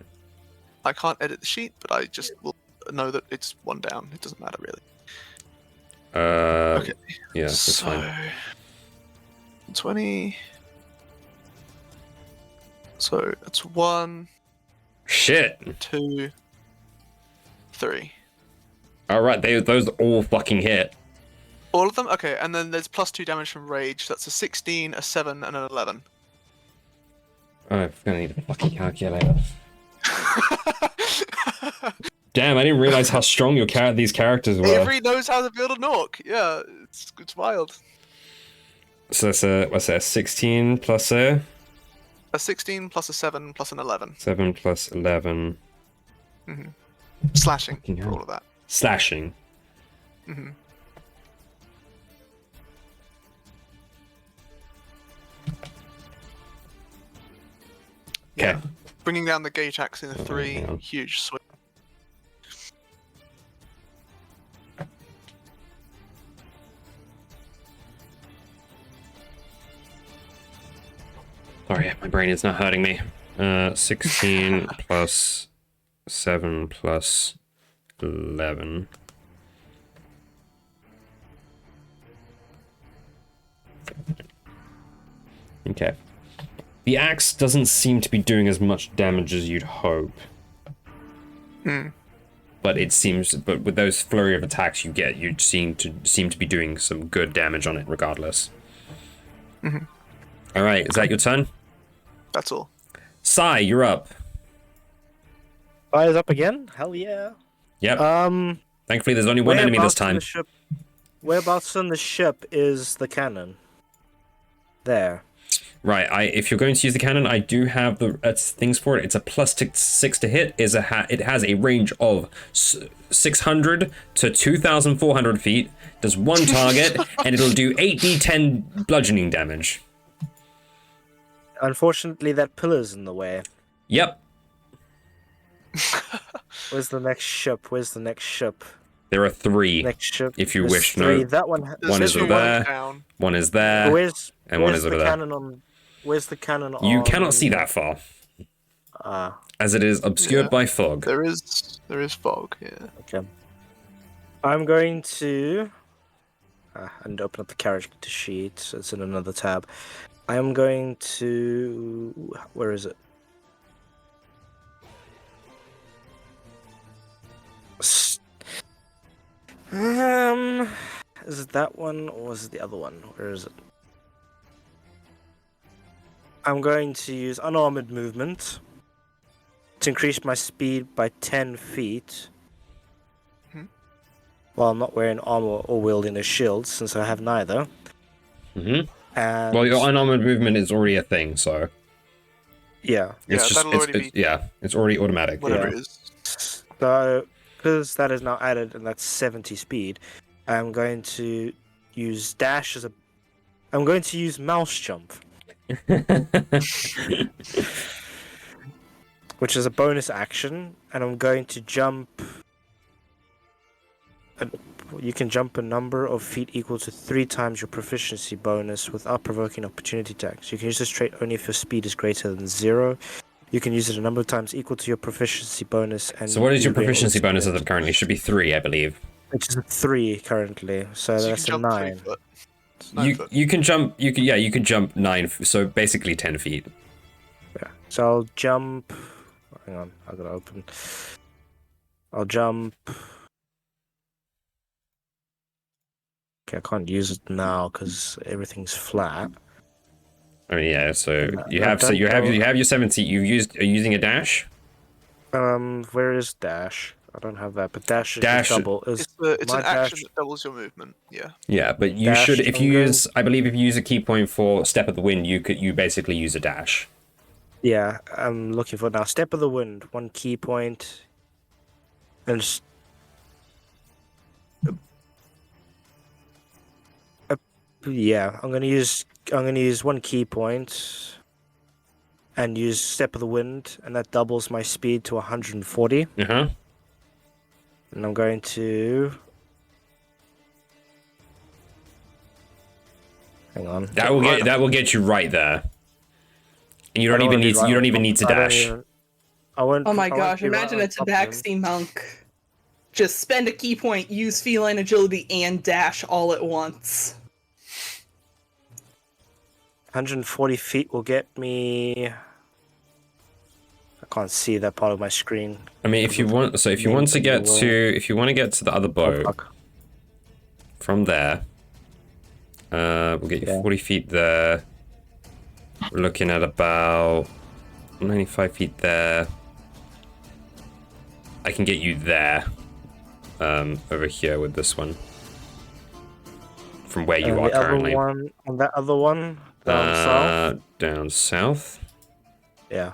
I can't edit the sheet, but I just will know that it's 1 down. It doesn't matter really. Okay. Yeah, that's So fine. 20. So it's 1, Shit. 2, 3. All right, those all fucking hit. All of them? Okay, and then there's +2 damage from rage. That's a 16, a 7, and an 11. Oh, I'm gonna need a fucking calculator. Damn, I didn't realize how strong these characters were. Avery knows how to build a Nork. Yeah, it's wild. So that's what's that? 16 plus a A 16 plus a 7 plus an 11. 7 plus 11 Slashing Fucking for hell. all of that. slashing. hmm Okay. Bringing down the gauge axe in a 3, hang on. huge swing. Sorry, my brain is not hurting me. 16 plus 7 plus 11. Okay. The axe doesn't seem to be doing as much damage as you'd hope. But with those flurry of attacks you get, you seem to be doing some good damage on it regardless. All right, is that your turn? That's all. Sai, you're up. Fire's up again? Hell yeah. Yep. Thankfully, there's only one enemy this time. Whereabouts on the ship is the cannon? There. Right. If you're going to use the cannon, I do have the things for it. It's a +6 to hit. It has a range of 600 to 2,400 feet. Does one target, and it'll do 8d10 bludgeoning damage. Unfortunately, that pillar's in the way. Yep. Where's the next ship? There are 3. Next ship. If you There's wish. 3. No. That one. One is over there. One is there. And one is over there. Where's the cannon on? You cannot see that far. As it is obscured by fog. There is fog, yeah. Okay. I'm going to... and open up the character sheet, so it's in another tab. I am going to... Where is it? Is it that one, or is it the other one? Where is it? I'm going to use unarmored movement to increase my speed by 10 feet. While I'm not wearing armor or wielding a shield, since I have neither. And Well, your unarmored movement is already a thing, so... Yeah. It's it's already automatic. Whatever it is. So, because that is now added, and that's 70 speed, I'm going to use dash as a... I'm going to use mouse jump. Which is a bonus action, and I'm going to jump... You can jump a number of feet equal to 3 times your proficiency bonus without provoking opportunity attacks. You can use this trait only if your speed is greater than 0. You can use it a number of times equal to your proficiency bonus. And so what is your proficiency bonus as of currently? It should be 3, I believe. Which is a 3 currently, so that's a 9. You can jump. You can jump 9. So basically 10 feet. Yeah. So I'll jump. Hang on, I gotta open. I'll jump. Okay, I can't use it now because everything's flat. I mean, yeah. So you have your 70. Are you using a dash? Where is dash? I don't have that, but dash is double. It's an action that doubles your movement. Yeah. Yeah, but you should if you use. I believe if you use a key point for Step of the Wind, you basically use a dash. Yeah, I'm looking for it now. Step of the Wind, 1 key point, and yeah, I'm gonna use 1 key point, and use Step of the Wind, and that doubles my speed to 140. And I'm going to... Hang on. That will get you right there. And you don't even need to dash. Oh my gosh! Imagine a tabaxi monk. Just spend a key point, use feline agility, and dash all at once. 140 feet will get me... I can't see that part of my screen. I mean, if you want to get to the other boat from there, we'll get you 40 feet there. We're looking at about 95 feet there. I can get you there, over here with this one. From where you are currently. And that other one down south. Down south. Yeah.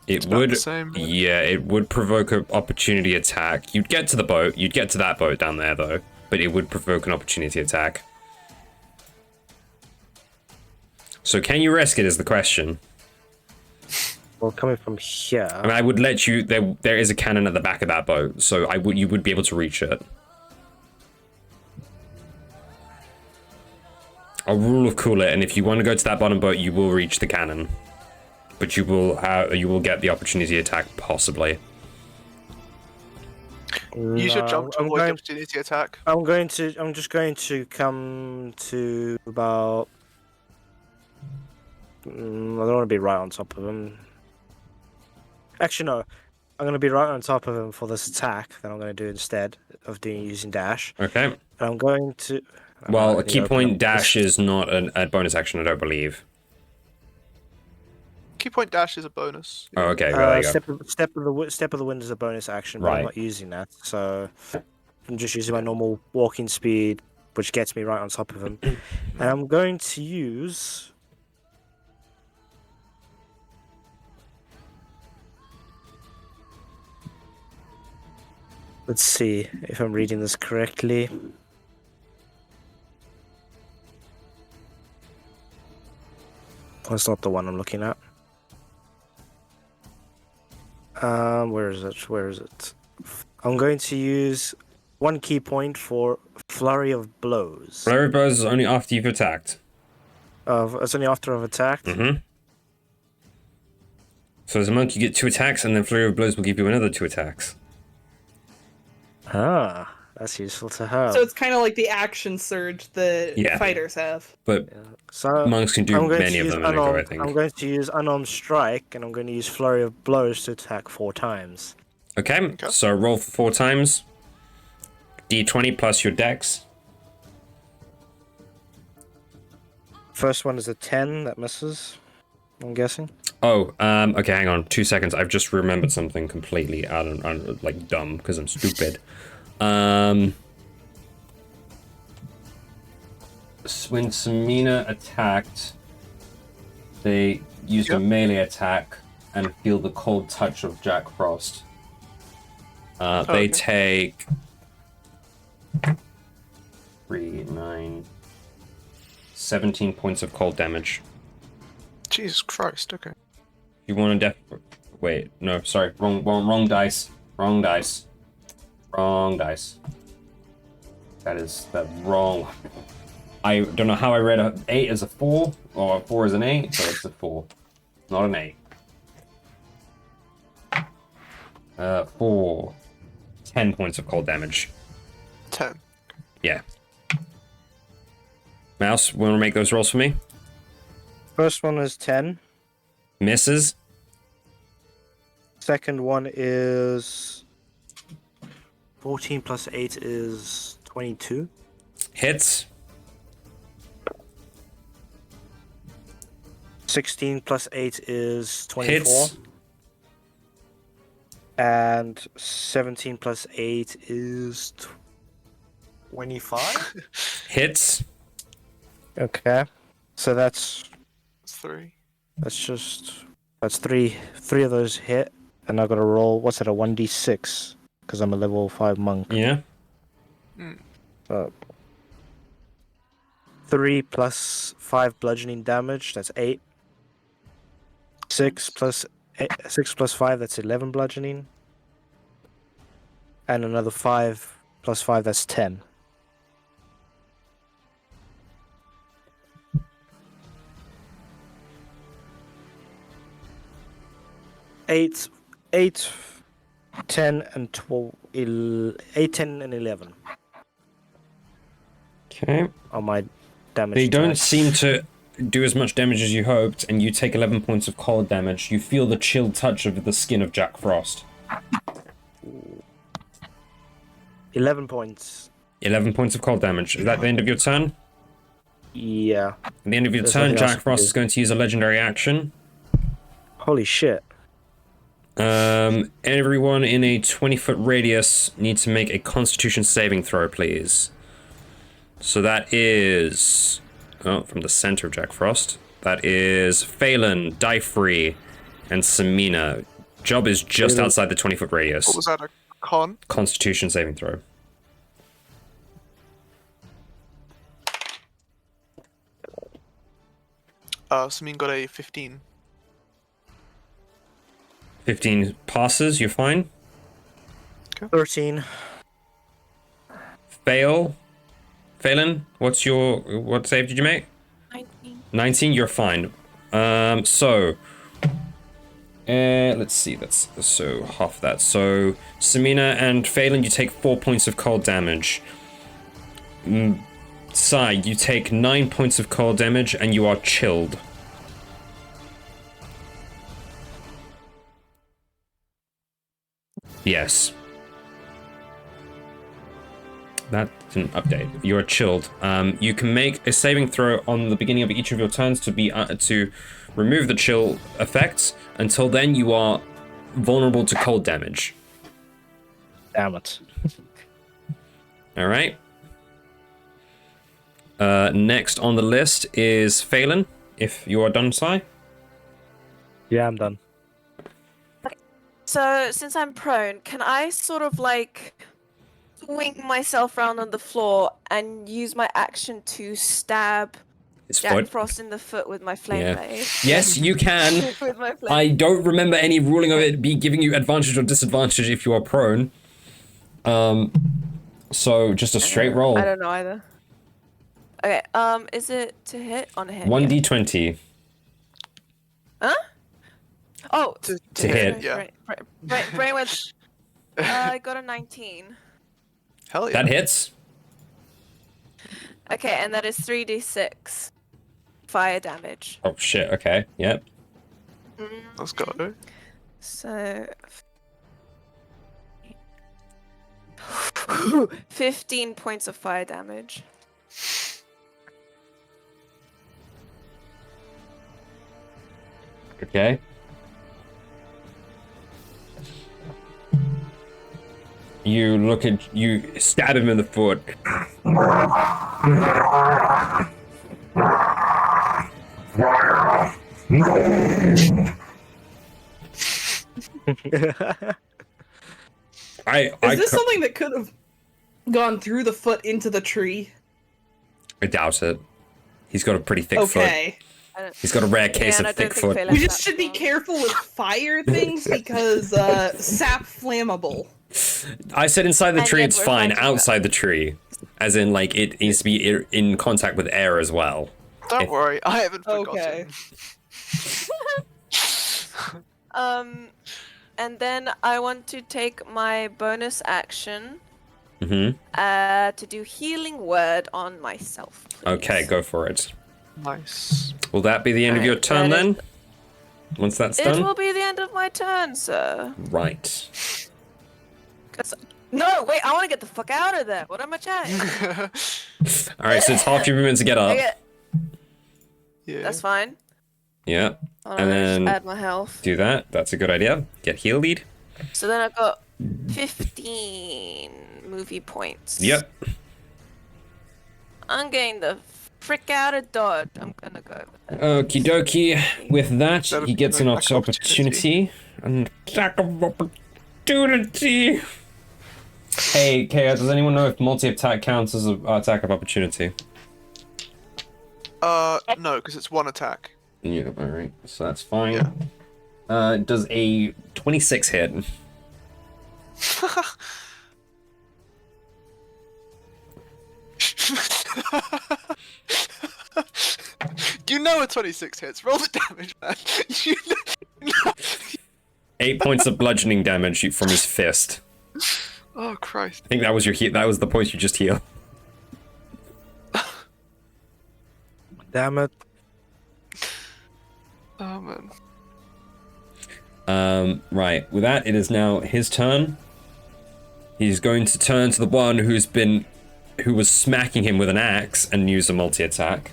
It would, it would provoke an opportunity attack. You'd get to the boat. You'd get to that boat down there, though. But it would provoke an opportunity attack. So can you risk it is the question. Well, coming from here... I mean, I would let you... There is a cannon at the back of that boat, so you would be able to reach it. I'll rule of cool it, and if you want to go to that bottom boat, you will reach the cannon. But you will get the opportunity attack, possibly. Use your jump to I'm avoid the going. opportunity attack. I'm just going to come to about. I don't want to be right on top of him. Actually, no. I'm going to be right on top of him for this attack that I'm going to do instead of using dash. Okay. And I'm going to. Well, I a need key to open point up dash this- is not a bonus action, I don't believe. Key point dash is a bonus. Oh, okay. Well, there you go. Step of the wind is a bonus action, but Right. I'm not using that. So I'm just using my normal walking speed, which gets me right on top of him. And I'm going to use. Let's see if I'm reading this correctly. That's not the one I'm looking at. Where is it? Where is it? I'm going to use one key point for flurry of blows. Flurry of blows is only after you've attacked. It's only after I've attacked. Mm-hmm. So as a monk, you get 2 attacks, and then flurry of blows will give you another 2 attacks. Ah, that's useful to have. So it's kind of like the action surge that Yeah. fighters have. But So monks can do I'm going many to of use them in a go, I unarmed. think. I'm going to use unarmed strike, and I'm going to use flurry of blows to attack 4 times. Okay, so roll for 4 times. D20 plus your dex. First one is a 10 that misses. I'm guessing. Oh, okay, hang on. 2 seconds. I've just remembered something completely like dumb because I'm stupid. When Samina attacked, they used a melee attack and feel the cold touch of Jack Frost. They take 3, 9, 17 points of cold damage. Jesus Christ, okay. You want to wait, no, sorry, wrong dice. Wrong dice. Wrong dice. That is the wrong. I don't know how I read an 8 as a 4, or a 4 as an 8, so it's a 4. Not an 8. 4. 10 points of cold damage. 10. Yeah. Mouse, want to make those rolls for me? First one is 10. Misses. Second one is 14 plus 8 is 22. Hits. 16 plus 8 is 24. Hits. And 17 plus 8 is 25. Hits. Okay. So that's 3. that's three of those hit, and I got to roll. What's it? A 1d6 because I'm a level 5 monk. Yeah. 3 plus 5 bludgeoning damage. That's 8. 6 plus 5. That's 11 bludgeoning. And another 5 plus 5. That's 10. Eight, 10, and 12. 8, 10, and 11 Okay. on my damage. They don't tag. seem to do as much damage as you hoped, and you take 11 points of cold damage. You feel the chill touch of the skin of Jack Frost. 11 points. 11 points of cold damage. Is that the end of your turn? Yeah. At the end of your There's turn, nothing else I Jack can Frost do. is going to use a legendary action. Holy shit. Everyone in a 20-foot radius needs to make a Constitution saving throw, please. So that is... Oh, from the center of Jack Frost. That is Phelan, Dyfree, and Samina. Job is just outside the 20-foot radius. What was that, a con? Constitution saving throw. Samin got a 15. 15 passes, you're fine. 13. Phelan, what save did you make? 19. 19, you're fine. So Let's see, that's so half that. So Samina and Phelan, you take 4 points of cold damage. Sai, you take 9 points of cold damage and you are chilled. Yes. That's an update. You are chilled. You can make a saving throw on the beginning of each of your turns to remove the chill effects. Until then, you are vulnerable to cold damage. Damn it. All right. Next on the list is Phelan. If you are done, Sai. Yeah, I'm done. So, since I'm prone, can I sort of like swing myself around on the floor and use my action to stab It's Jack foot. Frost in the foot with my flame blade? Yes, you can. With my flame. I don't remember any ruling of it be giving you advantage or disadvantage if you are prone. So just a straight roll. I don't know either. Okay, is it to hit on a hit? 1d20 Huh? Oh, to hit. Yeah. Brainwave. I got a 19. Hell yeah. That hits. Okay, and that is 3d6 fire damage. Oh shit, okay, yep. Let's go. So 15 points of fire damage. Okay. You stab him in the foot. Is this something that could have gone through the foot into the tree? I doubt it. He's got a pretty thick Okay. foot. He's got a rare case of thick foot. We just should be careful with fire things because sap flammable. I said inside the And tree yet it's we're fine, fighting outside the tree. As in, like, it needs to be in contact with air as well. Don't worry, I haven't forgotten. Okay. And then I want to take my bonus action Mm-hmm. to do healing word on myself. Okay, go for it. Nice. Will that be the end of your turn that is- then? Once that's It done? will be the end of my turn, sir. Right. No, wait, I want to get the fuck out of there. What am I chatting? Alright, so it's half your movement to get up. Yeah. That's fine. Yeah. Hold And on, let me just then add my health. do that. That's a good idea. Get heal lead. So then I've got 15 movie points. Yep. I'm getting the frick out of Dodge. I'm gonna go with that. Okie dokie. With that, he gets an opportunity. An attack of opportunity. Hey, Kaya, does anyone know if multi-attack counts as an attack of opportunity? No, because it's one attack. Yeah, alright. So that's fine. Does a 26 hit? You know a 26 hits. Roll the damage, man. You know. 8 points of bludgeoning damage from his fist. Oh Christ. I think that was your heal. That was the point you just healed. Damn it. Oh man. Right. With that, it is now his turn. He's going to turn to the one who was smacking him with an axe and use a multi-attack.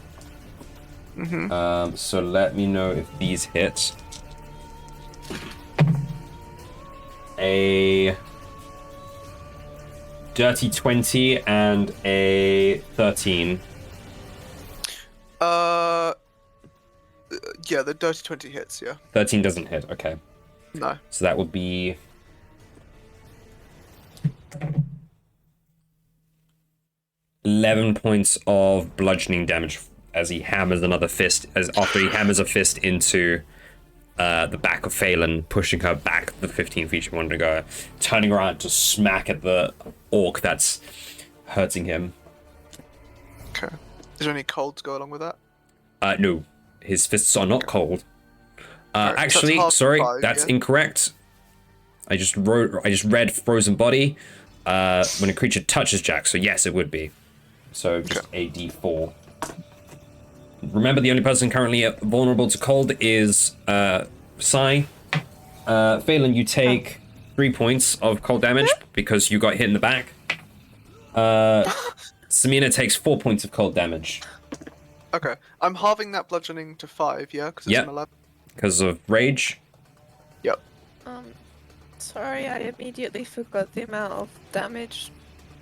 So let me know if these hit. A dirty 20 and a 13. Yeah, the dirty 20 hits. Yeah. 13 doesn't hit. Okay. No. So that would be 11 points of bludgeoning damage as he hammers another fist. After he hammers a fist into the back of Phelan, pushing her back the 15 feet she wanted to go, turning around to smack at the orc that's hurting him. Okay. Is there any cold to go along with that? No, his fists are not cold. Alright, so Actually, that's half sorry, 5, that's yeah? incorrect. I just read frozen body. When a creature touches Jack, so yes, it would be. So just a d4. Remember, the only person currently vulnerable to cold is Sai. Phelan, you take 3 points of cold damage because you got hit in the back. Samina takes 4 points of cold damage. Okay, I'm halving that bludgeoning to 5, yeah? Because it's Yep. an 11. Because of rage. Yep. Sorry, I immediately forgot the amount of damage.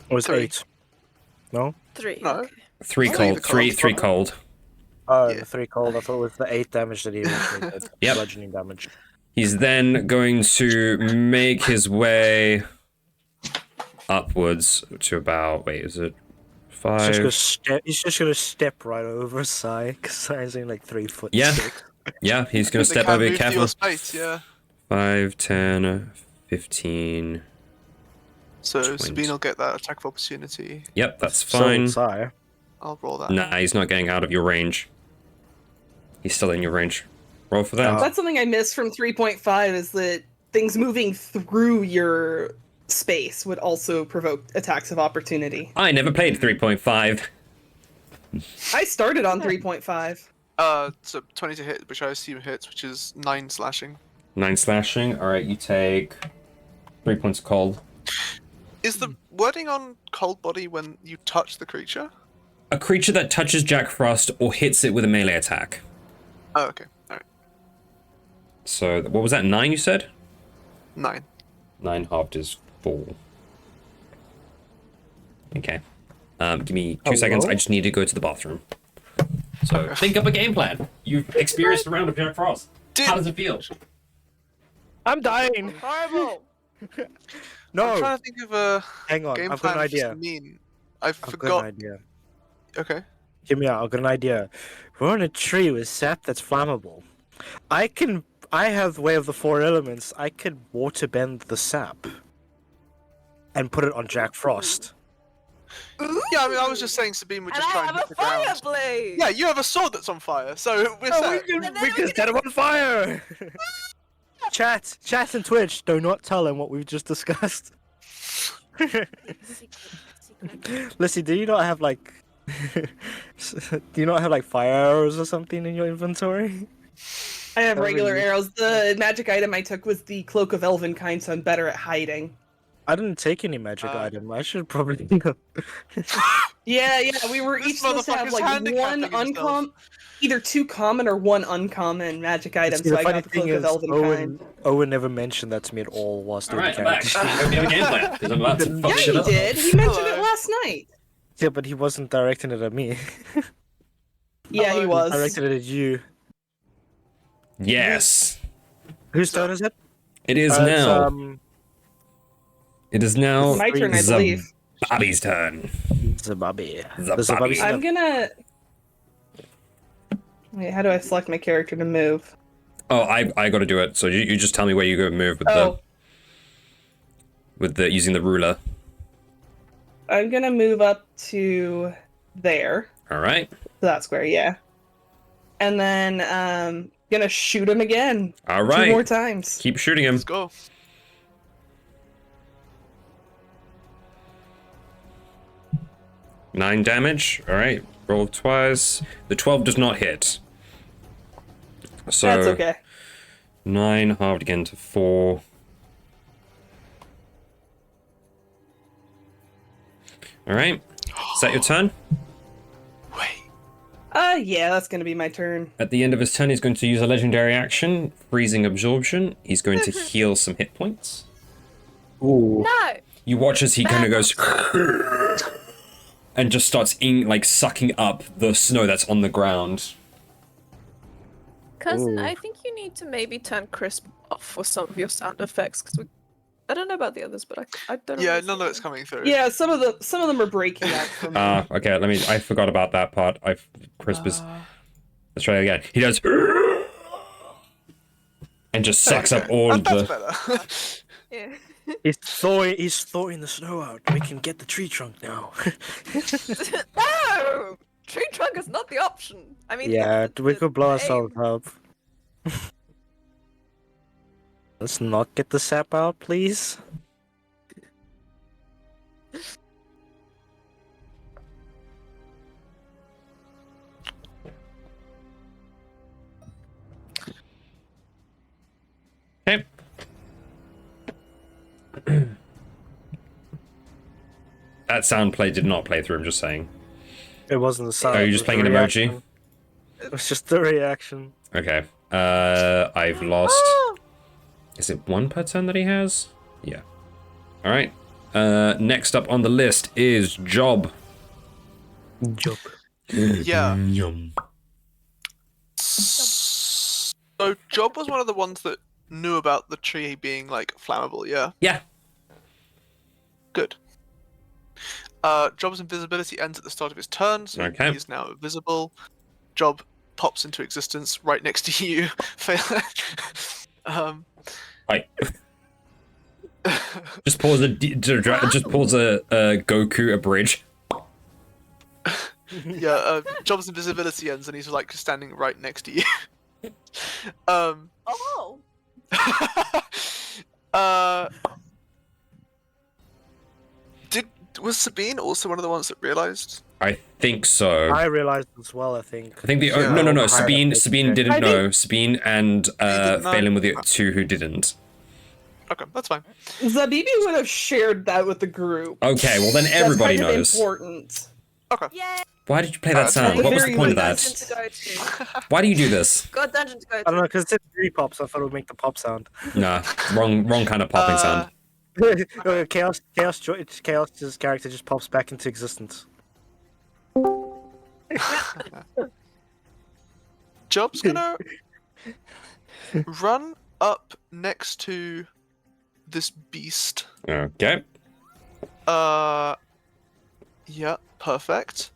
It was 3. 8. No? 3. No. Okay. 3 Oh, cold. the Three cold. cold. Oh, Yeah. the 3 cold. I thought it was the 8 damage that he originally did. Yep. Bludgeoning damage. He's then going to make his way upwards to about. Wait, is it 5? He's just gonna step right over Sai, because Sai's only like 3 foot. Yeah. 6. Yeah, he's going to They step can over. move to Careful. your space, yeah. 5, 10, 15. So 20. Sabine will get that attack of opportunity. Yep, that's So fine. Sai. I'll roll that. Nah, he's not getting out of your range. He's still in your range. Roll for that. That's something I missed from 3.5 is that things moving through your space would also provoke attacks of opportunity. I never played 3.5. I started on 3.5. So 20 to hit, which I assume hits, which is 9 slashing. 9 slashing. Alright, you take 3 points of cold. Is the wording on cold body when you touch the creature? A creature that touches Jack Frost or hits it with a melee attack. Oh, okay. Alright. So, what was that? 9 you said? 9. 9 halved is 4. Okay. Give me 2 seconds. I just need to go to the bathroom. So, think up a game plan. You've experienced a round of Jack Frost. How does it feel? I'm dying! Horrible. No! I'm trying to think of a Hang on, game I've plan got an for idea. Sabine. I I've got an forgot. idea. Okay. Hear me out, I've got an idea. We're on a tree with sap that's flammable. I have the way of the 4 elements. I could water bend the sap and put it on Jack Frost. Yeah, I mean, I was just saying Sabine would And just I try have and a hit the ground. fire blade. Yeah, you have a sword that's on fire, so we're Oh, set. we can set him on fire! Chat and Twitch, do not tell him what we've just discussed. Lissy, do you not have like... do you not have like fire arrows or something in your inventory? I have Oh, regular really? arrows. The magic item I took was the Cloak of Elvenkind, so I'm better at hiding. I didn't take any magic item. I should probably... Yeah, we were This each supposed to have motherfucker's like handicapping one himself. uncommon, either 2 common or 1 uncommon magic item. See, So the I funny got the thing Cloak is, of Elvenkind. Owen never mentioned that to me at all whilst doing Alright, the I'm back. character. Hope you have a game plan, because I'm about to fuck Yeah, shit he up. did. He mentioned it Hello. last night. Yeah, but he wasn't directing it at me. Yeah, he was. Directed it at you. Yes. Whose turn is it? It is It's, now. It is now My turn, I the believe. Bobby's turn. Zababi. The The Zababi Bobby. snap. I'm gonna. Wait, how do I select my character to move? Oh, I got to do it. So you just tell me where you go move with the using the ruler. I'm gonna move up to there. All right. That square, yeah. And then gonna shoot him again. All 2 right. more times. Keep shooting him. Let's go. Nine damage. All right. Roll twice. The 12 does not hit. So That's okay. 9 halved again to 4. All right. Is that your turn? Yeah, that's gonna be my turn. At the end of his turn, he's going to use a legendary action, Freezing Absorption. He's going to heal some hit points. Ooh. No. You watch as he kind of goes and just starts sucking up the snow that's on the ground. Cousin, Ooh. I think you need to maybe turn Crisp off for some of your sound effects because I don't know about the others, but I don't. Yeah, always none of hear it's them. coming through. Yeah, some of them are breaking up for me. Okay, I forgot about that part. Crisp is... Let's try it again. He does... and just sucks up all of That's the... better. Yeah. He's thawing the snow out. We can get the tree trunk now. No, tree trunk is not the option. I mean, Yeah, we could blow aim- ourselves up. Let's not get the sap out, please. Okay. That sound play did not play through, I'm just saying. It wasn't the sound. Are you it just was playing the an emoji? reaction. It was just the reaction. Okay. I've lost... Is it 1 per turn that he has? Yeah. Alright. Next up on the list is Job. Job. Yeah. Yum. So Job was one of the ones that knew about the tree being like flammable. Yeah. Yeah. Good. Job's invisibility ends at the start of his turn, so Okay. he is now invisible. Job pops into existence right next to you. Right. Just pause just pause a Goku a bridge. Yeah, Job's invisibility ends and he's like standing right next to you. Oh. Was Sabine also one of the ones that realized? I think so. I realized as well, I think. I think the Yeah. no. Higher Sabine didn't I know. Sabine and didn't know? Phelan were the two who didn't. Okay, that's fine. Zabibi would have shared that with the group. Okay, well then everybody That's kind knows. Of important. Okay. Yay! Why did you play that That's sound? fine. What was the Very point of Got that? dungeon to go to. Why do you do this? Got dungeon to go I don't to. know, because it said 3 pops, I thought it would make the pop sound. Nah, wrong kind of popping sound. Chaos's character just pops back into existence. Job's gonna run up next to this beast. Okay. Yeah, perfect.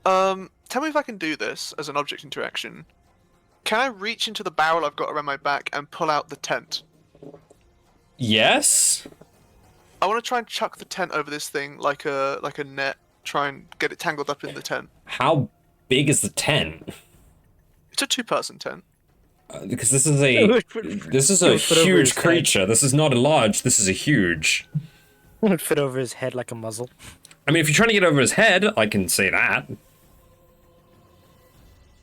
Tell me if I can do this as an object interaction. Can I reach into the barrel I've got around my back and pull out the tent? Yes. I want to try and chuck the tent over this thing like a net. Try and get it tangled up in the tent. How big is the tent? It's a 2-person tent. Because this is a huge creature. This is not a large. This is a huge. It would fit over his head like a muzzle. I mean, if you're trying to get over his head, I can say that.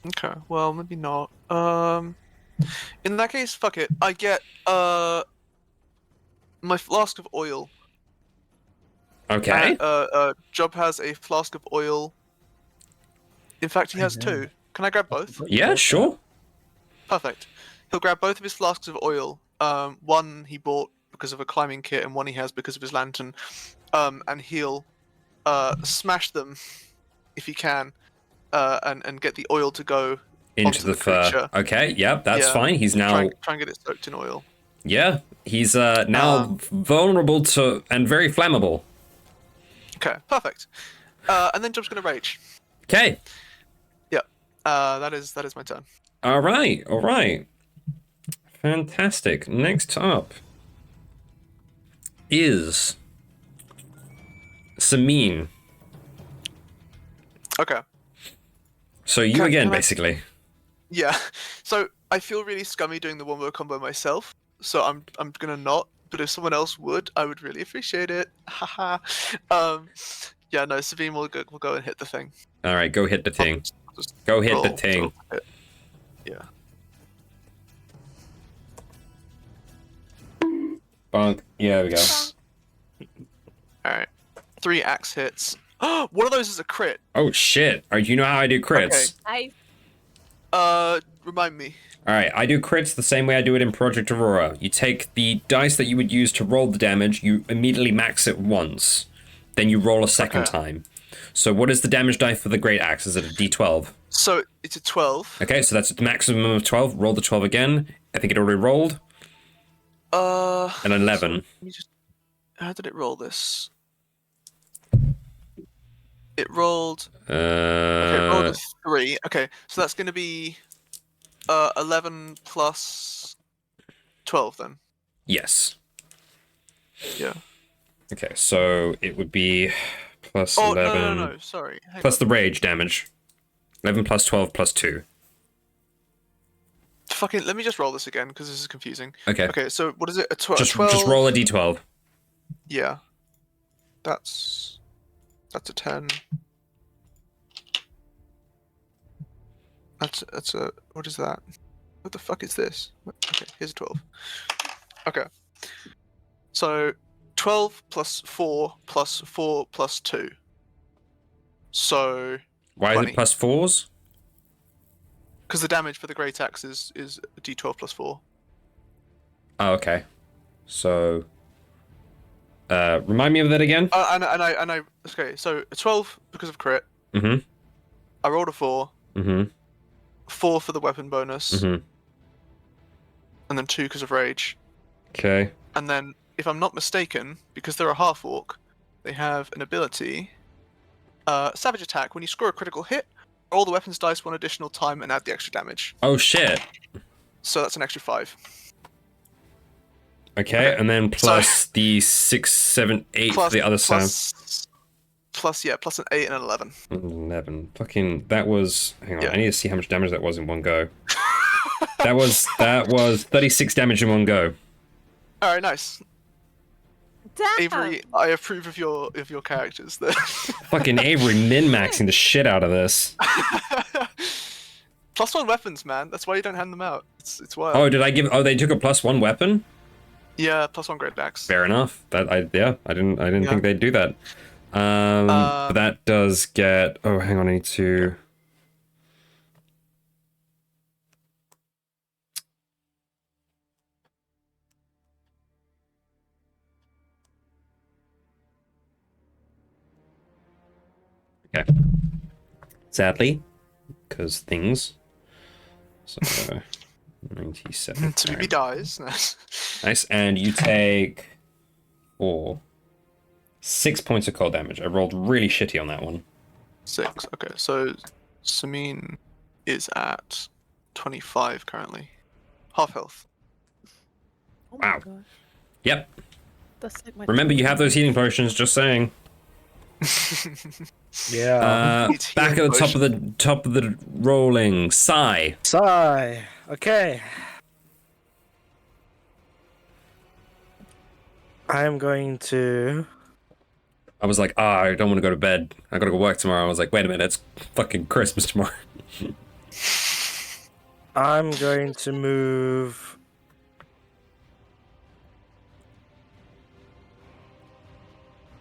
Okay, well maybe not. In that case, fuck it. I get my flask of oil. Okay. Job has a flask of oil. In fact, he has 2. Can I grab both? Yeah, sure. Perfect. He'll grab both of his flasks of oil. One he bought because of a climbing kit, and one he has because of his lantern. And he'll smash them if he can, and get the oil to go Into onto the fur. creature. Okay, yep, that's Yeah. fine. He's now Try and get it soaked in oil. yeah, he's now vulnerable to and very flammable. Okay, perfect. And then Job's gonna rage. Okay. Yep. That is my turn. All right. Fantastic. Next up is Samin. Okay. So you Can again, I- basically. Yeah. So I feel really scummy doing the one-word combo myself, so I'm gonna not. But if someone else would, I would really appreciate it. Haha. Yeah. No, Sabine will go and hit the thing. All right, go hit the thing. Just Go hit the roll thing. to hit. Yeah. Bonk. Yeah, there we go. All right. 3 axe hits. One of those is a crit. Oh shit! Do you know how I do crits? Okay. I Remind me. All right, I do crits the same way I do it in Project Aurora. You take the dice that you would use to roll the damage, you immediately max it once, then you roll a second time. So what is the damage die for the Great Axe? Is it a D12? So it's a 12. Okay, so that's a maximum of 12. Roll the 12 again. I think it already rolled. An 11. Let me just. How did it roll this? It rolled. Okay, it rolled a 3. Okay, so that's going to be 11 plus 12 then. Yes. Yeah. Okay, so it would be plus Oh 11. no! Sorry. Hang Plus on. the rage damage. 11 plus 12 plus 2. Fucking, let me just roll this again because this is confusing. Okay. Okay, so what is it? A 12? Just roll a d12. Yeah. That's a 10. That's a, what is that? What the fuck is this? Okay, here's a 12. Okay. So 12 plus 4 plus 4 plus 2. So Why 20. is it plus 4s? Because the damage for the Great Axe is a d12 plus 4. Oh, okay. So, remind me of that again. And I okay, so a 12 because of crit. Mm-hmm. I rolled a 4. Mm-hmm. 4 for the weapon bonus. Mm-hmm. And then 2 because of rage. Okay. And then, if I'm not mistaken, because they're a half orc, they have an ability. Savage attack. When you score a critical hit, roll the weapons dice one additional time and add the extra damage. Oh shit. So that's an extra 5. Okay, and then plus the 6, 7, 8 for the other side. Plus an 8 and an 11. 11. Fucking, that was... Hang on, Yeah. I need to see how much damage that was in one go. that was 36 damage in one go. Alright, nice. Damn. Avery, I approve of your characters there. Fucking Avery min-maxing the shit out of this. +1 weapons, man. That's why you don't hand them out. It's wild. Oh, did I give... Oh, they took a +1 weapon? Yeah, +1 Great Axe. Fair enough. I didn't think they'd do that. But that does get... Oh, hang on, I need to... Okay. Sadly, because things. So, 97. Tabibi dies. Nice, and you take 6 points of cold damage. I rolled really shitty on that one. 6. Okay, so Samin is at 25 currently. Half health. Oh my Wow. God. Yep. That's like my Remember, you have those healing potions. Just saying. Yeah. It's Back at healing the top of the rolling. Sigh. Sigh. Okay. I am going to. I was like, I don't want to go to bed. I gotta go work tomorrow. I was like, wait a minute, it's fucking Christmas tomorrow. I'm going to move.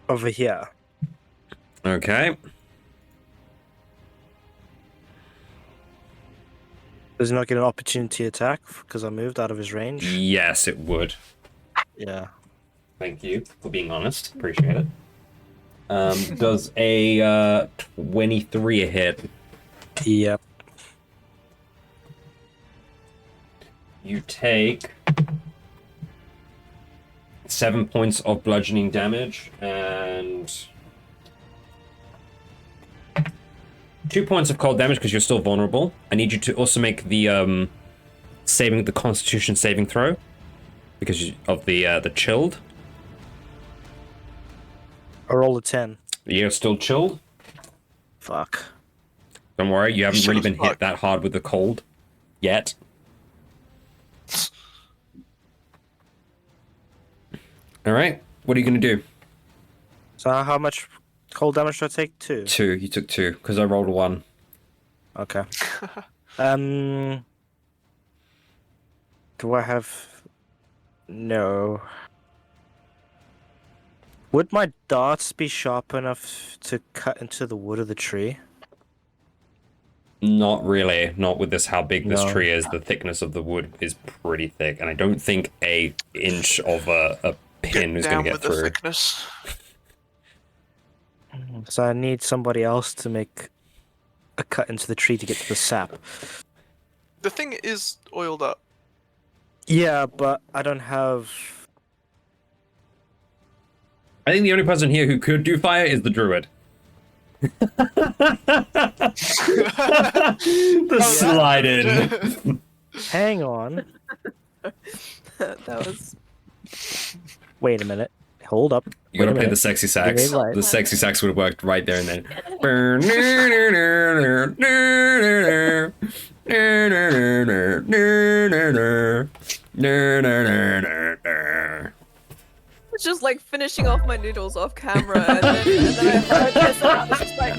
Over here. Okay. Does he not get an opportunity attack because I moved out of his range? Yes, it would. Yeah. Thank you for being honest. Appreciate it. Does a 23 a hit? Yep. You take 7 points of bludgeoning damage and 2 points of cold damage because you're still vulnerable. I need you to also make the the Constitution saving throw because of the chilled. I roll a 10. You're still chilled. Fuck. Don't worry, you haven't Chill really as been fuck. hit that hard with the cold yet. All right, what are you gonna do? So how much cold damage do I take? 2. 2. You took 2 because I rolled a 1. Okay. Do I have? No. Would my darts be sharp enough to cut into the wood of the tree? Not really. Not with this. How big this No. tree is. The thickness of the wood is pretty thick, and I don't think a inch of a pin is down going to get with the through. thickness. So I need somebody else to make a cut into the tree to get to the sap. The thing is oiled up. Yeah, but I don't have. I think the only person here who could do fire is the druid. The slide in. Hang on. That was. Wait a minute. hold up. You gotta Wait a play the minute. sexy Getting it sax. right. The sexy sax would have worked right there and then. It's just like finishing off my noodles off camera, and then I heard this, and I was just like.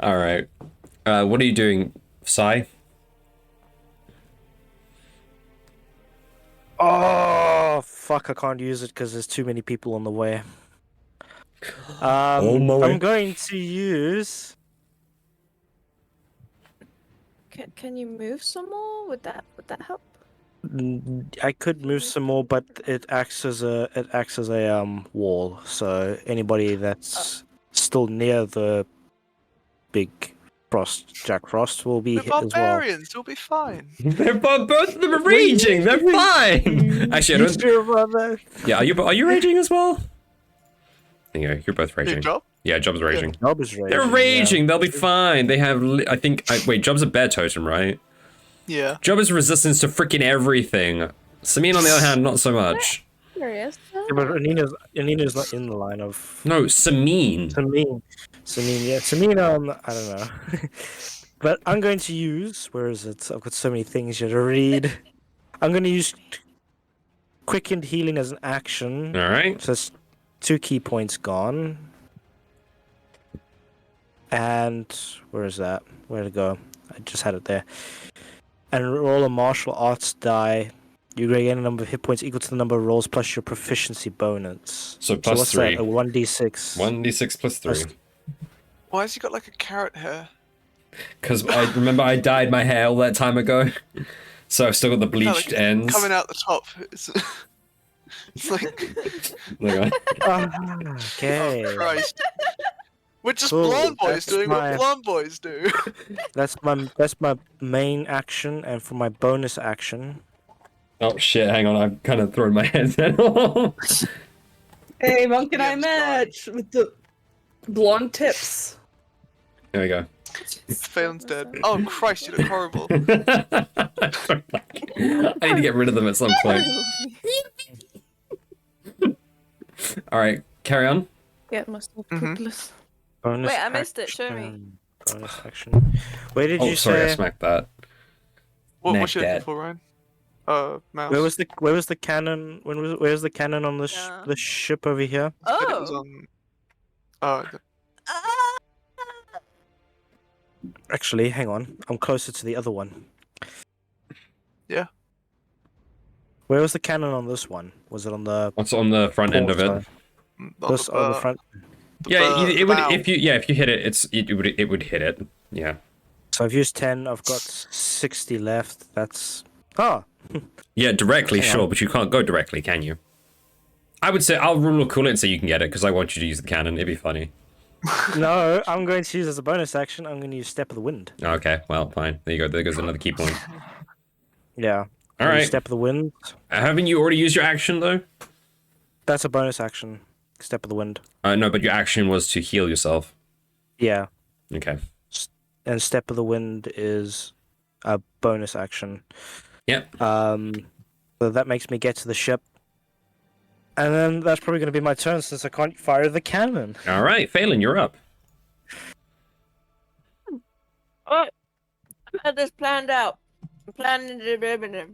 All right. What are you doing, Sai? Oh fuck! I can't use it because there's too many people on the way. On my way. I'm going to use. Can you move some more? Would that help? I could move some more, but it acts as a wall. So anybody that's still near the big Jack Frost will be We're hit as well. barbarians. You'll be fine. Both of them are raging. They're fine. Actually, I don't. Sure, brother. Yeah, are you raging as well? Yeah, you're both raging. Job? Yeah, Job's raging. Job is raging. They're raging. Yeah. They'll be fine. They have. I think. Wait, Job's a bear totem, right? Yeah. Job has resistance to freaking everything. Samine, on the other hand, not so much. Curious. Yeah, but Anina's not in the line of. No, Samine. Samine, yeah. Samine, I don't know. But I'm going to use. Where is it? I've got so many things here to read. I'm going to use quickened healing as an action. All right. So it's 2 key points gone. And where is that? Where'd it go? I just had it there. And roll a martial arts die. You gain a number of hit points equal to the number of rolls plus your proficiency bonus. So plus what's 3. That? A 1d6. 1d6 plus 3. Why has he got like a carrot hair? Because I remember I dyed my hair all that time ago. So I've still got the bleached like, ends. Coming out the top. It's like. There you go. Okay. Oh, Christ. We're just Cool, blonde boys that's doing my- what blonde boys do. That's my main action, and for my bonus action. Oh shit, hang on, I've kind of thrown my headset off. Hey, Monk and Yeah, I it's match with the blonde tips. There we go. Phelan's dead. Oh Christ, you look horrible. I need to get rid of them at some point. Alright, carry on. Get myself Mhm. poopless. Bonus Wait, I missed it, show me. action, Bonus action. Where did Oh, you sorry, I say? smacked that. What's you Neck looking dead. for, Ryan? Mouse. Where was the cannon? Where's the cannon on the Yeah. the ship over here? I think it was Oh. on. Oh, Actually, hang on. I'm closer to the other one. Yeah. Where was the cannon on this one? Was it on the What's on the front end of it? side? This on the front. Yeah, it would bow. if you hit it, it would hit it. Yeah. So I've used 10. I've got 60 left. That's Yeah, directly, Hang sure, on. but you can't go directly, can you? I would say I'll rule cool it and say you can get it because I want you to use the cannon. It'd be funny. no. I'm going to use as a bonus action. I'm going to use Step of the Wind. Okay, well, fine. There you go. There goes another key point. Yeah. All right. Step of the Wind. Haven't you already used your action though? That's a bonus action. Step of the Wind. No, but your action was to heal yourself. Yeah. Okay. And Step of the Wind is a bonus action. Yep. So that makes me get to the ship. And then that's probably going to be my turn since I can't fire the cannon. All right, Phelan, you're up. I had this planned out. I'm planning to.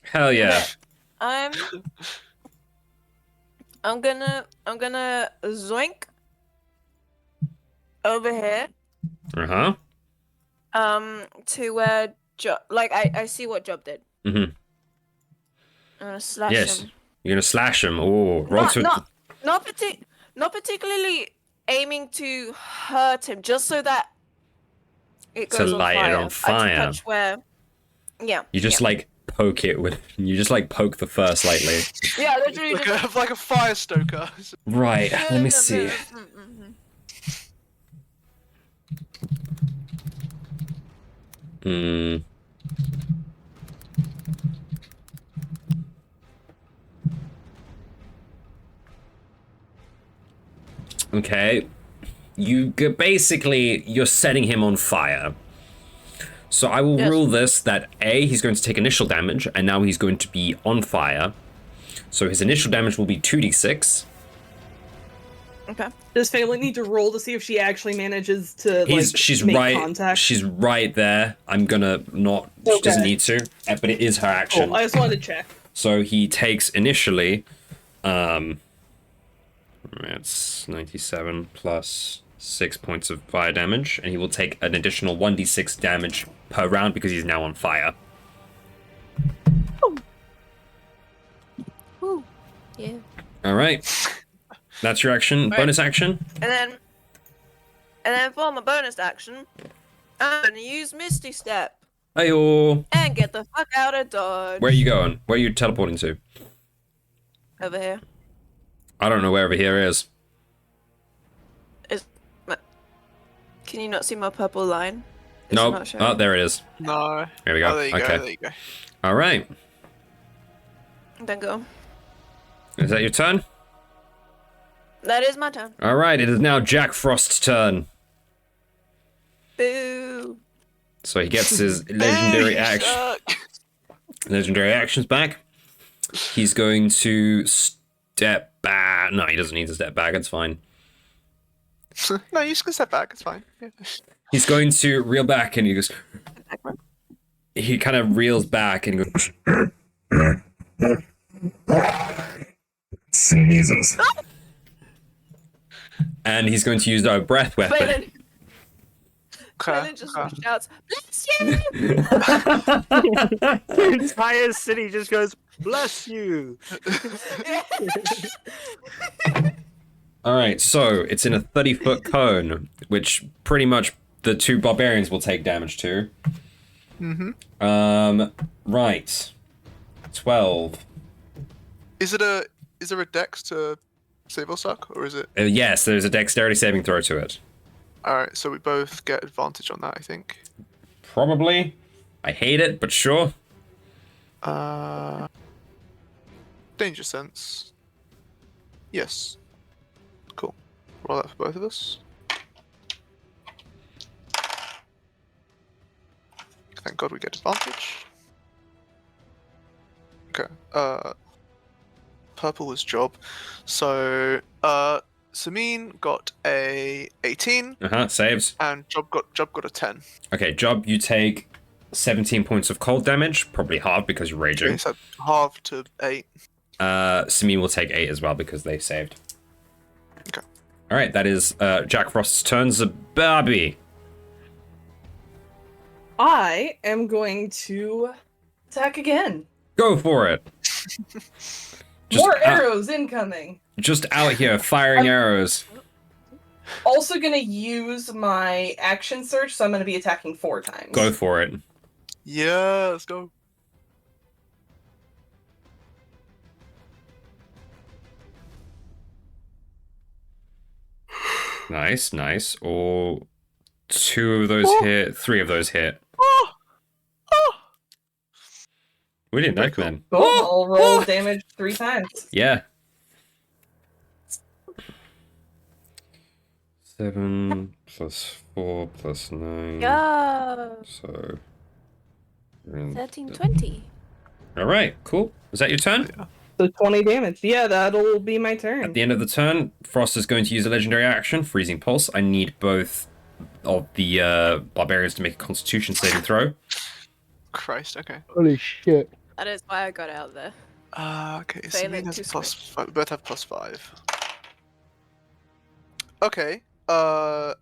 Hell yeah. I'm gonna zoink over here. Uh huh. To where Job, like I see what Job did. Mhm. I'm gonna slash Yes. him. You're gonna slash him. Oh, roll Not, to. not particularly aiming to hurt him, just so that it To goes on light it fire. on I fire. touch where, yeah. You just yeah. like poke it with. You just like poke the fur slightly. Yeah, literally like just. a fire stoker. Right. Let me see. Hmm. Okay. Basically you're setting him on fire. So I will Yes. rule this that A, he's going to take initial damage, and now he's going to be on fire. So his initial damage will be 2d6. Okay. Does Phelan need to roll to see if she actually manages to She's make right. contact? She's right there. I'm gonna not. She doesn't need to, but it is her action. Cool. I just wanted to check. So he takes initially. It's 97 plus 6 points of fire damage, and he will take an additional 1d6 damage per round because he's now on fire. Ooh. Yeah. All right. That's your action. Right. Bonus action. And then for my bonus action, I'm gonna use Misty Step Hey-oh. and get the fuck out of Dodge. Where are you going? Where are you teleporting to? Over here. I don't know where over here is. Can you not see my purple line? It's Nope. not showing. Oh, there it is. No. Here we go. Oh, there you Okay. go. There you go. All right. Then go. Is that your turn? That is my turn. All right. It is now Jack Frost's turn. Boo. So he gets his legendary actions back. He's going to step back. No, he doesn't need to step back. It's fine. No, you just can step back. It's fine. Yeah. He's going to reel back, and he goes. He kind of reels back and goes. Sneezes. And he's going to use our breath weapon. Phelan Okay. just okay. shouts, "Bless you!" The entire city just goes, bless you. All right, so it's in a 30-foot cone, which pretty much the two barbarians will take damage to. Mm-hmm. Right. 12. Is there a dex to save or suck, or is it? Yes, there's a dexterity saving throw to it. Alright, so we both get advantage on that, I think. Probably. I hate it, but sure. Danger sense. Yes. Cool. Roll that for both of us. Thank God we get advantage. Okay. Purple was Job. So, Samin got a 18. Saves. And Job got a 10. Okay, Job, you take 17 points of cold damage. Probably hard because you're raging. Okay, so half to 8. Samin will take 8 as well because they saved. Okay. Alright, that is Jack Frost's turn. Barbie. I am going to attack again. Go for it. More arrows incoming. Just out here firing arrows. Also gonna use my action surge, so I'm gonna be attacking 4 times. Go for it. Yeah, let's go. Nice, nice. All 2 of those hit, 3 of those hit. We didn't know, man. Cool. I'll roll damage 3 times. Yeah. 7 plus 4 plus 9. Go. So. 13, 20. Alright, cool. Is that your turn? So 20 damage. Yeah, that'll be my turn. At the end of the turn, Frost is going to use a legendary action, Freezing Pulse. I need both of the barbarians to make a Constitution saving throw. Christ, okay. Holy shit. That is why I got out there. Okay, Failing Samin has to plus switch. 5. We both have plus 5. Okay, who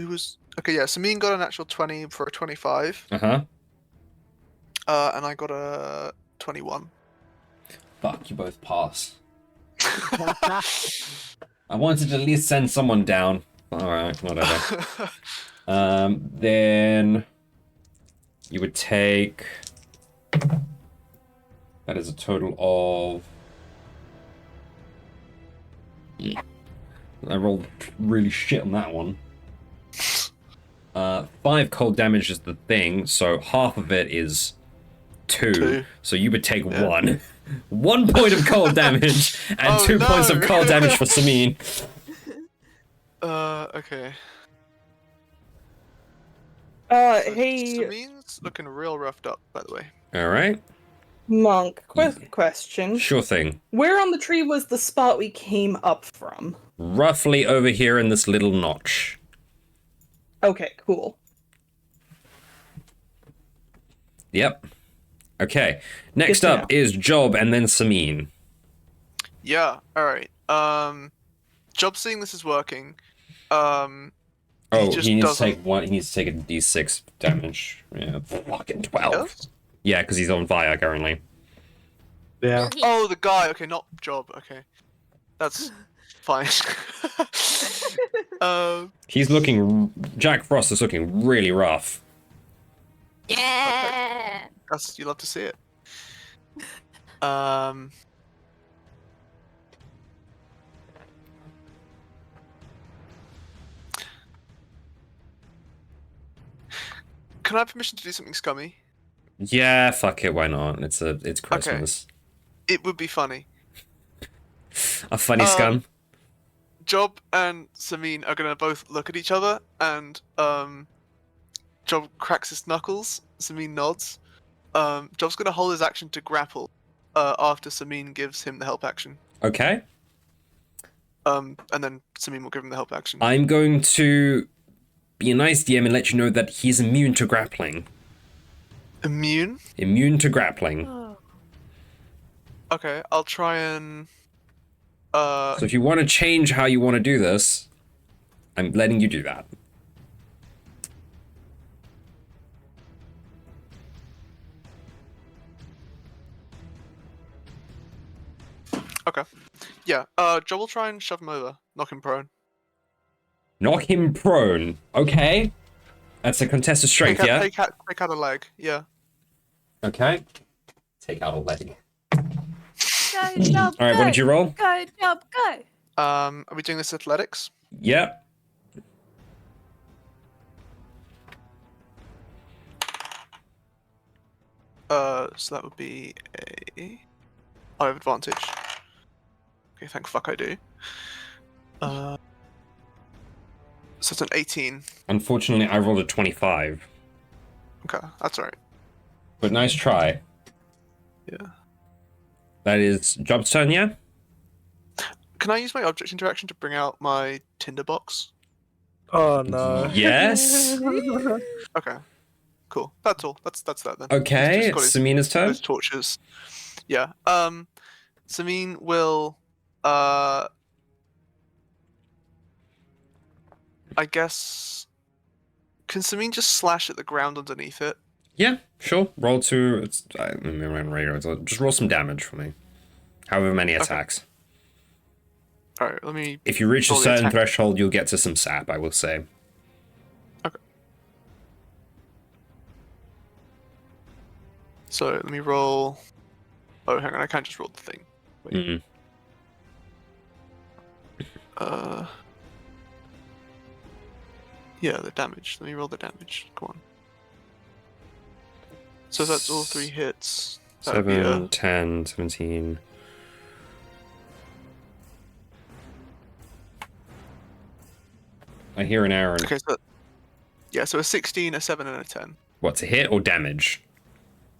was... Okay, yeah, Samin got an actual 20 for a 25. Uh-huh. And I got a 21. Fuck, you both pass. I wanted to at least send someone down. Alright, whatever. Then you would take... That is a total of... I rolled really shit on that one. 5 cold damage is the thing, so half of it is 2. So you would take 1. 1 point of cold damage and 2 points of cold damage for Samin. Okay. Hey, Samin's looking real roughed up, by the way. All right. Monk, quick question. Sure thing. Where on the tree was the spot we came up from? Roughly over here in this little notch. Okay, cool. Yep. Okay. Next Good to up is Job and then Samin. Yeah, alright. Job seeing this is working. Oh, just he needs doesn't- to take one. He needs to take a d6 damage. Yeah, fucking 12. Yes? Yeah, because he's on fire currently. Yeah. Oh, the guy. Okay, not Job. Okay, that's fine. He's looking. Jack Frost is looking really rough. Yeah. you love to see it. Can I have permission to do something scummy? Yeah, fuck it. Why not? It's Christmas. It would be funny. A funny scum. Job and Samin are gonna both look at each other, and Job cracks his knuckles. Samin nods. Job's gonna hold his action to grapple after Samin gives him the help action. Okay. And then Samin will give him the help action. I'm going to be a nice DM and let you know that he's immune to grappling. Immune? Immune to grappling. Oh. Okay, I'll try and. So if you want to change how you want to do this, I'm letting you do that. Okay. Yeah. Job will try and shove him over, knock him prone. Knock him prone. Okay. That's a contested strength, yeah? Take out a leg. Yeah. Okay. Take out a leg. Go, Job, All right, go. what did you roll? Go, Job, go. Are we doing this athletics? Yep. So that would be a. I have advantage. Okay, thank fuck I do. So it's an 18. Unfortunately, I rolled a 25. Okay, that's alright. But nice try. Yeah. That is Job's turn, yeah? Can I use my object interaction to bring out my tinderbox? Oh no. Yes. Okay. Cool. That's all. That's that then. Okay, He's got it's Samina's turn. his torches. Yeah. Samin will I guess can Samin just slash at the ground underneath it? Yeah, sure. Roll two. Just roll some damage for me. However many attacks. Alright, let me If you reach a roll the certain attack. threshold, you'll get to some sap, I will say. Okay. So let me roll. Oh, hang on, I can't just roll the thing. Wait. Mm-mm. Yeah, the damage. Let me roll the damage. Come on. So that's all 3 hits. That would be 7, 10, 17. I hear an Aaron. Okay, so yeah, so a 16, a 7, and a 10. What, to hit or damage?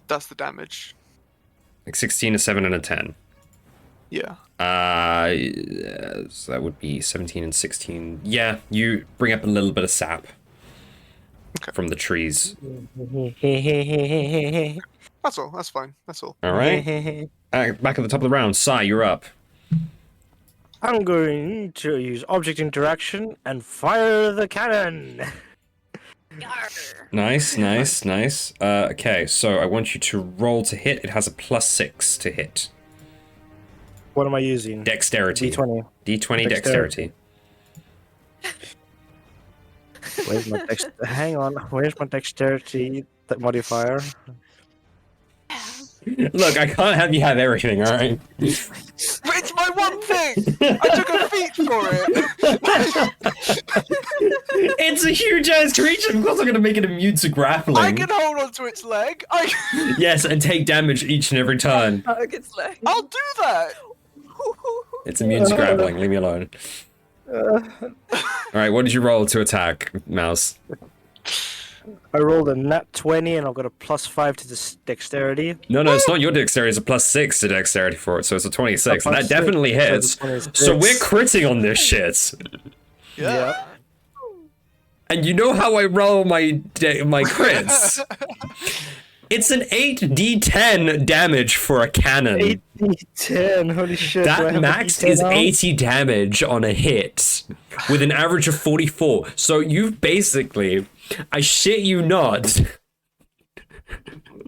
That's the damage. Like 16, a 7, and a 10. Yeah. So that would be 17 and 16. Yeah, you bring up a little bit of sap from the trees. That's all. That's fine. That's all. All right. Back at the top of the round, Sai, you're up. I'm going to use object interaction and fire the cannon. Nice, nice, nice. Okay, so I want you to roll to hit. It has a +6 to hit. What am I using? Dexterity. D20. D20 dexterity. Where's my Hang on. Where's my dexterity modifier? Look, I can't have you have everything, alright? It's my one thing! I took a feat for it! It's a huge ass creature, of course I'm gonna make it immune to grappling. I can hold onto its leg! Yes, and take damage each and every turn. I'll do that! It's immune to grappling, leave me alone. Alright, what did you roll to attack, Mouse? I rolled a nat 20 and I've got a +5 to this dexterity. No, it's not your dexterity. It's a +6 to dexterity for it, so it's a 26. A And that +6, definitely so hits. it's 26. So we're critting on this shit. Yeah. And you know how I roll my crits? It's an 8d10 damage for a cannon. 8d10, holy shit. do I That have max a D10 is now? 80 damage on a hit, with an average of 44. So you've basically, I shit you not,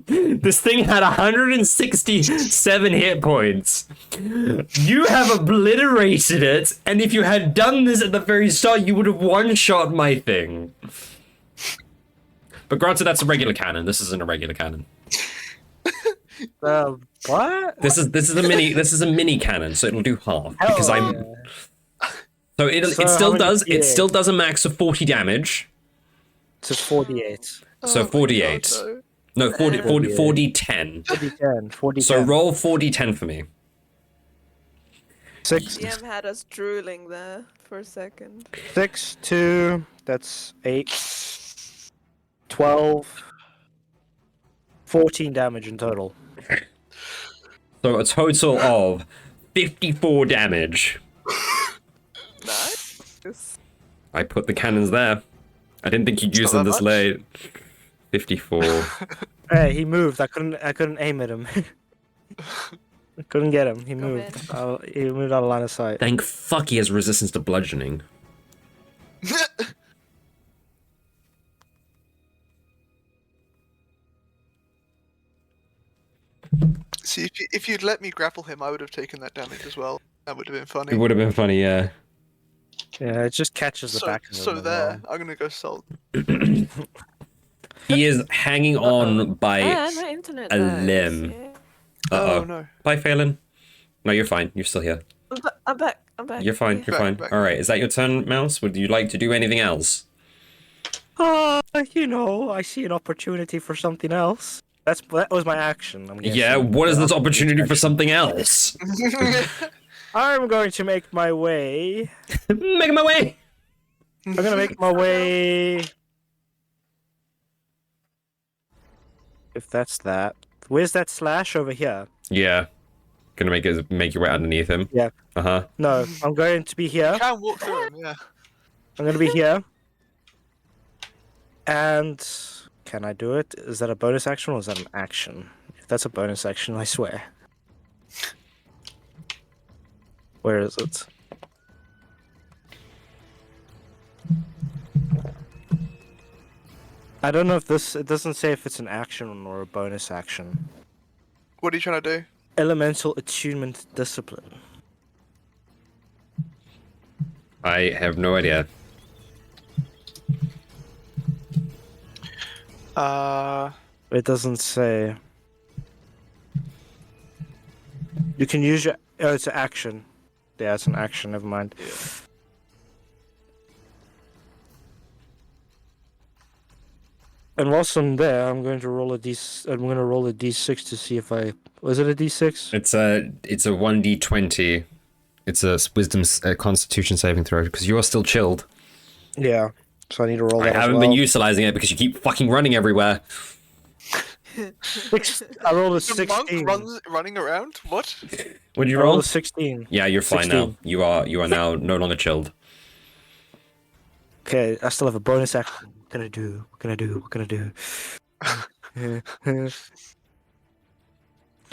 this thing had 167 hit points. You have obliterated it, and if you had done this at the very start, you would have one-shot my thing. But granted, that's a regular cannon. This isn't a regular cannon. What? This is a mini cannon, so it'll do half because I'm. So it So still how many does it D8? still does a max of 40 damage. To 48. So Oh my 48. God, no. No, 40 10. 40-10. 40-10. So roll 40-10 for me. 6, DM had us drooling there for a second. 6, 2, that's 8, 12, 14 damage in total. So a total of 54 damage. Nice. I put the cannons there. I didn't think you'd use them not that this much. late. 54. Hey, he moved. I couldn't aim at him. I couldn't get him. He Go moved. He moved out of line of sight. Thank fuck he has resistance to bludgeoning. See, if you'd let me grapple him, I would have taken that damage as well. That would have been funny. It would have been funny, yeah. Yeah, it just catches the back of him. So as there, well. I'm gonna go salt. He is hanging on by And my internet a dies, limb. yeah. Uh-oh. Oh no. Bye, Phelan. No, you're fine. You're still here. I'm back. I'm back. You're fine. Yeah. You're Back, fine. back. All right. Is that your turn, Mouse? Would you like to do anything else? You know, I see an opportunity for something else. That was my action. I'm guessing. Yeah. What is this Yeah. opportunity for something else? I'm going to make my way. Making my way. I'm gonna make my way. If that's that. Where's that slash over here? Yeah. Gonna make your way underneath him. Yeah. Uh huh. No, I'm going to be here. You can walk through him, yeah. I'm gonna be here. And can I do it? Is that a bonus action or is that an action? If that's a bonus action, I swear. Where is it? I don't know if it doesn't say if it's an action or a bonus action. What are you trying to do? Elemental attunement discipline. I have no idea. It doesn't say. You can use your. Oh, it's an action. Yeah, it's an action. Never mind. And whilst I'm there, I'm going to roll a d6 to see if I. Was it a d6? It's a 1d20. It's a wisdom constitution saving throw because you are still chilled. Yeah. So I need to roll I that. haven't as been well. utilizing it because you keep fucking running everywhere. I rolled a The 16. monk running around? What? What did you I rolled roll? a 16. Yeah, you're fine 16. now. You are now no longer chilled. Okay, I still have a bonus action. What can I do? What can I do? I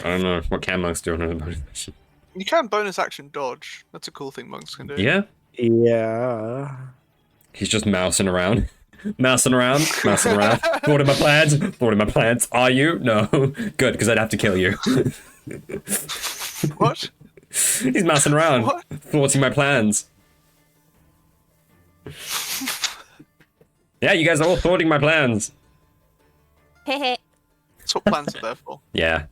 don't know what can monks do on a bonus action. You can bonus action dodge. That's a cool thing monks can do. Yeah, Yeah. he's just mousing around. Mousing around. Thwarting my plans. Are you? No. Good, because I'd have to kill you. What? He's mousing around. What? Thwarting my plans. Yeah, you guys are all thwarting my plans. That's what plans are there for. Yeah.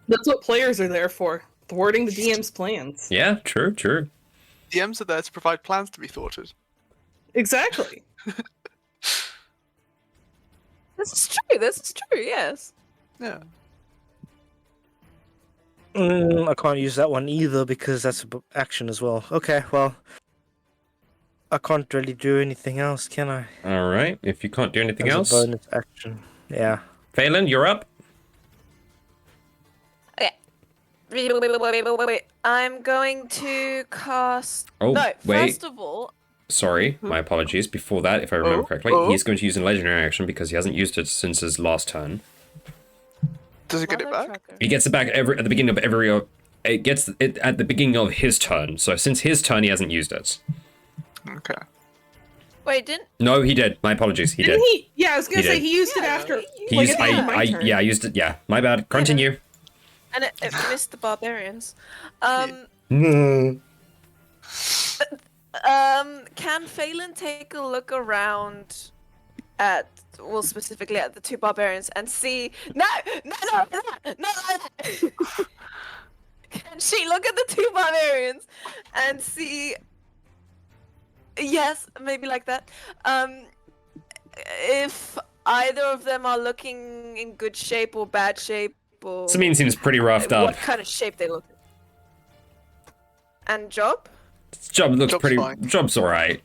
That's what players are there for. Thwarting the DM's plans. Yeah, true. DMs are there to provide plans to be thwarted. Exactly. This is true. This is true. Yes. Yeah. I can't use that one either because that's an action as well. Okay, well. I can't really do anything else, can I? All right. If you can't do anything As else, a bonus action. Yeah. Phelan, you're up. Wait. I'm going to cast. Oh, no, wait. first of all, Sorry, my apologies. Before that, if I remember correctly, he's going to use a legendary action because he hasn't used it since his last turn. Does he get it back? He gets it back at the beginning of every. It gets it at the beginning of his turn. So since his turn, he hasn't used it. Okay. wait, didn't No, he did. My apologies. He Didn't did. he? Yeah, I was gonna He say did. he used it after. He like, used, at the end of my turn. I used it. Yeah, my bad. Continue. and it missed the barbarians. Can Phelan take a look around at, well, specifically at the two barbarians and see? No. Can she look at the two barbarians and see? Yes, maybe like that. If either of them are looking in good shape or bad shape, or Sabine seems pretty roughed up. what kind of shape they look. And Job? Job looks Job's pretty. fine. Job's all right.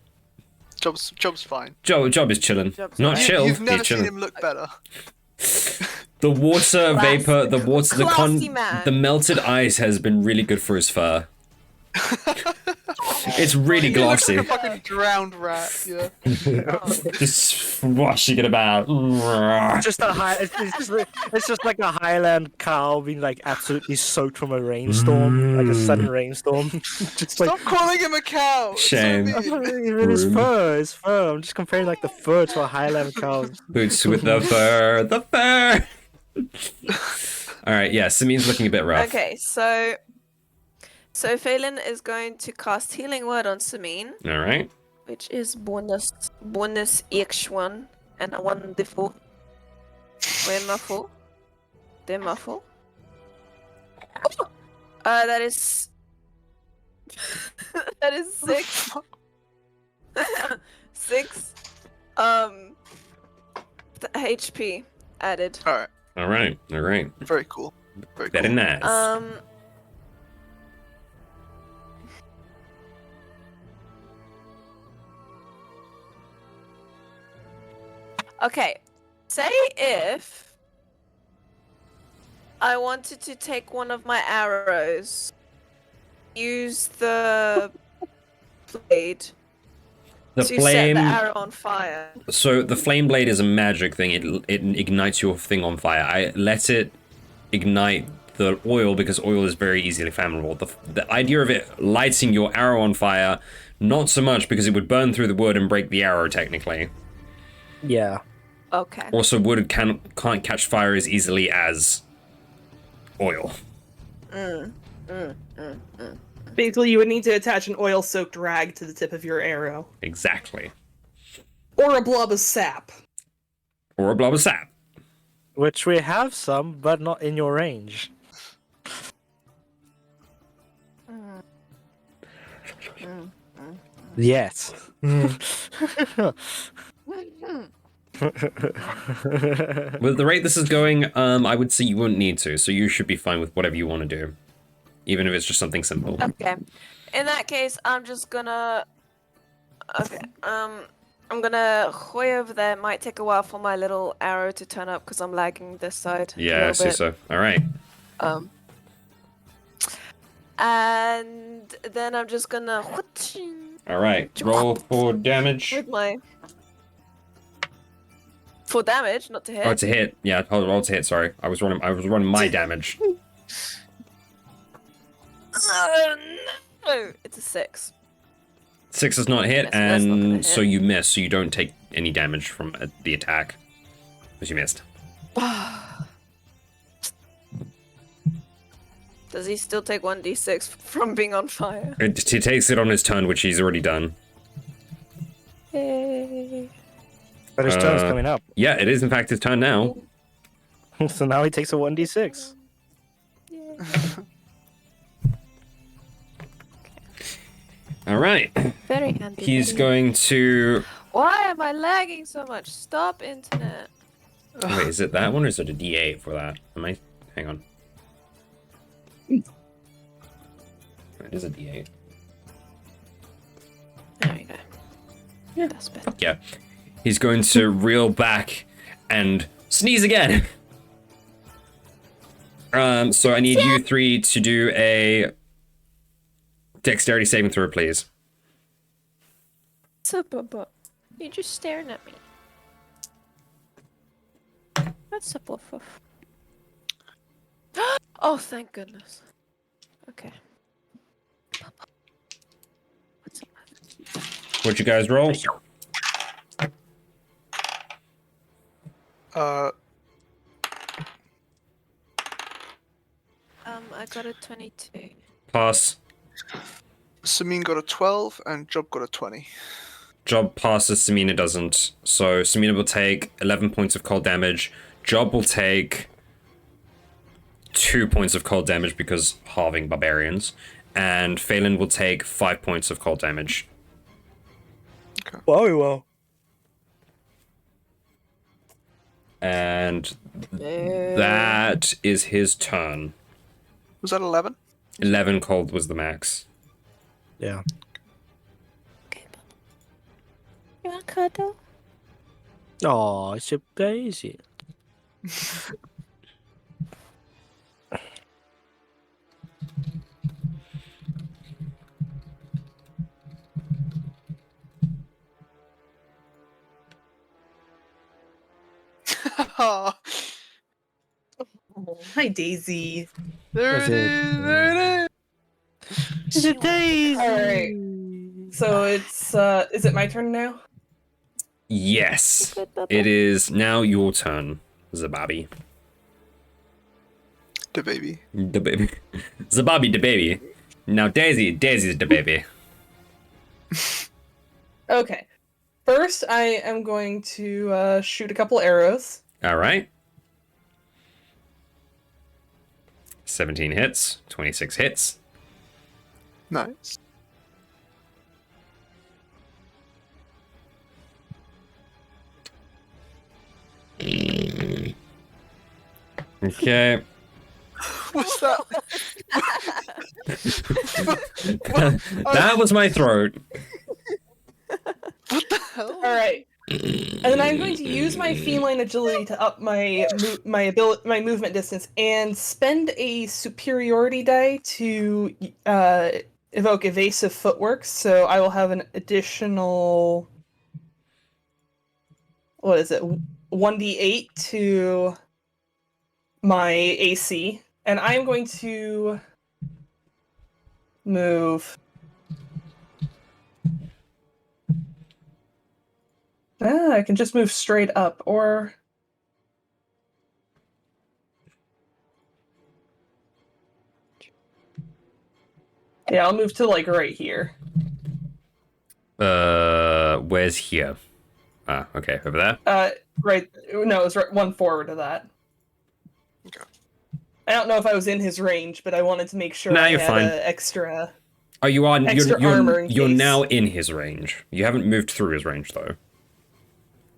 Job's fine. Job is chilling. Job's Not alright. chill. You've never He's seen chilling. him look better. The water vapor, the water, Classy man. the melted ice has been really good for his fur. It's really He looks glossy. like a fucking drowned rat. Yeah. Just swashing it about. Just a high. It's just like a Highland cow being like absolutely soaked from a rainstorm, like a sudden rainstorm. Just like Stop calling him a cow. It's so Shame. mean. even his fur. I'm just comparing like the fur to a Highland cow. Boots with the fur, the fur. All right, yeah, Samine's looking a bit rough. Okay, so Phelan is going to cast Healing Word on Samine, All right. which is bonus X1 and a 1d4. Where my full? Then my full. Oh! That is that is 6. 6 HP added. All right. All right. All right. Very cool. Very Very cool. nice. Okay, say if I wanted to take one of my arrows, use the blade The to flame. set the arrow on fire. So the flame blade is a magic thing. It ignites your thing on fire. I let it ignite the oil because oil is very easily flammable. The idea of it lighting your arrow on fire, not so much because it would burn through the wood and break the arrow technically. Yeah. Okay. Also, wood can't catch fire as easily as oil. Basically, you would need to attach an oil-soaked rag to the tip of your arrow, Exactly. or a blob of sap. Or a blob of sap. Which we have some, but not in your range. Yet. With the rate this is going, I would say you wouldn't need to, so you should be fine with whatever you want to do. Even if it's just something simple. Okay. In that case, I'm just gonna. Okay. I'm gonna hoy over there. It might take a while for my little arrow to turn up because I'm lagging this side. a Yeah, I little see bit. so. Alright. And then I'm just gonna Alright. Roll for damage. with my for damage, not to hit. Oh, it's a hit. Yeah, roll to hit, sorry. I was running my damage. No, it's a 6. 6 does not hit, Yes, that's not gonna and hit. so you miss, so you don't take any damage from the attack. Because you missed. Does he still take 1d6 from being on fire? He takes it on his turn, which he's already done. Yay. But his turn's coming up. Yeah, it is in fact his turn now. So now he takes a 1d6. Alright. Very handy. He's going to... Why am I lagging so much? Stop, internet. Wait, is it that one or is it a D8 for that? Hang on. It is a D8. There we go. Yeah, that's better. Fuck yeah. He's going to reel back and sneeze again. So I need you three to do a dexterity saving throw, please. So, Bubba, you're just staring at me. What's up, woof woof? Oh, thank goodness. Okay. What's up? What'd you guys roll? I got a 22. Pass. Samin got a 12 and Job got a 20. Job passes, Samina doesn't. So Samina will take 11 points of cold damage. Job will take 2 points of cold damage because halving barbarians. And Phelan will take 5 points of cold damage. Very well. And that is his turn. Was that 11? 11 cold was the max. Yeah. Okay, Bubba. You want a cuddle? Oh, it's a daisy. Oh, Hi, Daisy. there That's it it. is. There it is. It's a daisy. All right. So it's is it my turn now? Yes. Good, Bubba. It is now your turn, Zababi. The baby. The baby. Zababi, the baby. Now Daisy's the baby. Okay. First, I am going to shoot a couple arrows. All right. 17 hits, 26 hits. Nice. Okay. What's that? That was my throat. What the hell? All right. And then I'm going to use my feline agility to up my my movement distance and spend a superiority die to evoke evasive footwork. So I will have an additional 1d8 to my AC, and I'm going to move. I can just move straight up, or yeah, I'll move to like right here. Where's here? Ah, okay, over there. Right. No, it's right one forward of that. Okay. I don't know if I was in his range, but I wanted to make sure Nah, I you're had fine. Extra. Oh, you are. Extra armor in You're case. now in his range. You haven't moved through his range though.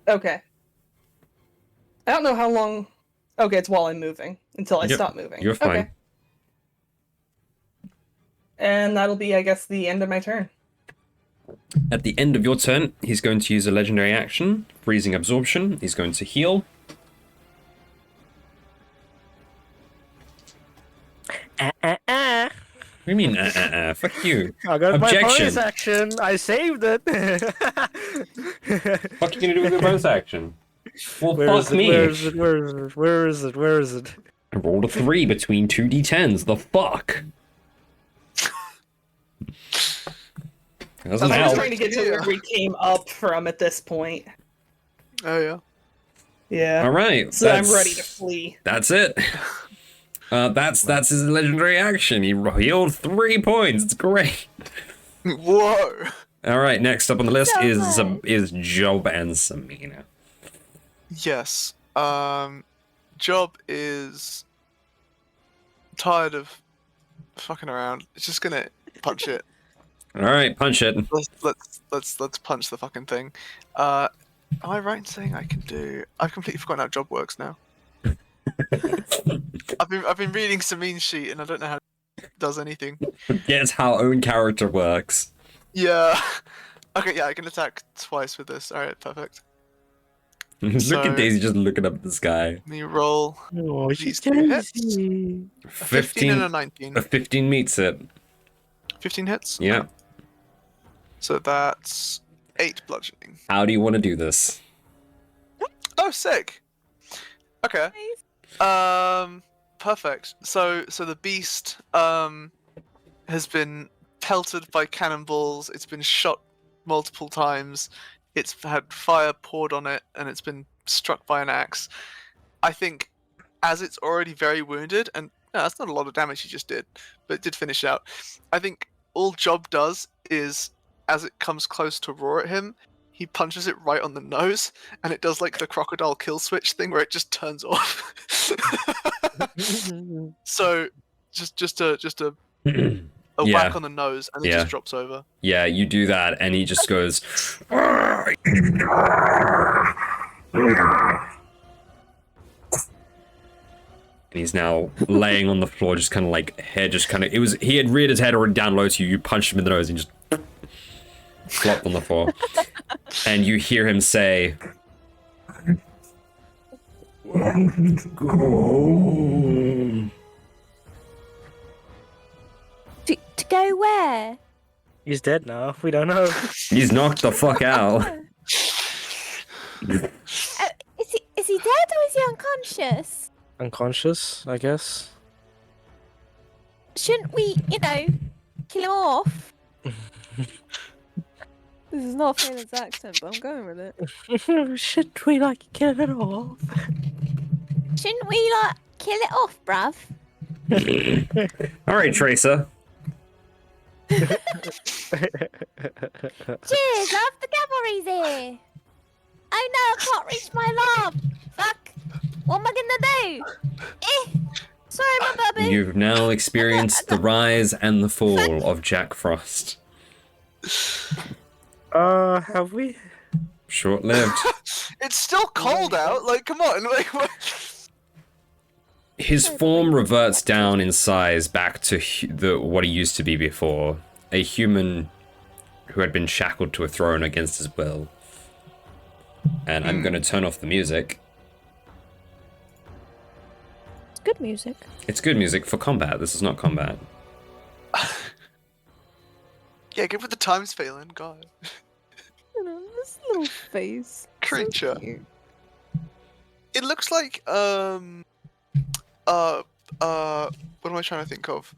Okay. I don't know how long. Okay, it's while I'm moving until I Yep, stop moving. You're fine. Okay. And that'll be, I guess, the end of my turn. At the end of your turn, he's going to use a legendary action, freezing absorption. He's going to heal. What do you mean? Fuck you. I got my Objection. bonus action. I saved it. What are you gonna do with your bonus action? Well, Where fuck is it? me. Where is it? Where is it? Where is it? Where is it? I rolled a 3 between two d10s. The fuck? Doesn't I'm just help. trying to get to where we came up from at this point. Oh yeah. Yeah. All right. So I'm ready to flee. That's it. That's his legendary action. He healed 3 points. It's great. Whoa. All right. Next up on the list So is Job and Samina. Yes. Job is tired of fucking around. It's just gonna punch it. All right, punch it. Let's punch the fucking thing. Am I right in saying I can do? I've completely forgotten how Job works now. I've been reading Samin's sheet and I don't know how it does anything. Guess how own character works. Yeah. Okay, yeah, I can attack twice with this. Alright, perfect. Look So- at Daisy just looking up at the sky. Let me roll Oh, these two hits. Daisy. A 15 and a 19. A 15 meets it. 15 hits? Yeah. So that's 8 bludgeoning. How do you want to do this? Oh, sick. Okay. Perfect. So the beast has been pelted by cannonballs. It's been shot multiple times. It's had fire poured on it, and it's been struck by an axe. I think, as it's already very wounded, and no, that's not a lot of damage he just did, but it did finish out. I think all Job does is, as it comes close to roar at him, he punches it right on the nose, and it does like the crocodile kill switch thing where it just turns off. So just a Yeah. whack on the nose, and it Yeah. just drops over. Yeah, you do that, and he just goes. And he's now laying on the floor, just kind of like head, just kind of. It was he had reared his head already down low to you. You punched him in the nose, and just flopped on the floor. And you hear him say, "Go." To go where? He's dead now. We don't know. He's knocked the fuck out. Is he dead or is he unconscious? Unconscious, I guess. Shouldn't we, kill him off? This is not Phelan's accent, but I'm going with it. Should we kill it off? Shouldn't we kill it off, bruv? All right, Tracer. Cheers, love, the cavalry's here! Oh no, I can't reach my alarm! Fuck! What am I gonna do? Sorry, my bubby! You've now experienced the rise and the fall of Jack Frost. Have we? Short-lived. It's still cold out. Like, come on. Like, what? His form reverts down in size back to what he used to be before. A human who had been shackled to a throne against his will. And I'm going to turn off the music. It's good music. It's good music for combat. This is not combat. Yeah, give it the times, Phelan. God. This little face. Creature. So cute. It looks like what am I trying to think of?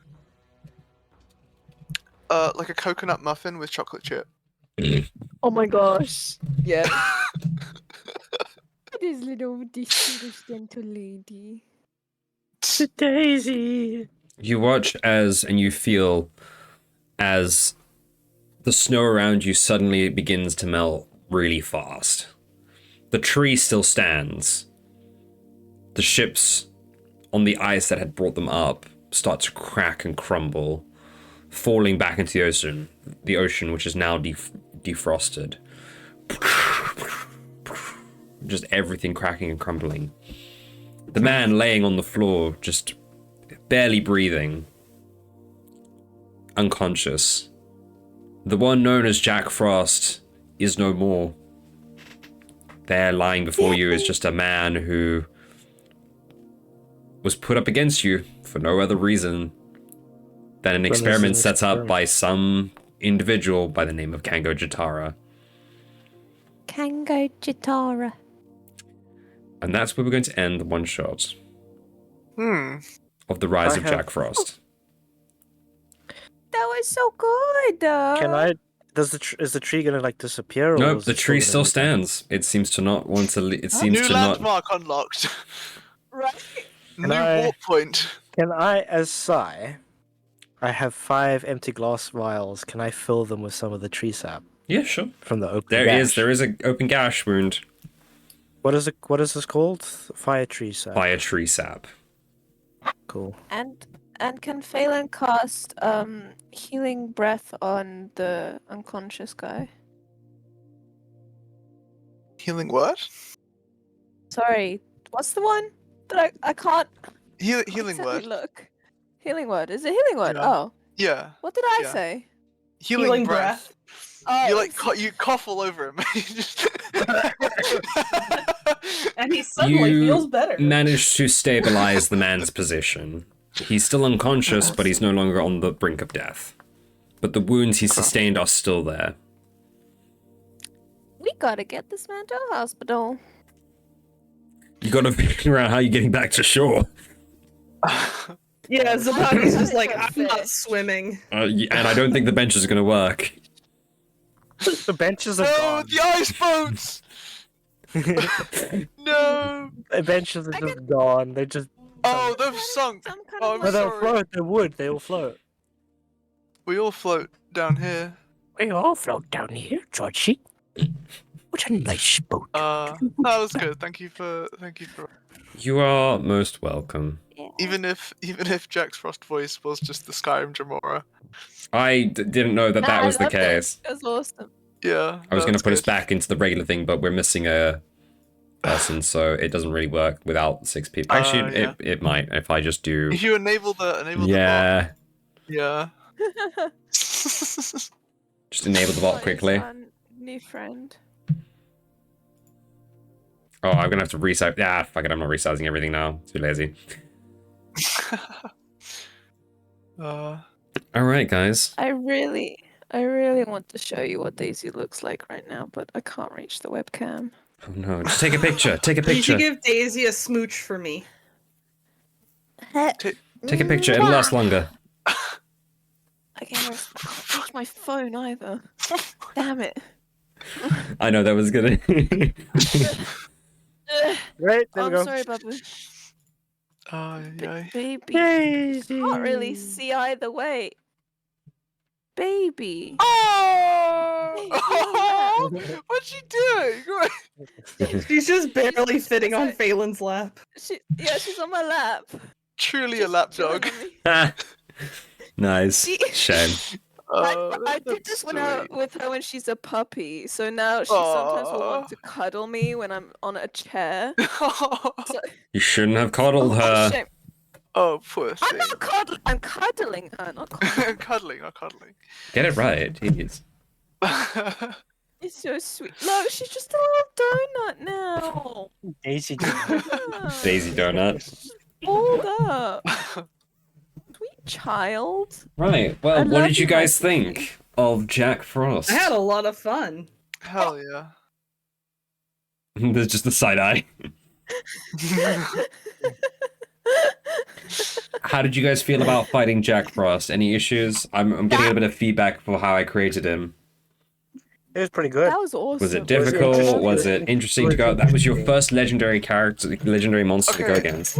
Like a coconut muffin with chocolate chip. Oh my gosh. Yeah. This little distinguished gentle lady. Daisy. You watch and you feel as the snow around you suddenly begins to melt really fast. The tree still stands. The ships on the ice that had brought them up start to crack and crumble, falling back into the ocean which is now defrosted. Just everything cracking and crumbling. The man laying on the floor, just barely breathing, unconscious. The one known as Jack Frost is no more. There lying before you is just a man who was put up against you for no other reason than an experiment set up by some individual by the name of Kango Jatara. Kango Jatara. And that's where we're going to end the one shot of the rise of Jack Frost. That was so good. Can I? Is the tree gonna disappear? Or Nope, is the it tree still gonna- stands. It seems to not want to. It seems New to not. landmark unlocked. Right? New I- warp point. Can I, as Sai, I have 5 empty glass vials. Can I fill them with some of the tree sap Yeah, sure. from the open? There gash? is an open gash wound. What is it? What is this called? Fire tree sap. Fire tree sap. Cool. And can Phelan cast healing breath on the unconscious guy? Healing what? Sorry, what's the one that I can't Healing exactly word. look? Healing word. Is it healing word? Yeah. Oh, Yeah. what did I Yeah. say? Healing breath. Oh, You like you cough all over him. And he suddenly You feels better. managed to stabilize the man's position. He's still unconscious, but he's no longer on the brink of death. But the wounds he sustained are still there. We gotta get this man to a hospital. You gotta figure out how you're getting back to shore. Yeah, Zabaki's just like, I'm I'm not fit. swimming. And I don't think the benches are gonna work. The benches are No, gone. the ice boats. No. The benches are just gone. They just. Oh, they've sunk. Some kind Oh, of But I'm they'll sorry. float. They would. They will float. We all float down here. We all float down here, Georgie. What a nice boat. That was good. Thank you for. You are most welcome. Yeah. Even if Jack's Frost voice was just the Skyrim Jamora. I didn't know that that I was the loved it. case. It was awesome. Yeah. I was going to that's put us good. back into the regular thing, but we're missing a person, so it doesn't really work without 6 people. Actually, yeah. it might if I just do. If you enable the Yeah, bot. Yeah. just enable the bot quickly. New friend. Oh, I'm gonna have to resize. Ah, fuck it, I'm not resizing everything now. Too lazy. All right, guys. I really want to show you what Daisy looks like right now, but I can't reach the webcam. Oh no, just take a picture. Take a You should picture. give Daisy a smooch for me. Take a picture. It'll last longer. Again, I can't reach my phone either. Damn it. I know that was gonna. Right, there I'm we go. sorry, Babu. yeah. Baby. Daisy. Can't really see either way. Baby. Oh! What's she doing? She's just barely fitting on Phelan's lap. She's on my lap. Truly a lapdog. joining me. Nice. She- Shame. I did this with her when she's a puppy, so now she sometimes will want to cuddle me when I'm on a chair. So, You shouldn't have coddled her. shame. Oh, poor thing. I'm not cuddling. I'm cuddling her, not cuddling. Cuddling, not cuddling. Get it right. Jeez. It's so sweet. Look, she's just a little donut now. Daisy. Daisy donut. Hold up. Sweet child. Right. Well, I what love did you you, guys my think of Jack Frost? I had a lot of fun. Hell yeah. There's just a side eye. How did you guys feel about fighting Jack Frost? Any issues? I'm getting a bit of feedback for how I created him. It was pretty good. That was awesome. Was it difficult? interesting? Was it interesting to go? That was your first legendary character, legendary monster to go Okay. against.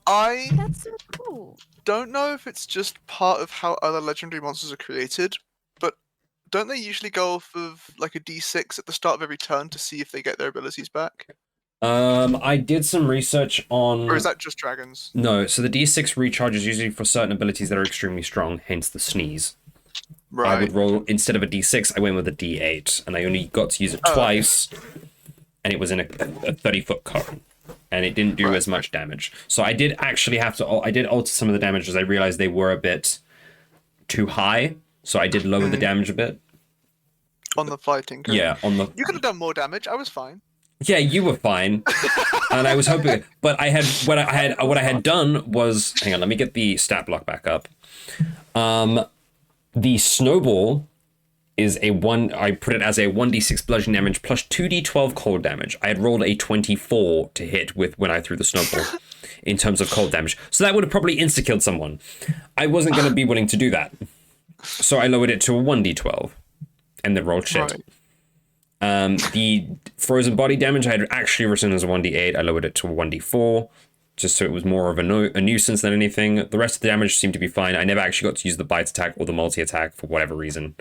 I That's so cool. don't know if it's just part of how other legendary monsters are created, but don't they usually go off of like a d6 at the start of every turn to see if they get their abilities back? I did some research on. Or is that just dragons? No, so the D6 recharge is usually for certain abilities that are extremely strong, hence the sneeze. I Right. would roll, instead of a D6, I went with a D8, and I only got to use it Oh, okay. twice, and it was in a 30-foot cone, and it didn't do Right. as much damage. So I did actually have to, I did alter some of the damage as I realized they were a bit too high, so I did lower the damage a bit. On the fighting. correct? Yeah, on the... You could have done more damage. I was fine. Yeah, you were fine, and I was hoping, but I had what I had done was, hang on, let me get the stat block back up. The snowball is I put it as a 1d6 bludgeoning damage plus 2d12 cold damage. I had rolled a 24 to hit with when I threw the snowball in terms of cold damage, so that would have probably insta-killed someone. I wasn't going to be willing to do that, so I lowered it to a 1d12, and then rolled shit. Right. The frozen body damage I had actually written as a 1d8. I lowered it to a 1d4, just so it was more of a nuisance than anything. The rest of the damage seemed to be fine. I never actually got to use the bite attack or the multi-attack for whatever reason.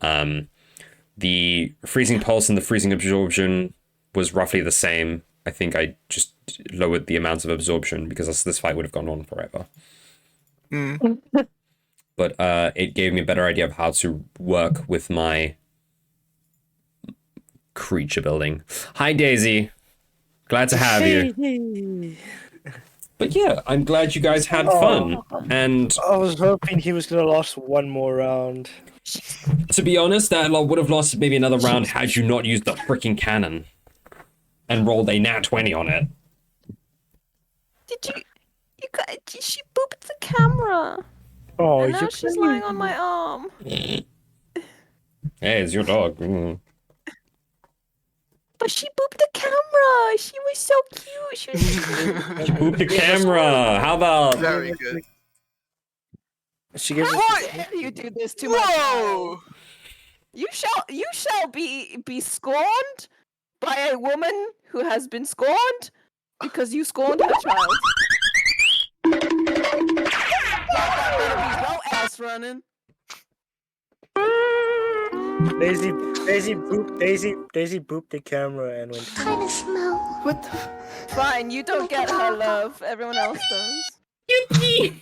The freezing pulse and the freezing absorption was roughly the same. I think I just lowered the amounts of absorption because this fight would have gone on forever. But it gave me a better idea of how to work with my creature building. Hi, Daisy. Glad to have you. But yeah, I'm glad you guys had fun. And I was hoping he was gonna last one more round. To be honest, that would have lost maybe another round had you not used the freaking cannon and rolled a nat 20 on it. Did you? You got? She booped the camera. Oh, And now she's lying on my arm. Hey, it's your dog. But she booped the camera. She was so cute. She was. Boop the camera. How about? Very good. She gives How dare you do this to my Whoa! child? You shall be scorned by a woman who has been scorned because you scorned her child. Better be no ass running. Daisy booped the camera and went. Kind of smell. What the? Fine, you don't get her love. Everyone else does. Yippee!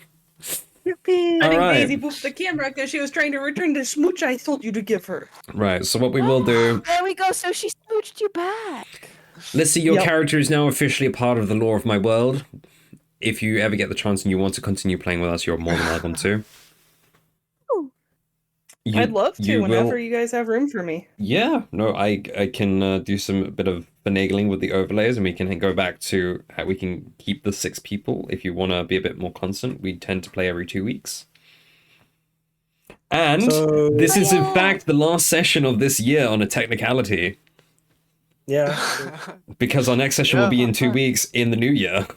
I think Alright. Daisy booped the camera because she was trying to return the smooch I told you to give her. Right, so what we will do... There we go. So she smooched you back. Let's see, your Yep. character is now officially a part of the lore of my world. If you ever get the chance and you want to continue playing with us, you're more than welcome to. I'd love to you whenever will- you guys have room for me. Yeah, no, I can do some bit of finagling with the overlays, and we can go back to how we can keep the 6 people. If you want to be a bit more constant, we tend to play every 2 weeks. And So- this is in fact the last session of this year on a technicality, Yeah. because our next session will be in 2 weeks in the new year.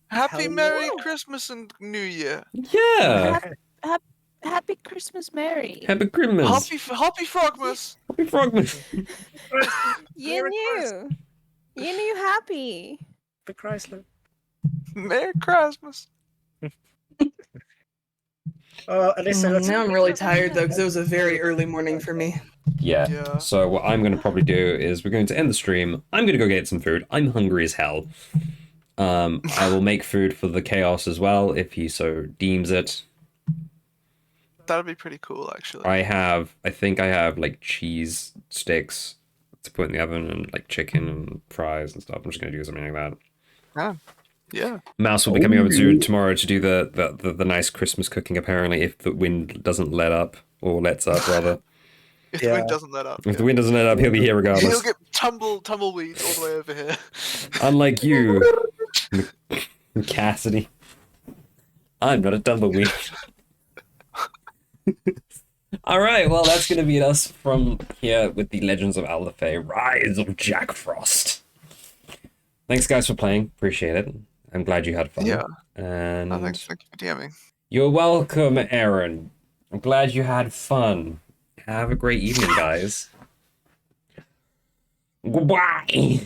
Happy Merry Christmas and New Year. Yeah, Happy Christmas, Mary. happy Christmas, Happy Frogmas. happy Frogmas. You knew. You knew happy. The Chrysler. Merry Christmas. Alyssa, let's Now I'm really tired though because it was a very early morning for me. Yeah. Yeah. So what I'm going to probably do is we're going to end the stream. I'm going to go get some food. I'm hungry as hell. I will make food for the chaos as well if he so deems it. That'd be pretty cool, actually. I think I have like cheese sticks to put in the oven and like chicken and fries and stuff. I'm just going to do something like that. Yeah. Mouse will be coming over to tomorrow to do the nice Christmas cooking apparently if the wind doesn't let up or lets up rather. If the wind doesn't let up. If the wind doesn't let up, he'll be here He'll regardless. get tumbleweeds all the way over here. Unlike you, Cassidy. I'm not a tumbleweed. Alright, well that's gonna be us from here with the Legends of Alderfey, Rise of Jack Frost. Thanks guys for playing, appreciate it. I'm glad you had fun. Yeah. And Thank you for DMing. you're welcome, Aaron. I'm glad you had fun. Have a great evening, guys. Goodbye.